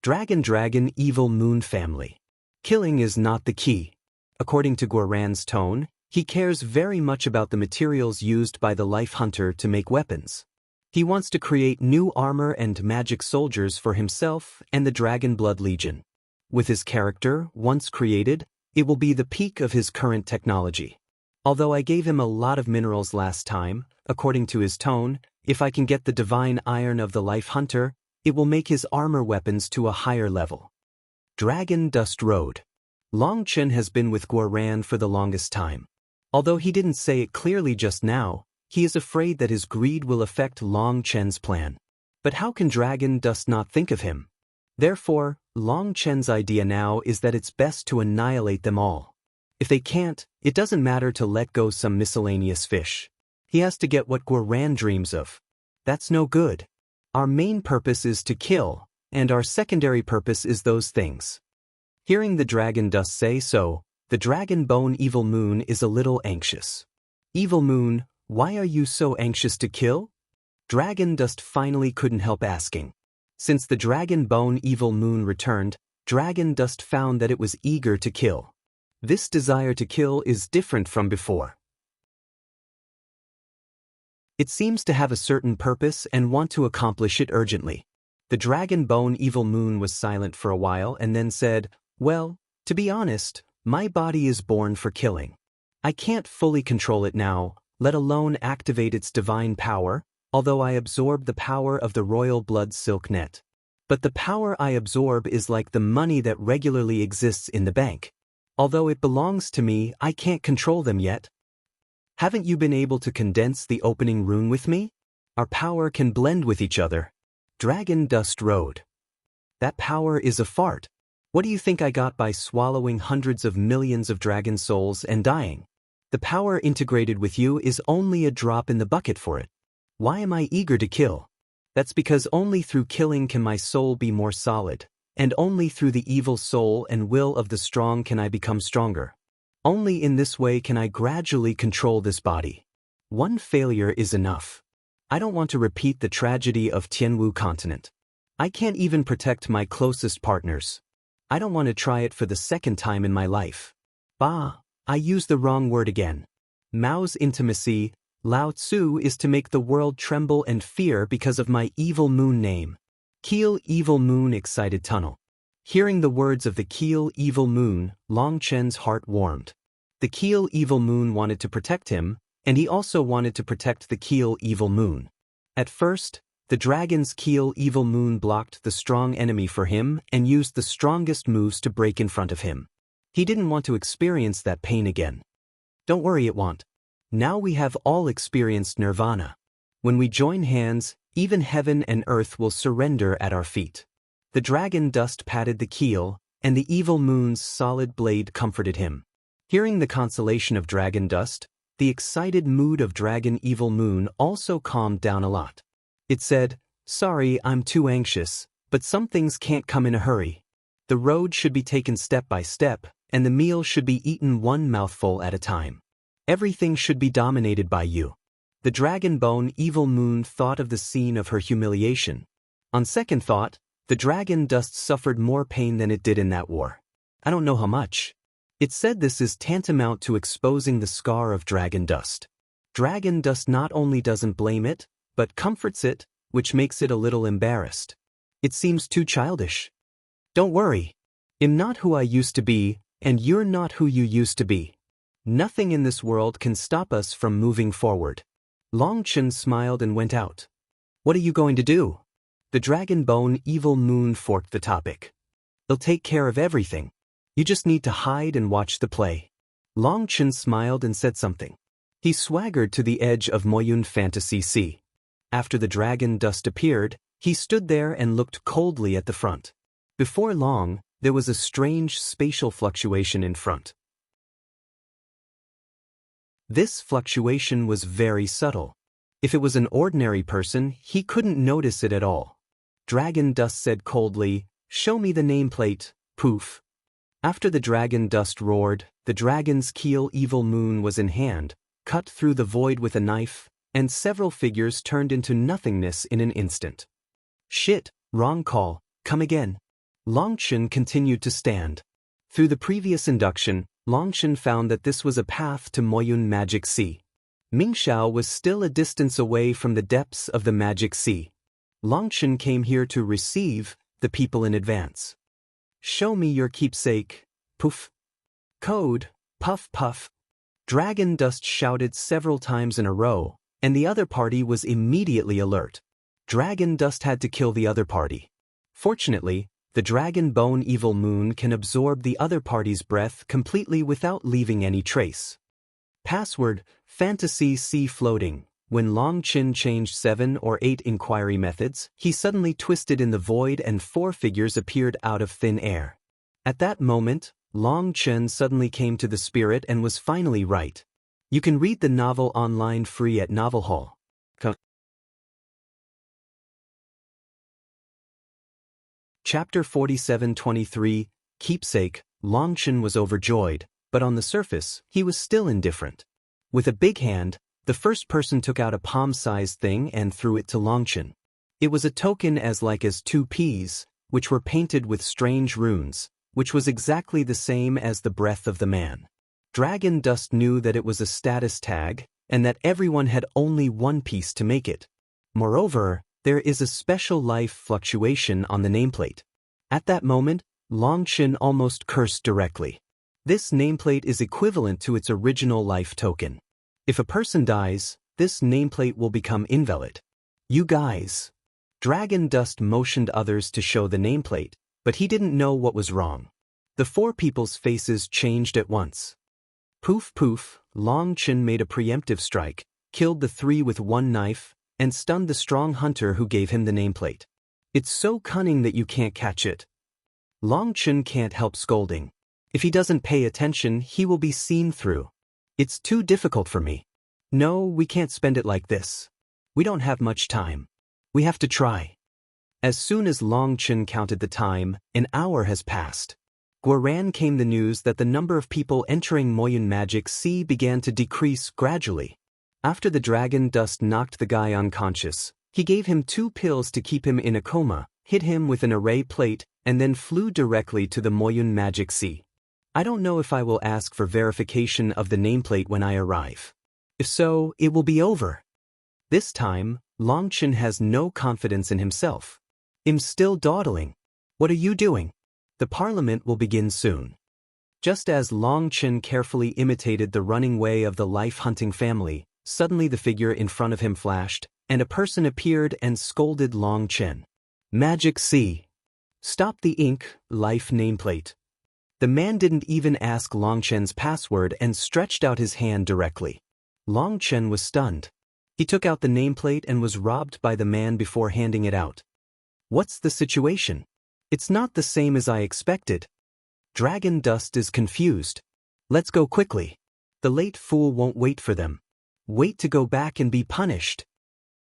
Dragon Evil Moon family. Killing is not the key. According to Guoran's tone, he cares very much about the materials used by the Life Hunter to make weapons. He wants to create new armor and magic soldiers for himself and the Dragon Blood Legion. With his character, once created, it will be the peak of his current technology. Although I gave him a lot of minerals last time, according to his tone, if I can get the divine iron of the Life Hunter, it will make his armor weapons to a higher level. Dragon Dust Road. Long Chen has been with Guoran for the longest time. Although he didn't say it clearly just now, he is afraid that his greed will affect Long Chen's plan. But how can Dragon Dust not think of him? Therefore, Long Chen's idea now is that it's best to annihilate them all. If they can't, it doesn't matter to let go some miscellaneous fish. He has to get what Guoran dreams of. That's no good. Our main purpose is to kill, and our secondary purpose is those things. Hearing the Dragon Dust say so, the Dragon Bone Evil Moon is a little anxious. Evil Moon, why are you so anxious to kill? Dragon Dust finally couldn't help asking. Since the Dragon Bone Evil Moon returned, Dragon Dust found that it was eager to kill. This desire to kill is different from before. It seems to have a certain purpose and want to accomplish it urgently. The Dragon Bone Evil Moon was silent for a while and then said, "Well, to be honest, my body is born for killing. I can't fully control it now, let alone activate its divine power, although I absorb the power of the royal blood silk net. But the power I absorb is like the money that regularly exists in the bank. Although it belongs to me, I can't control them yet. Haven't you been able to condense the opening rune with me? Our power can blend with each other." Dragon Dust Road. That power is a fart. What do you think I got by swallowing hundreds of millions of dragon souls and dying? The power integrated with you is only a drop in the bucket for it. Why am I eager to kill? That's because only through killing can my soul be more solid, and only through the evil soul and will of the strong can I become stronger. Only in this way can I gradually control this body. One failure is enough. I don't want to repeat the tragedy of Tianwu continent. I can't even protect my closest partners. I don't want to try it for the second time in my life. Bah, I used the wrong word again. Mao's intimacy, Lao Tzu, is to make the world tremble and fear because of my evil moon name. Keel Evil Moon Excited Tunnel. Hearing the words of the Keel Evil Moon, Long Chen's heart warmed. The Keel Evil Moon wanted to protect him, and he also wanted to protect the Keel Evil Moon. At first, the dragon's Keel Evil Moon blocked the strong enemy for him and used the strongest moves to break in front of him. He didn't want to experience that pain again. Don't worry, it won't. Now we have all experienced nirvana. When we join hands, even heaven and earth will surrender at our feet. The Dragon Dust patted the keel, and the Evil Moon's solid blade comforted him. Hearing the consolation of Dragon Dust, the excited mood of Dragon Evil Moon also calmed down a lot. It said, "Sorry, I'm too anxious, but some things can't come in a hurry. The road should be taken step by step, and the meal should be eaten one mouthful at a time. Everything should be dominated by you." The Dragon Bone Evil Moon thought of the scene of her humiliation. On second thought, the Dragon Dust suffered more pain than it did in that war. I don't know how much. It said this is tantamount to exposing the scar of Dragon Dust. Dragon Dust not only doesn't blame it, but comforts it, which makes it a little embarrassed. It seems too childish. Don't worry. I'm not who I used to be, and you're not who you used to be. Nothing in this world can stop us from moving forward. Long Chen smiled and went out. What are you going to do? The Dragon Bone Evil Moon forked the topic. They'll take care of everything. You just need to hide and watch the play. Long Chen smiled and said something. He swaggered to the edge of Moyun Fantasy Sea. After the Dragon Dust appeared, he stood there and looked coldly at the front. Before long, there was a strange spatial fluctuation in front. This fluctuation was very subtle. If it was an ordinary person, he couldn't notice it at all. Dragon Dust said coldly, "Show me the nameplate." Poof. After the Dragon Dust roared, the dragon's Keel Evil Moon was in hand, cut through the void with a knife, and several figures turned into nothingness in an instant. Shit, wrong call, come again. Long Chen continued to stand. Through the previous induction, Longchen found that this was a path to Moyun Magic Sea. Mingxiao was still a distance away from the depths of the Magic Sea. Longchen came here to receive the people in advance. Show me your keepsake, poof. Code, puff puff. Dragon Dust shouted several times in a row, and the other party was immediately alert. Dragon Dust had to kill the other party. Fortunately, the Dragon Bone Evil Moon can absorb the other party's breath completely without leaving any trace. Password, Fantasy Sea Floating. When Longchen changed 7 or 8 inquiry methods, he suddenly twisted in the void and 4 figures appeared out of thin air. At that moment, Longchen suddenly came to the spirit and was finally right. You can read the novel online free at Novel Hall. Chapter 47-23, Keepsake. Longchen was overjoyed, but on the surface, he was still indifferent. With a big hand, the first person took out a palm-sized thing and threw it to Longchen. It was a token as like as 2 peas, which were painted with strange runes, which was exactly the same as the breath of the man. Dragon Dust knew that it was a status tag, and that everyone had only 1 piece to make it. Moreover, there is a special life fluctuation on the nameplate. At that moment, Longchen almost cursed directly. This nameplate is equivalent to its original life token. If a person dies, this nameplate will become invalid. You guys. Dragon Dust motioned others to show the nameplate, but he didn't know what was wrong. The 4 people's faces changed at once. Poof poof, Longchen made a preemptive strike, killed the 3 with 1 knife, and stunned the strong hunter who gave him the nameplate. It's so cunning that you can't catch it. Longchen can't help scolding. If he doesn't pay attention, he will be seen through. It's too difficult for me. No, we can't spend it like this. We don't have much time. We have to try. As soon as Longchen counted the time, an hour has passed. Guoran came the news that the number of people entering Moyun Magic Sea began to decrease gradually. After the Dragon Dust knocked the guy unconscious, he gave him 2 pills to keep him in a coma, hit him with an array plate, and then flew directly to the Moyun Magic Sea. I don't know if I will ask for verification of the nameplate when I arrive. If so, it will be over. This time, Longchen has no confidence in himself. I'm still dawdling. What are you doing? The parliament will begin soon. Just as Longchen carefully imitated the running way of the life-hunting family, suddenly the figure in front of him flashed, and a person appeared and scolded Longchen. Magic Sea. Stop the ink, life nameplate. The man didn't even ask Longchen's password and stretched out his hand directly. Longchen was stunned. He took out the nameplate and was robbed by the man before handing it out. What's the situation? It's not the same as I expected. Dragon Dust is confused. Let's go quickly. The late fool won't wait for them. Wait to go back and be punished.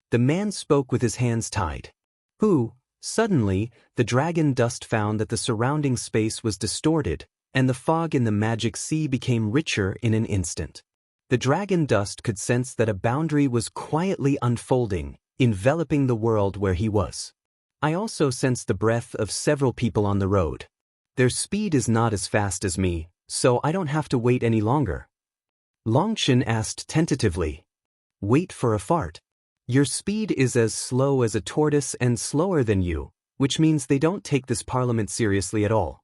The man spoke with his hands tied. Suddenly, the Dragon Dust found that the surrounding space was distorted, and the fog in the Magic Sea became richer in an instant. The Dragon Dust could sense that a boundary was quietly unfolding, enveloping the world where he was. I also sensed the breath of several people on the road. Their speed is not as fast as me, so I don't have to wait any longer. Longchen asked tentatively. Wait for a fart. Your speed is as slow as a tortoise and slower than you, which means they don't take this parliament seriously at all.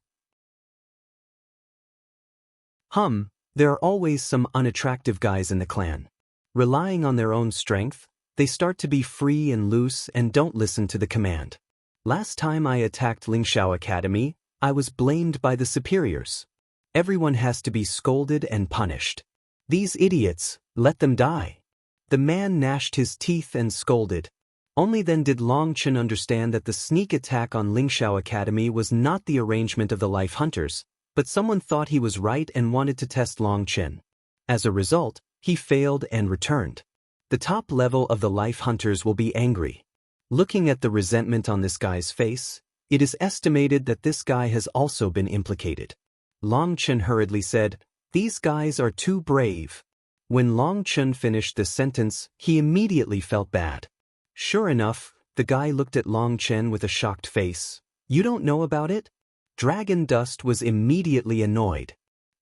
There are always some unattractive guys in the clan. Relying on their own strength, they start to be free and loose and don't listen to the command. Last time I attacked Lingxiao Academy, I was blamed by the superiors. Everyone has to be scolded and punished. These idiots, let them die. The man gnashed his teeth and scolded. Only then did Longchen understand that the sneak attack on Lingxiao Academy was not the arrangement of the Life Hunters, but someone thought he was right and wanted to test Longchen. As a result, he failed and returned. The top level of the Life Hunters will be angry. Looking at the resentment on this guy's face, it is estimated that this guy has also been implicated. Longchen hurriedly said, "These guys are too brave." When Longchen finished the sentence, he immediately felt bad. Sure enough, the guy looked at Longchen with a shocked face. "You don't know about it?" Dragon Dust was immediately annoyed.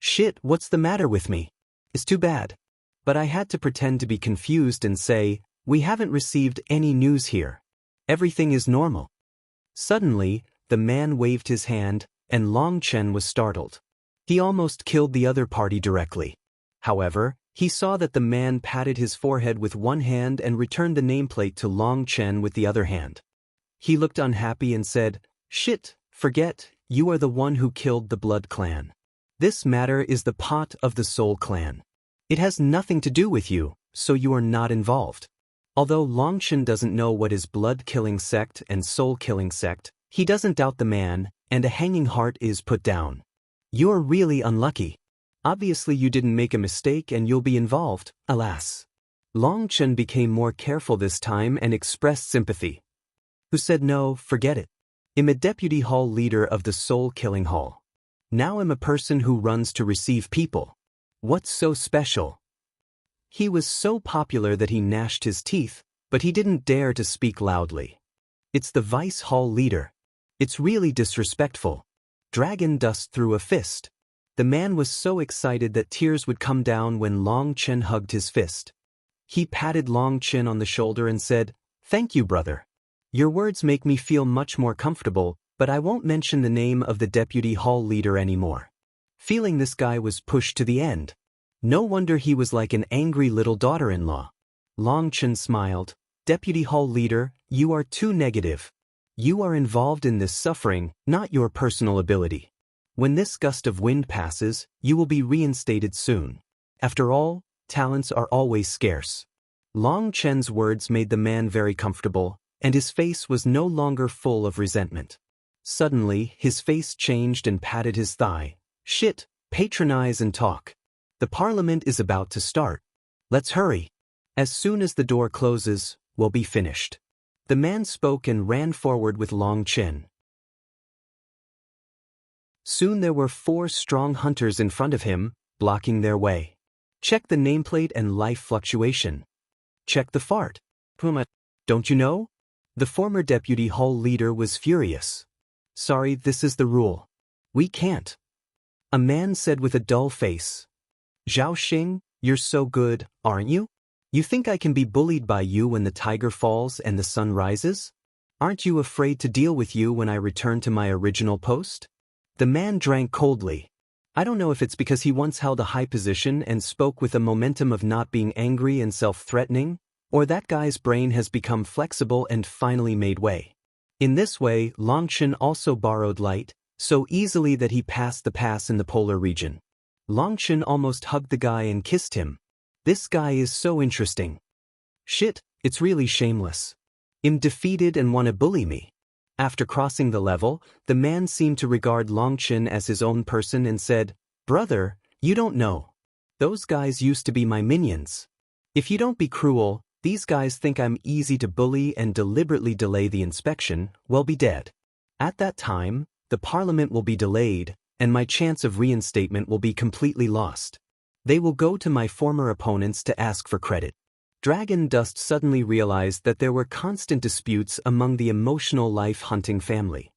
Shit, what's the matter with me? It's too bad. But I had to pretend to be confused and say, we haven't received any news here. Everything is normal. Suddenly, the man waved his hand, and Long Chen was startled. He almost killed the other party directly. However, he saw that the man patted his forehead with one hand and returned the nameplate to Long Chen with the other hand. He looked unhappy and said, "Shit, forget, you are the one who killed the Blood Clan. This matter is the pot of the Soul Clan. It has nothing to do with you, so you are not involved." Although Long Chen doesn't know what is blood-killing sect and soul-killing sect, he doesn't doubt the man, and a hanging heart is put down. You're really unlucky. Obviously you didn't make a mistake and you'll be involved, alas. Long Chen became more careful this time and expressed sympathy. Who said no, forget it. I'm a deputy hall leader of the soul-killing hall. Now I'm a person who runs to receive people. What's so special? He was so popular that he gnashed his teeth, but he didn't dare to speak loudly. It's the vice hall leader. It's really disrespectful. Dragon Dust threw a fist. The man was so excited that tears would come down when Long Chen hugged his fist. He patted Long Chen on the shoulder and said, "Thank you, brother. Your words make me feel much more comfortable, but I won't mention the name of the deputy hall leader anymore." Feeling this guy was pushed to the end. No wonder he was like an angry little daughter-in-law. Long Chen smiled. "Deputy hall leader, you are too negative. You are involved in this suffering, not your personal ability. When this gust of wind passes, you will be reinstated soon. After all, talents are always scarce." Long Chen's words made the man very comfortable, and his face was no longer full of resentment. Suddenly, his face changed and patted his thigh. "Shit, patronize and talk. The parliament is about to start. Let's hurry. As soon as the door closes, we'll be finished." The man spoke and ran forward with Long Chen. Soon there were 4 strong hunters in front of him, blocking their way. Check the nameplate and life fluctuation. Check the fart. Puma, don't you know? The former deputy hall leader was furious. "Sorry, this is the rule. We can't." A man said with a dull face. "Zhao Xing, you're so good, aren't you? You think I can be bullied by you when the tiger falls and the sun rises? Aren't you afraid to deal with you when I return to my original post?" The man drank coldly. I don't know if it's because he once held a high position and spoke with a momentum of not being angry and self-threatening, or that guy's brain has become flexible and finally made way. In this way, Long Chen also borrowed light, so easily that he passed the pass in the polar region. Long Chen almost hugged the guy and kissed him. This guy is so interesting. Shit, it's really shameless. I'm defeated and wanna bully me. After crossing the level, the man seemed to regard Long Chen as his own person and said, "Brother, you don't know. Those guys used to be my minions. If you don't be cruel, these guys think I'm easy to bully and deliberately delay the inspection, well be dead. At that time, the parliament will be delayed, and my chance of reinstatement will be completely lost. They will go to my former opponents to ask for credit." Dragon Dust suddenly realized that there were constant disputes among the emotional life-hunting family.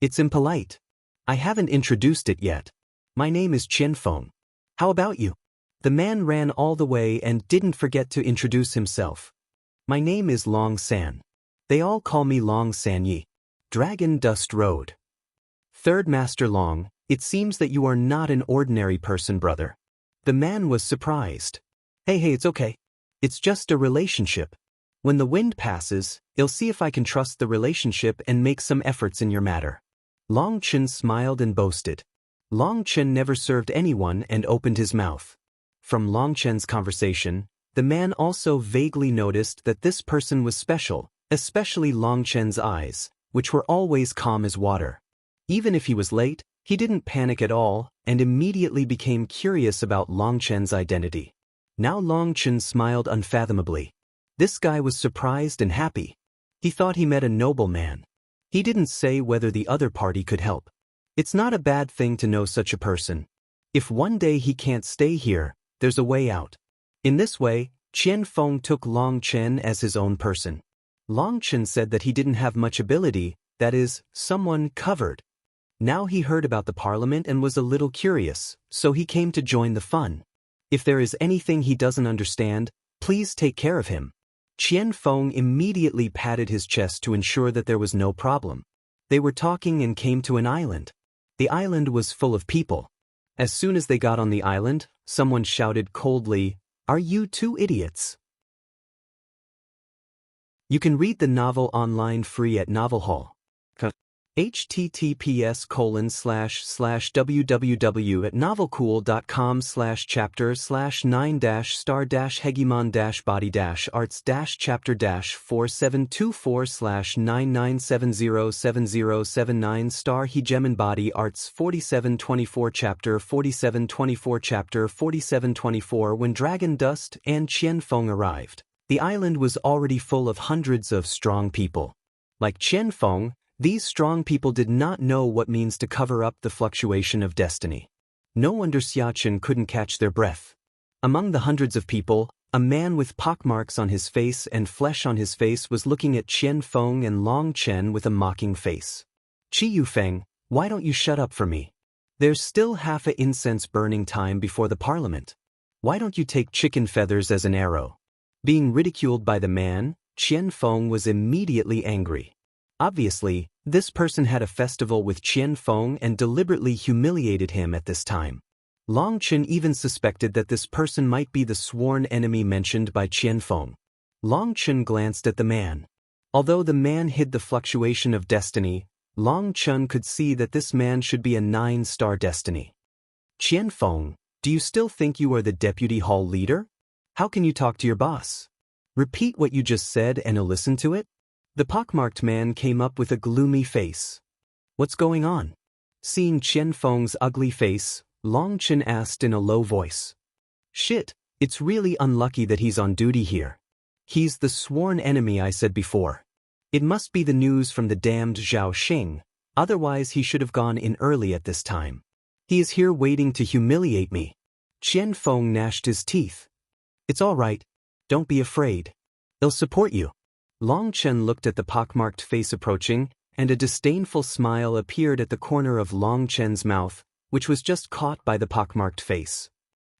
"It's impolite. I haven't introduced it yet. My name is Qianfeng. How about you?" The man ran all the way and didn't forget to introduce himself. "My name is Long San. They all call me Long San Yi." Dragon Dust rode. "Third Master Long, it seems that you are not an ordinary person, brother." The man was surprised. Hey, it's okay. It's just a relationship. When the wind passes, I'll see if I can trust the relationship and make some efforts in your matter." Long Chen smiled and boasted. Long Chen never served anyone and opened his mouth. From Long Chen's conversation, the man also vaguely noticed that this person was special, especially Long Chen's eyes, which were always calm as water. Even if he was late, he didn't panic at all and immediately became curious about Long Chen's identity. Now Long Chen smiled unfathomably. This guy was surprised and happy. He thought he met a noble man. He didn't say whether the other party could help. It's not a bad thing to know such a person. If one day he can't stay here, there's a way out. In this way, Qianfeng took Long Chen as his own person. Long Chen said that he didn't have much ability, that is, someone covered. Now he heard about the parliament and was a little curious, so he came to join the fun. If there is anything he doesn't understand, please take care of him. Qian Feng immediately patted his chest to ensure that there was no problem. They were talking and came to an island. The island was full of people. As soon as they got on the island, someone shouted coldly, "Are you two idiots?" You can read the novel online free at Novel Hall. https://www.novelcool.com/chapter/9-star-hegemon-body-arts-chapter-4724/997070779 Hegemon Body Arts 4724 Chapter 4724 Chapter 4724 When Dragon Dust and Qian Feng arrived, the island was already full of hundreds of strong people. Like Qian Feng, these strong people did not know what means to cover up the fluctuation of destiny. No wonder Xiachen couldn't catch their breath. Among the hundreds of people, a man with pockmarks on his face and flesh on his face was looking at Qian Feng and Long Chen with a mocking face. "Qi Yufeng, why don't you shut up for me? There's still half a incense burning time before the parliament. Why don't you take chicken feathers as an arrow?" Being ridiculed by the man, Qian Feng was immediately angry. Obviously, this person had a festival with Qian Feng and deliberately humiliated him at this time. Long Chen even suspected that this person might be the sworn enemy mentioned by Qian Feng. Long Chen glanced at the man. Although the man hid the fluctuation of destiny, Long Chen could see that this man should be a 9-star destiny. "Qian Feng, do you still think you are the deputy hall leader? How can you talk to your boss? Repeat what you just said and I'll listen to it." The pockmarked man came up with a gloomy face. "What's going on?" Seeing Qian Feng's ugly face, Long Chen asked in a low voice. "Shit, it's really unlucky that he's on duty here. He's the sworn enemy I said before. It must be the news from the damned Zhao Xing, otherwise he should have gone in early at this time. He is here waiting to humiliate me." Qian Feng gnashed his teeth. "It's all right. Don't be afraid. I'll support you." Long Chen looked at the pockmarked face approaching, and a disdainful smile appeared at the corner of Long Chen's mouth, which was just caught by the pockmarked face.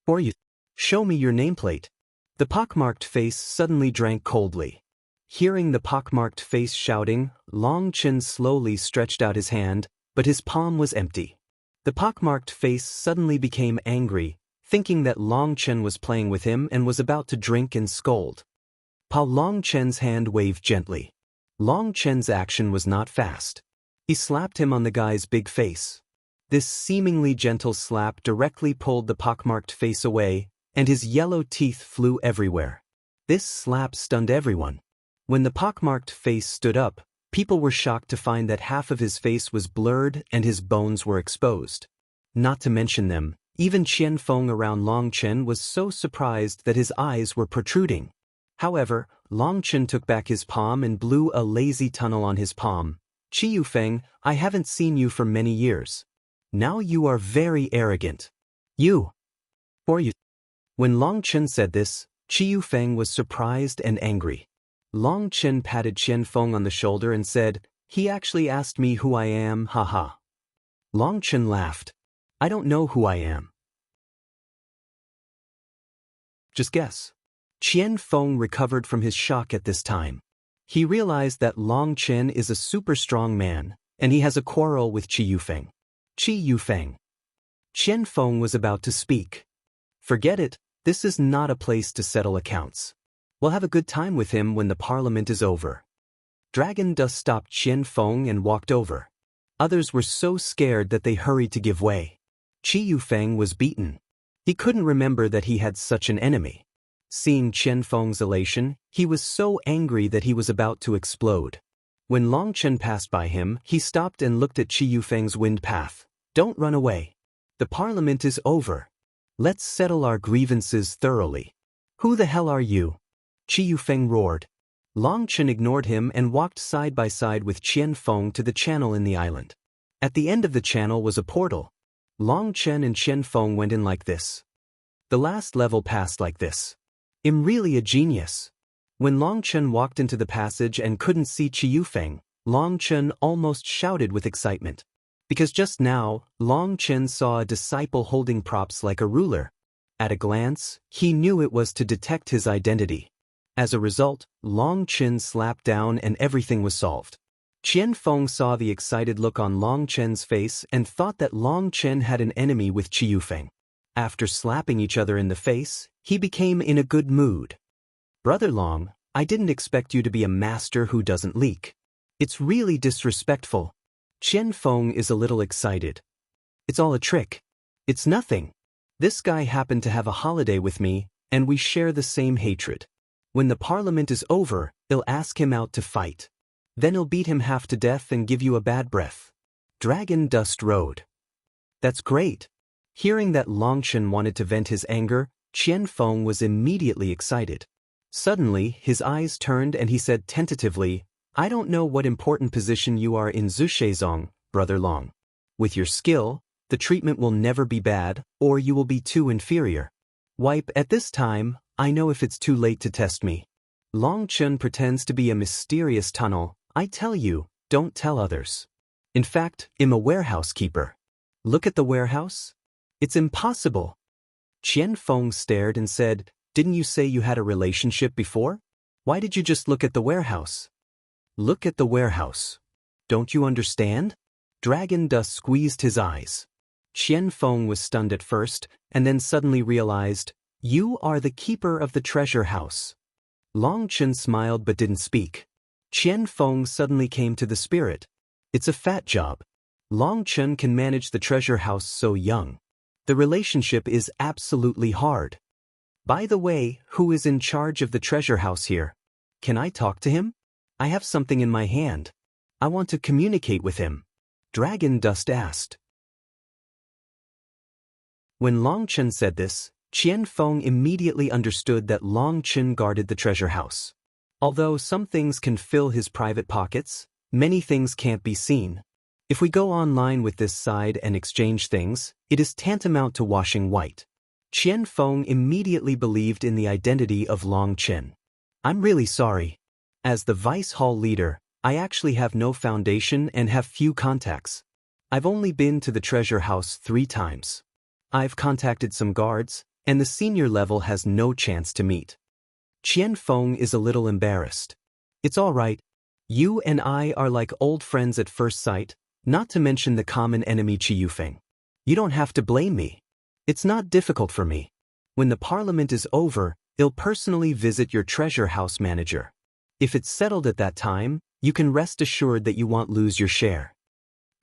"Or you? Show me your nameplate." The pockmarked face suddenly drank coldly. Hearing the pockmarked face shouting, Long Chen slowly stretched out his hand, but his palm was empty. The pockmarked face suddenly became angry, thinking that Long Chen was playing with him and was about to drink and scold. Long Chen's hand waved gently. Long Chen's action was not fast. He slapped him on the guy's big face. This seemingly gentle slap directly pulled the pockmarked face away, and his yellow teeth flew everywhere. This slap stunned everyone. When the pockmarked face stood up, people were shocked to find that half of his face was blurred and his bones were exposed. Not to mention them, even Qian Feng around Long Chen was so surprised that his eyes were protruding. However, Long Chen took back his palm and blew a lazy tunnel on his palm. "Qi Yufeng, I haven't seen you for many years. Now you are very arrogant. You. Or you." When Long Chen said this, Qi Yufeng was surprised and angry. Long Chen patted Qian Feng on the shoulder and said, "He actually asked me who I am, haha." Long Chen laughed. "I don't know who I am. Just guess." Qian Feng recovered from his shock at this time. He realized that Long Chen is a super strong man, and he has a quarrel with Qi Yufeng. "Qi Yufeng." Qian Feng was about to speak. "Forget it, this is not a place to settle accounts. We'll have a good time with him when the parliament is over." Dragon Dust stopped Qian Feng and walked over. Others were so scared that they hurried to give way. Qi Yufeng was beaten. He couldn't remember that he had such an enemy. Seeing Qian Feng's elation, he was so angry that he was about to explode. When Long Chen passed by him, he stopped and looked at Qi Yufeng's wind path. "Don't run away. The parliament is over. Let's settle our grievances thoroughly." "Who the hell are you?" Qi Yufeng roared. Long Chen ignored him and walked side by side with Qian Feng to the channel in the island. At the end of the channel was a portal. Long Chen and Qian Feng went in like this. The last level passed like this. "I'm really a genius." When Long Chen walked into the passage and couldn't see Qi Yufeng, Long Chen almost shouted with excitement. Because just now, Long Chen saw a disciple holding props like a ruler. At a glance, he knew it was to detect his identity. As a result, Long Chen slapped down and everything was solved. Qian Feng saw the excited look on Long Chen's face and thought that Long Chen had an enemy with Qi Yufeng. After slapping each other in the face, he became in a good mood. Brother Long, I didn't expect you to be a master who doesn't leak. It's really disrespectful. Qian Feng is a little excited. It's all a trick. It's nothing. This guy happened to have a holiday with me, and we share the same hatred. When the parliament is over, I'll ask him out to fight. Then I'll beat him half to death and give you a bad breath. Dragon Dust Road. That's great. Hearing that Long Chen wanted to vent his anger, Qian Feng was immediately excited. Suddenly, his eyes turned and he said tentatively, I don't know what important position you are in Zushezong, Brother Long. With your skill, the treatment will never be bad, or you will be too inferior. Wipe, at this time, I know if it's too late to test me. Long Chen pretends to be a mysterious tunnel. I tell you, don't tell others. In fact, I'm a warehouse keeper. Look at the warehouse. It's impossible. Qian Feng stared and said, Didn't you say you had a relationship before? Why did you just look at the warehouse? Look at the warehouse. Don't you understand? Dragon Dust squeezed his eyes. Qian Feng was stunned at first, and then suddenly realized, You are the keeper of the treasure house. Long Chen smiled but didn't speak. Qian Feng suddenly came to the spirit. It's a fat job. Long Chen can manage the treasure house so young. The relationship is absolutely hard. By the way, who is in charge of the treasure house here? Can I talk to him? I have something in my hand. I want to communicate with him. Dragon Dust asked. When Long Chen said this, Qian Feng immediately understood that Long Chen guarded the treasure house. Although some things can fill his private pockets, many things can't be seen. If we go online with this side and exchange things, it is tantamount to washing white. Qian Feng immediately believed in the identity of Long Chen. I'm really sorry. As the Vice Hall leader, I actually have no foundation and have few contacts. I've only been to the treasure house 3 times. I've contacted some guards, and the senior level has no chance to meet. Qian Feng is a little embarrassed. It's all right. You and I are like old friends at first sight, not to mention the common enemy Qi Yufeng. You don't have to blame me. It's not difficult for me. When the parliament is over, I'll personally visit your treasure house manager. If it's settled at that time, you can rest assured that you won't lose your share.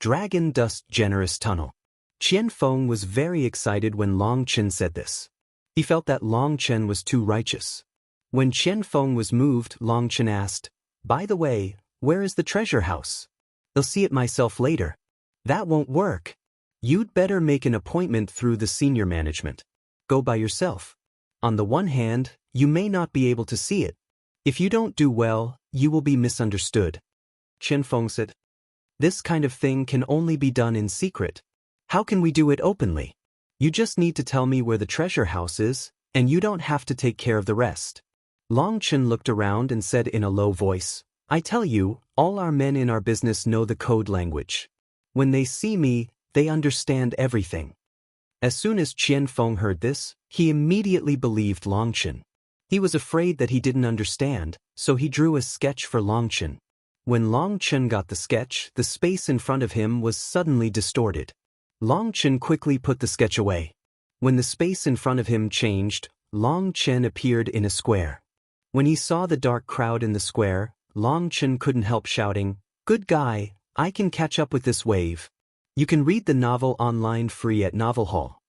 Dragon Dust Generous Tunnel. Qian Feng was very excited when Long Chen said this. He felt that Long Chen was too righteous. When Qian Feng was moved, Long Chen asked, By the way, where is the treasure house? I'll see it myself later. That won't work. You'd better make an appointment through the senior management. Go by yourself. On the one hand, you may not be able to see it. If you don't do well, you will be misunderstood. Qian Feng said, This kind of thing can only be done in secret. How can we do it openly? You just need to tell me where the treasure house is, and you don't have to take care of the rest. Long Chen looked around and said in a low voice, I tell you, all our men in our business know the code language. When they see me, they understand everything. As soon as Qian Feng heard this, he immediately believed Long Chen. He was afraid that he didn't understand, so he drew a sketch for Long Chen. When Long Chen got the sketch, the space in front of him was suddenly distorted. Long Chen quickly put the sketch away. When the space in front of him changed, Long Chen appeared in a square. When he saw the dark crowd in the square, Long Chen couldn't help shouting, Good guy, I can catch up with this wave. You can read the novel online free at Novel Hall.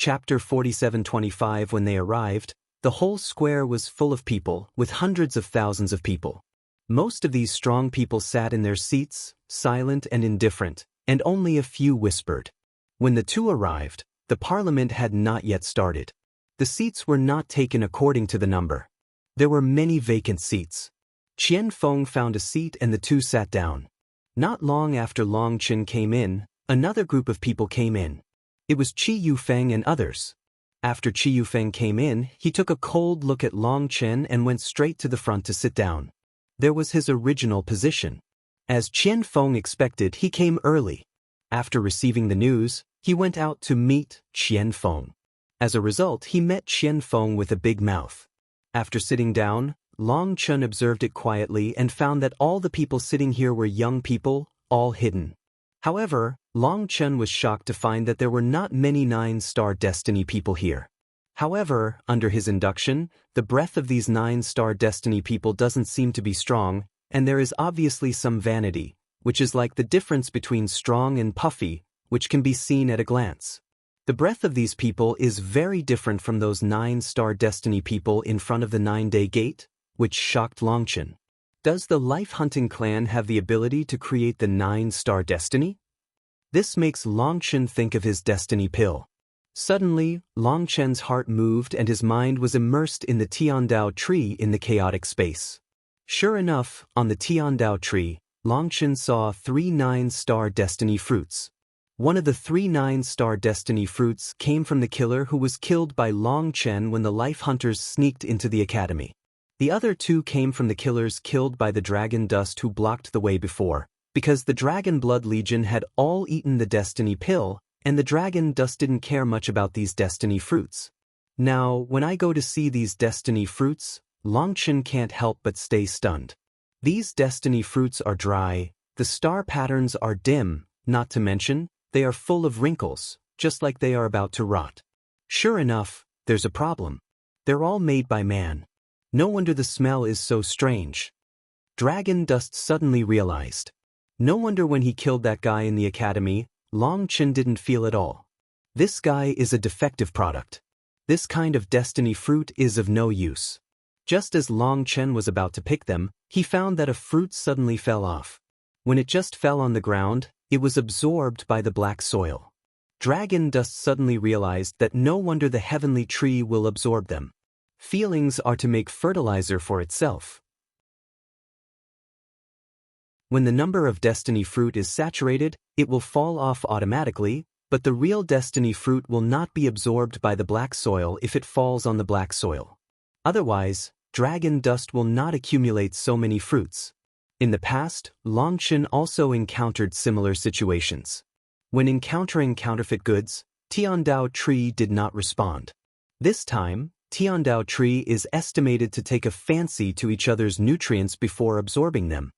Chapter 47-25. When they arrived, the whole square was full of people, with hundreds of thousands of people. Most of these strong people sat in their seats, silent and indifferent, and only a few whispered. When the 2 arrived, the parliament had not yet started. The seats were not taken according to the number. There were many vacant seats. Qian Feng found a seat and the 2 sat down. Not long after Long Chen came in, another group of people came in. It was Qi Yufeng and others. After Qi Yufeng came in, he took a cold look at Long Chen and went straight to the front to sit down. There was his original position. As Qian Feng expected, he came early. After receiving the news, he went out to meet Qian Feng. As a result, he met Qian Feng with a big mouth. After sitting down, Long Chen observed it quietly and found that all the people sitting here were young people, all hidden. However, Long Chen was shocked to find that there were not many 9-star destiny people here. However, under his induction, the breath of these 9-star destiny people doesn't seem to be strong, and there is obviously some vanity, which is like the difference between strong and puffy, which can be seen at a glance. The breath of these people is very different from those 9-star destiny people in front of the 9-day gate, which shocked Longchen. Does the life-hunting clan have the ability to create the 9-star destiny? This makes Longchen think of his destiny pill. Suddenly, Longchen's heart moved and his mind was immersed in the Tiandao tree in the chaotic space. Sure enough, on the Tiandao tree, Longchen saw 3 9-star destiny fruits. One of the 3 9-star destiny fruits came from the killer who was killed by Longchen when the life hunters sneaked into the academy. The other 2 came from the killers killed by the dragon dust who blocked the way before, because the Dragon Blood Legion had all eaten the destiny pill, and the dragon dust didn't care much about these destiny fruits. Now, when I go to see these destiny fruits, Longchen can't help but stay stunned. These destiny fruits are dry, the star patterns are dim, not to mention, they are full of wrinkles, just like they are about to rot. Sure enough, there's a problem. They're all made by man. No wonder the smell is so strange. Dragon Dust suddenly realized. No wonder when he killed that guy in the academy, Longchen didn't feel at all. This guy is a defective product. This kind of destiny fruit is of no use. Just as Longchen was about to pick them, he found that a fruit suddenly fell off. When it just fell on the ground, it was absorbed by the black soil. Dragon Dust suddenly realized that no wonder the heavenly tree will absorb them. Feelings are to make fertilizer for itself. When the number of destiny fruit is saturated, it will fall off automatically, but the real destiny fruit will not be absorbed by the black soil if it falls on the black soil. Otherwise, dragon dust will not accumulate so many fruits. In the past, Longchen also encountered similar situations. When encountering counterfeit goods, Tiandao tree did not respond. This time, Tiandao tree is estimated to take a fancy to each other's nutrients before absorbing them.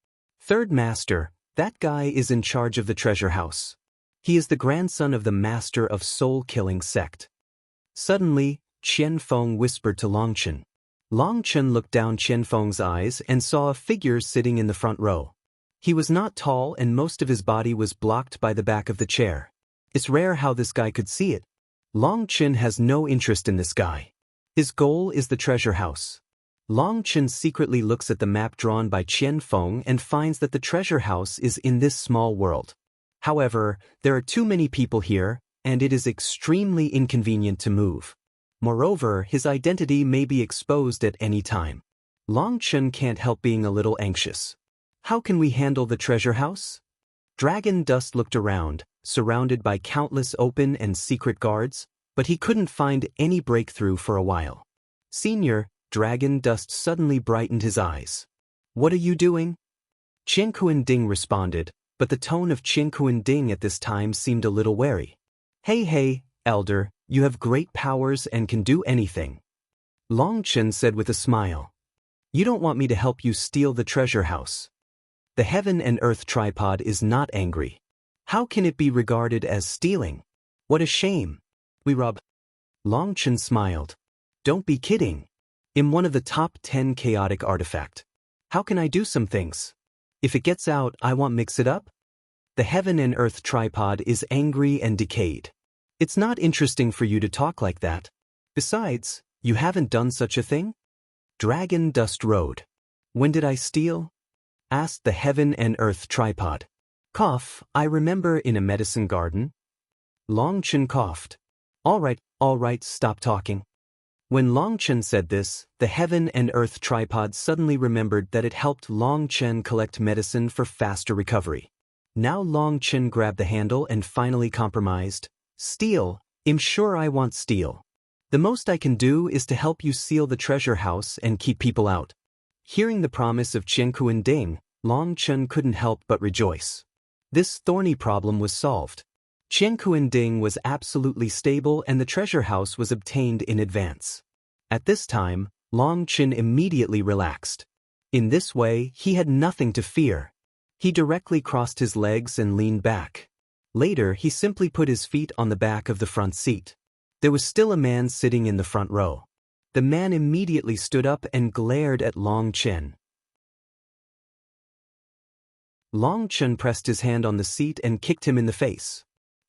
Third Master, that guy is in charge of the treasure house. He is the grandson of the master of soul-killing sect. Suddenly, Qian Feng whispered to Longchen. Longchen looked down Qian Feng's eyes and saw a figure sitting in the front row. He was not tall and most of his body was blocked by the back of the chair. It's rare how this guy could see it. Longchen has no interest in this guy. His goal is the treasure house. Longchen secretly looks at the map drawn by Qian Feng and finds that the treasure house is in this small world. However, there are too many people here, and it is extremely inconvenient to move. Moreover, his identity may be exposed at any time. Longchen can't help being a little anxious. How can we handle the treasure house? Dragon Dust looked around, surrounded by countless open and secret guards, but he couldn't find any breakthrough for a while. Senior, Dragon Dust suddenly brightened his eyes. What are you doing? Qin Kuan Ding responded, but the tone of Qin Kuan Ding at this time seemed a little wary. Hey, Elder, you have great powers and can do anything. Longchen said with a smile. You don't want me to help you steal the treasure house. The Heaven and Earth tripod is not angry. How can it be regarded as stealing? What a shame. We rob. Longchen smiled. Don't be kidding. I'm one of the top 10 chaotic artifact. How can I do some things? If it gets out, I won't mix it up? The Heaven and Earth tripod is angry and decayed. It's not interesting for you to talk like that. Besides, you haven't done such a thing? Dragon Dust Road. When did I steal? Asked the Heaven and Earth tripod. Cough, I remember in a medicine garden. Longchen coughed. All right, stop talking. When Longchen said this, the Heaven and Earth tripod suddenly remembered that it helped Longchen collect medicine for faster recovery. Now Longchen grabbed the handle and finally compromised. Steal, I'm sure I want steal. The most I can do is to help you seal the treasure house and keep people out. Hearing the promise of Qian Kuan Ding, Long Chen couldn't help but rejoice. This thorny problem was solved. Qian Kuan Ding was absolutely stable and the treasure house was obtained in advance. At this time, Long Chen immediately relaxed. In this way, he had nothing to fear. He directly crossed his legs and leaned back. Later, he simply put his feet on the back of the front seat. There was still a man sitting in the front row. The man immediately stood up and glared at Long Chen. Long Chen pressed his hand on the seat and kicked him in the face.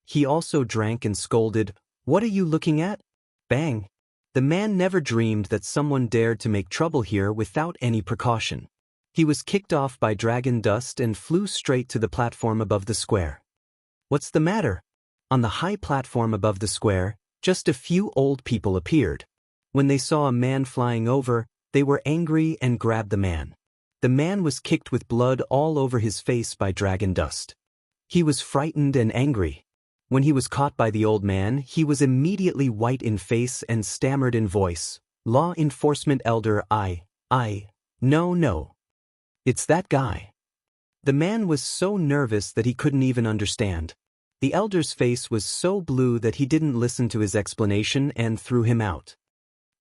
He also drank and scolded, "What are you looking at?" Bang! The man never dreamed that someone dared to make trouble here without any precaution. He was kicked off by dragon dust and flew straight to the platform above the square. What's the matter? On the high platform above the square, just a few old people appeared. When they saw a man flying over, they were angry and grabbed the man. The man was kicked with blood all over his face by dragon dust. He was frightened and angry. When he was caught by the old man, he was immediately white in face and stammered in voice, "Law enforcement elder, no. It's that guy." The man was so nervous that he couldn't even understand. The elder's face was so blue that he didn't listen to his explanation and threw him out.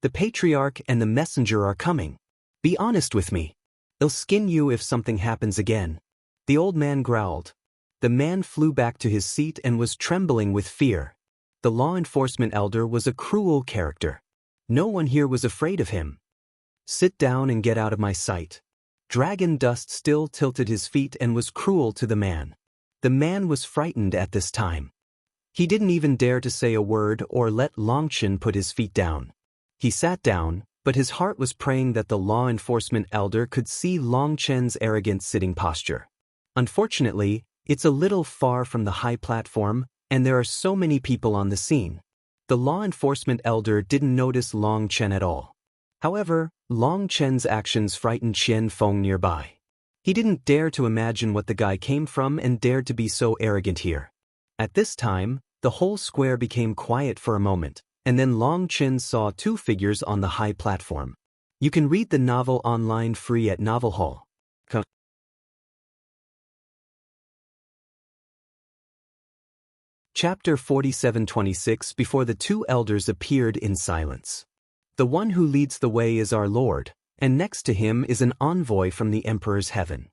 "The patriarch and the messenger are coming. Be honest with me. I'll skin you if something happens again." The old man growled. The man flew back to his seat and was trembling with fear. The law enforcement elder was a cruel character. No one here was afraid of him. "Sit down and get out of my sight." Dragon dust still tilted his feet and was cruel to the man. The man was frightened at this time. He didn't even dare to say a word or let Long Chen put his feet down. He sat down, but his heart was praying that the law enforcement elder could see Long Chen's arrogant sitting posture. Unfortunately, it's a little far from the high platform, and there are so many people on the scene. The law enforcement elder didn't notice Long Chen at all. However, Long Chen's actions frightened Qian Feng nearby. He didn't dare to imagine what the guy came from and dared to be so arrogant here. At this time, the whole square became quiet for a moment, and then Long Chen saw two figures on the high platform. You can read the novel online free at Novel Hall. Chapter 47:26. Before the two elders appeared in silence. The one who leads the way is our Lord, and next to him is an envoy from the Emperor's heaven.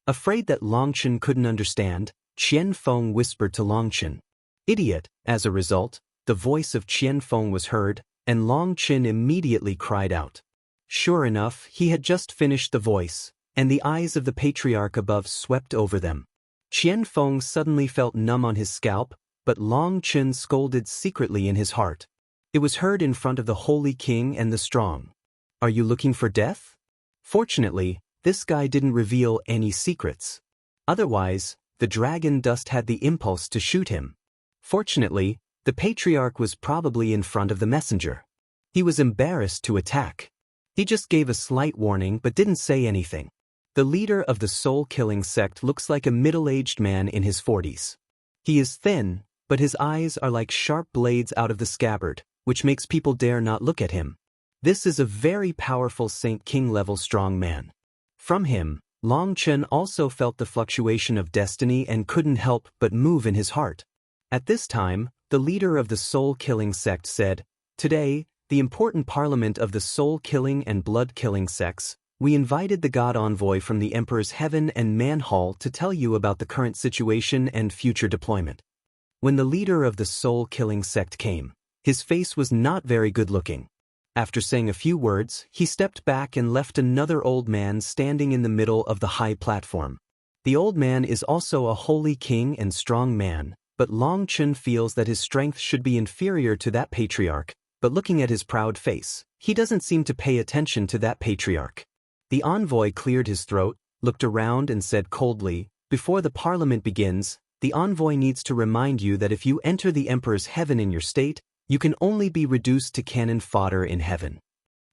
Afraid that Long Chen couldn't understand, Qian Feng whispered to Long Chen, "Idiot." As a result, the voice of Qian Feng was heard, and Long Chen immediately cried out. Sure enough, he had just finished the voice, and the eyes of the patriarch above swept over them. Qian Feng suddenly felt numb on his scalp, but Long Chen scolded secretly in his heart. It was heard in front of the Holy King and the Strong. "Are you looking for death?" Fortunately, this guy didn't reveal any secrets. Otherwise, the dragon dust had the impulse to shoot him. Fortunately, the patriarch was probably in front of the messenger. He was embarrassed to attack. He just gave a slight warning but didn't say anything. The leader of the soul-killing sect looks like a middle-aged man in his 40s. He is thin, but his eyes are like sharp blades out of the scabbard, which makes people dare not look at him. This is a very powerful Saint King-level strong man. From him, Long Chen also felt the fluctuation of destiny and couldn't help but move in his heart. At this time, the leader of the soul-killing sect said, "Today, the important parliament of the soul-killing and blood-killing sects, we invited the God Envoy from the Emperor's Heaven and Man Hall to tell you about the current situation and future deployment." When the leader of the soul-killing sect came, his face was not very good-looking. After saying a few words, he stepped back and left another old man standing in the middle of the high platform. The old man is also a holy king and strong man, but Long Chen feels that his strength should be inferior to that patriarch, but looking at his proud face, he doesn't seem to pay attention to that patriarch. The envoy cleared his throat, looked around and said coldly, "Before the parliament begins, the envoy needs to remind you that if you enter the Emperor's heaven in your state, you can only be reduced to cannon fodder in heaven."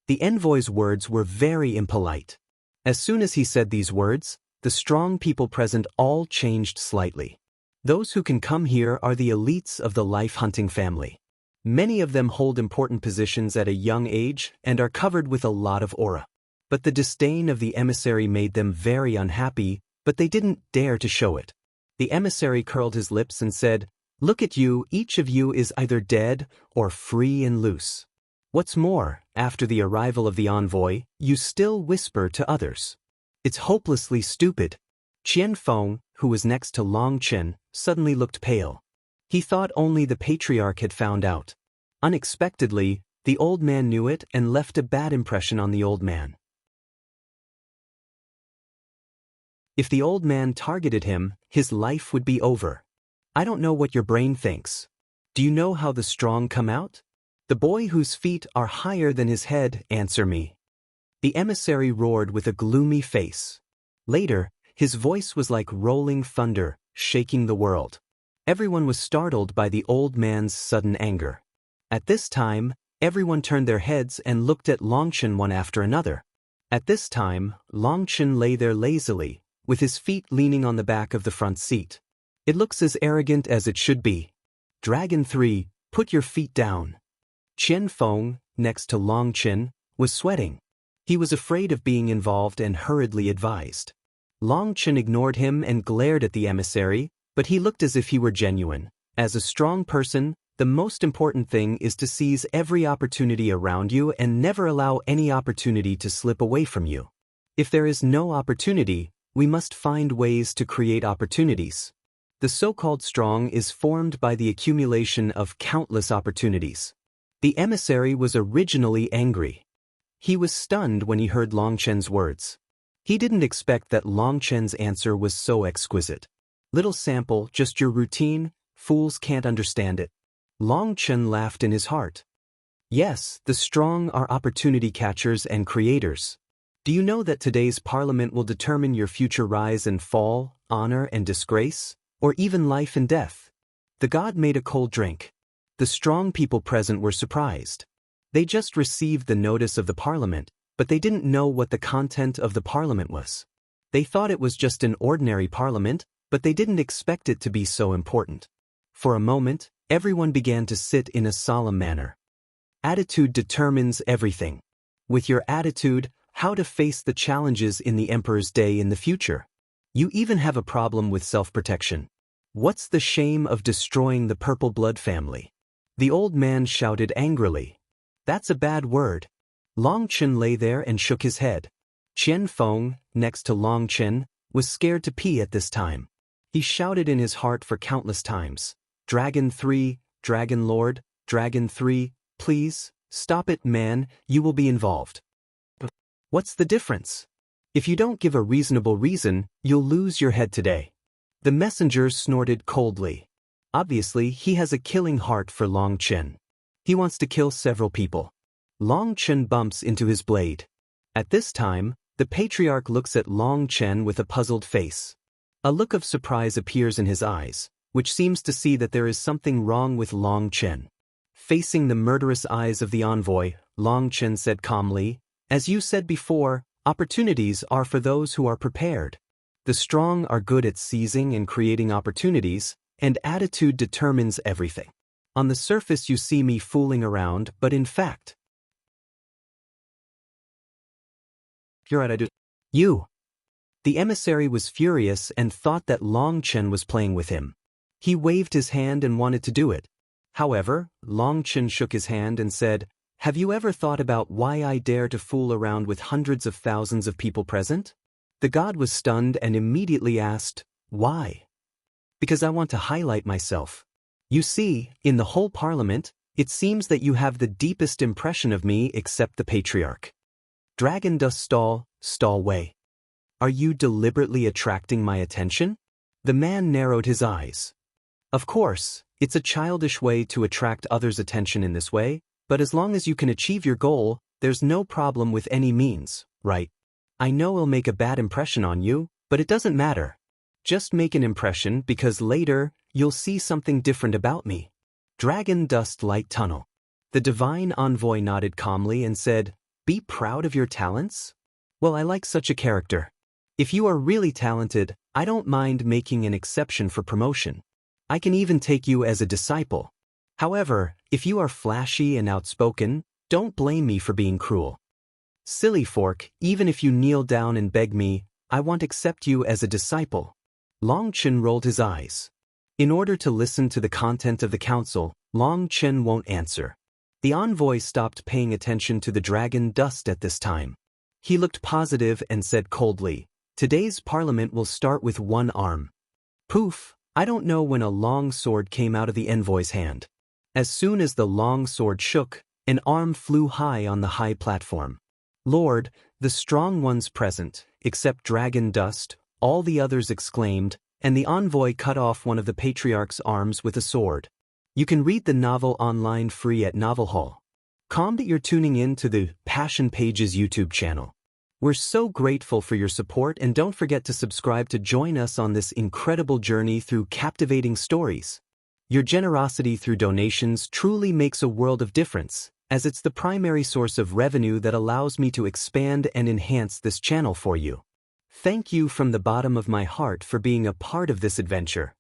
The envoy's words were very impolite. As soon as he said these words, the strong people present all changed slightly. Those who can come here are the elites of the life-hunting family. Many of them hold important positions at a young age and are covered with a lot of aura. But the disdain of the emissary made them very unhappy, but they didn't dare to show it. The emissary curled his lips and said, "Look at you, each of you is either dead or free and loose. What's more, after the arrival of the envoy, you still whisper to others. It's hopelessly stupid." Qian Feng, who was next to Long Chen, suddenly looked pale. He thought only the patriarch had found out. Unexpectedly, the old man knew it and left a bad impression on the old man. If the old man targeted him, his life would be over. I don't know what your brain thinks. Do you know how the strong come out? The boy whose feet are higher than his head, answer me. The emissary roared with a gloomy face. Later, his voice was like rolling thunder, shaking the world. Everyone was startled by the old man's sudden anger. At this time, everyone turned their heads and looked at Longchen one after another. At this time, Longchen lay there lazily, with his feet leaning on the back of the front seat. It looks as arrogant as it should be. Dragon 3, put your feet down. Qian Feng, next to Longchen, was sweating. He was afraid of being involved and hurriedly advised. Longchen ignored him and glared at the emissary, but he looked as if he were genuine. As a strong person, the most important thing is to seize every opportunity around you and never allow any opportunity to slip away from you. If there is no opportunity, we must find ways to create opportunities. The so-called strong is formed by the accumulation of countless opportunities. The emissary was originally angry. He was stunned when he heard Longchen's words. He didn't expect that Longchen's answer was so exquisite. Little sample, just your routine, fools can't understand it. Longchen laughed in his heart. Yes, the strong are opportunity catchers and creators. Do you know that today's parliament will determine your future rise and fall, honor and disgrace, or even life and death? The god made a cold drink. The strong people present were surprised. They just received the notice of the parliament, but they didn't know what the content of the parliament was. They thought it was just an ordinary parliament, but they didn't expect it to be so important. For a moment, everyone began to sit in a solemn manner. Attitude determines everything. With your attitude, how to face the challenges in the Emperor's day in the future. You even have a problem with self-protection. What's the shame of destroying the purple blood family? The old man shouted angrily. That's a bad word. Longchen lay there and shook his head. Qian Feng, next to Longchen, was scared to pee at this time. He shouted in his heart for countless times. Dragon 3, Dragon Lord, Dragon 3, please, stop it, man, you will be involved. What's the difference? If you don't give a reasonable reason, you'll lose your head today. The messenger snorted coldly. Obviously, he has a killing heart for Longchen. He wants to kill several people. Longchen bumps into his blade. At this time, the patriarch looks at Longchen with a puzzled face. A look of surprise appears in his eyes, which seems to see that there is something wrong with Longchen. Facing the murderous eyes of the envoy, Longchen said calmly, "As you said before, opportunities are for those who are prepared. The strong are good at seizing and creating opportunities, and attitude determines everything. On the surface you see me fooling around, but in fact, you're right, I do. You." The emissary was furious and thought that Longchen was playing with him. He waved his hand and wanted to do it. However, Longchen shook his hand and said, "Have you ever thought about why I dare to fool around with hundreds of thousands of people present?" The god was stunned and immediately asked, "Why?" "Because I want to highlight myself. You see, in the whole parliament, it seems that you have the deepest impression of me except the patriarch. Dragon dust stall way. Are you deliberately attracting my attention?" The man narrowed his eyes. Of course, it's a childish way to attract others' attention in this way, but as long as you can achieve your goal, there's no problem with any means, right? I know it'll make a bad impression on you, but it doesn't matter. Just make an impression because later, you'll see something different about me. Dragon dust light tunnel. The divine envoy nodded calmly and said, "Be proud of your talents? Well, I like such a character. If you are really talented, I don't mind making an exception for promotion. I can even take you as a disciple. However, if you are flashy and outspoken, don't blame me for being cruel." Silly fork, even if you kneel down and beg me, I won't accept you as a disciple. Long Chen rolled his eyes. In order to listen to the content of the council, Long Chen won't answer. The envoy stopped paying attention to the dragon dust at this time. He looked positive and said coldly, "Today's parliament will start with one arm." Poof! I don't know when a long sword came out of the envoy's hand. As soon as the long sword shook, an arm flew high on the high platform. "Lord, the strong ones present, except dragon dust," all the others exclaimed, and the envoy cut off one of the patriarch's arms with a sword. You can read the novel online free at Novel Hall. Calm that you're tuning in to the Passion Pages YouTube channel. We're so grateful for your support, and don't forget to subscribe to join us on this incredible journey through captivating stories. Your generosity through donations truly makes a world of difference, as it's the primary source of revenue that allows me to expand and enhance this channel for you. Thank you from the bottom of my heart for being a part of this adventure.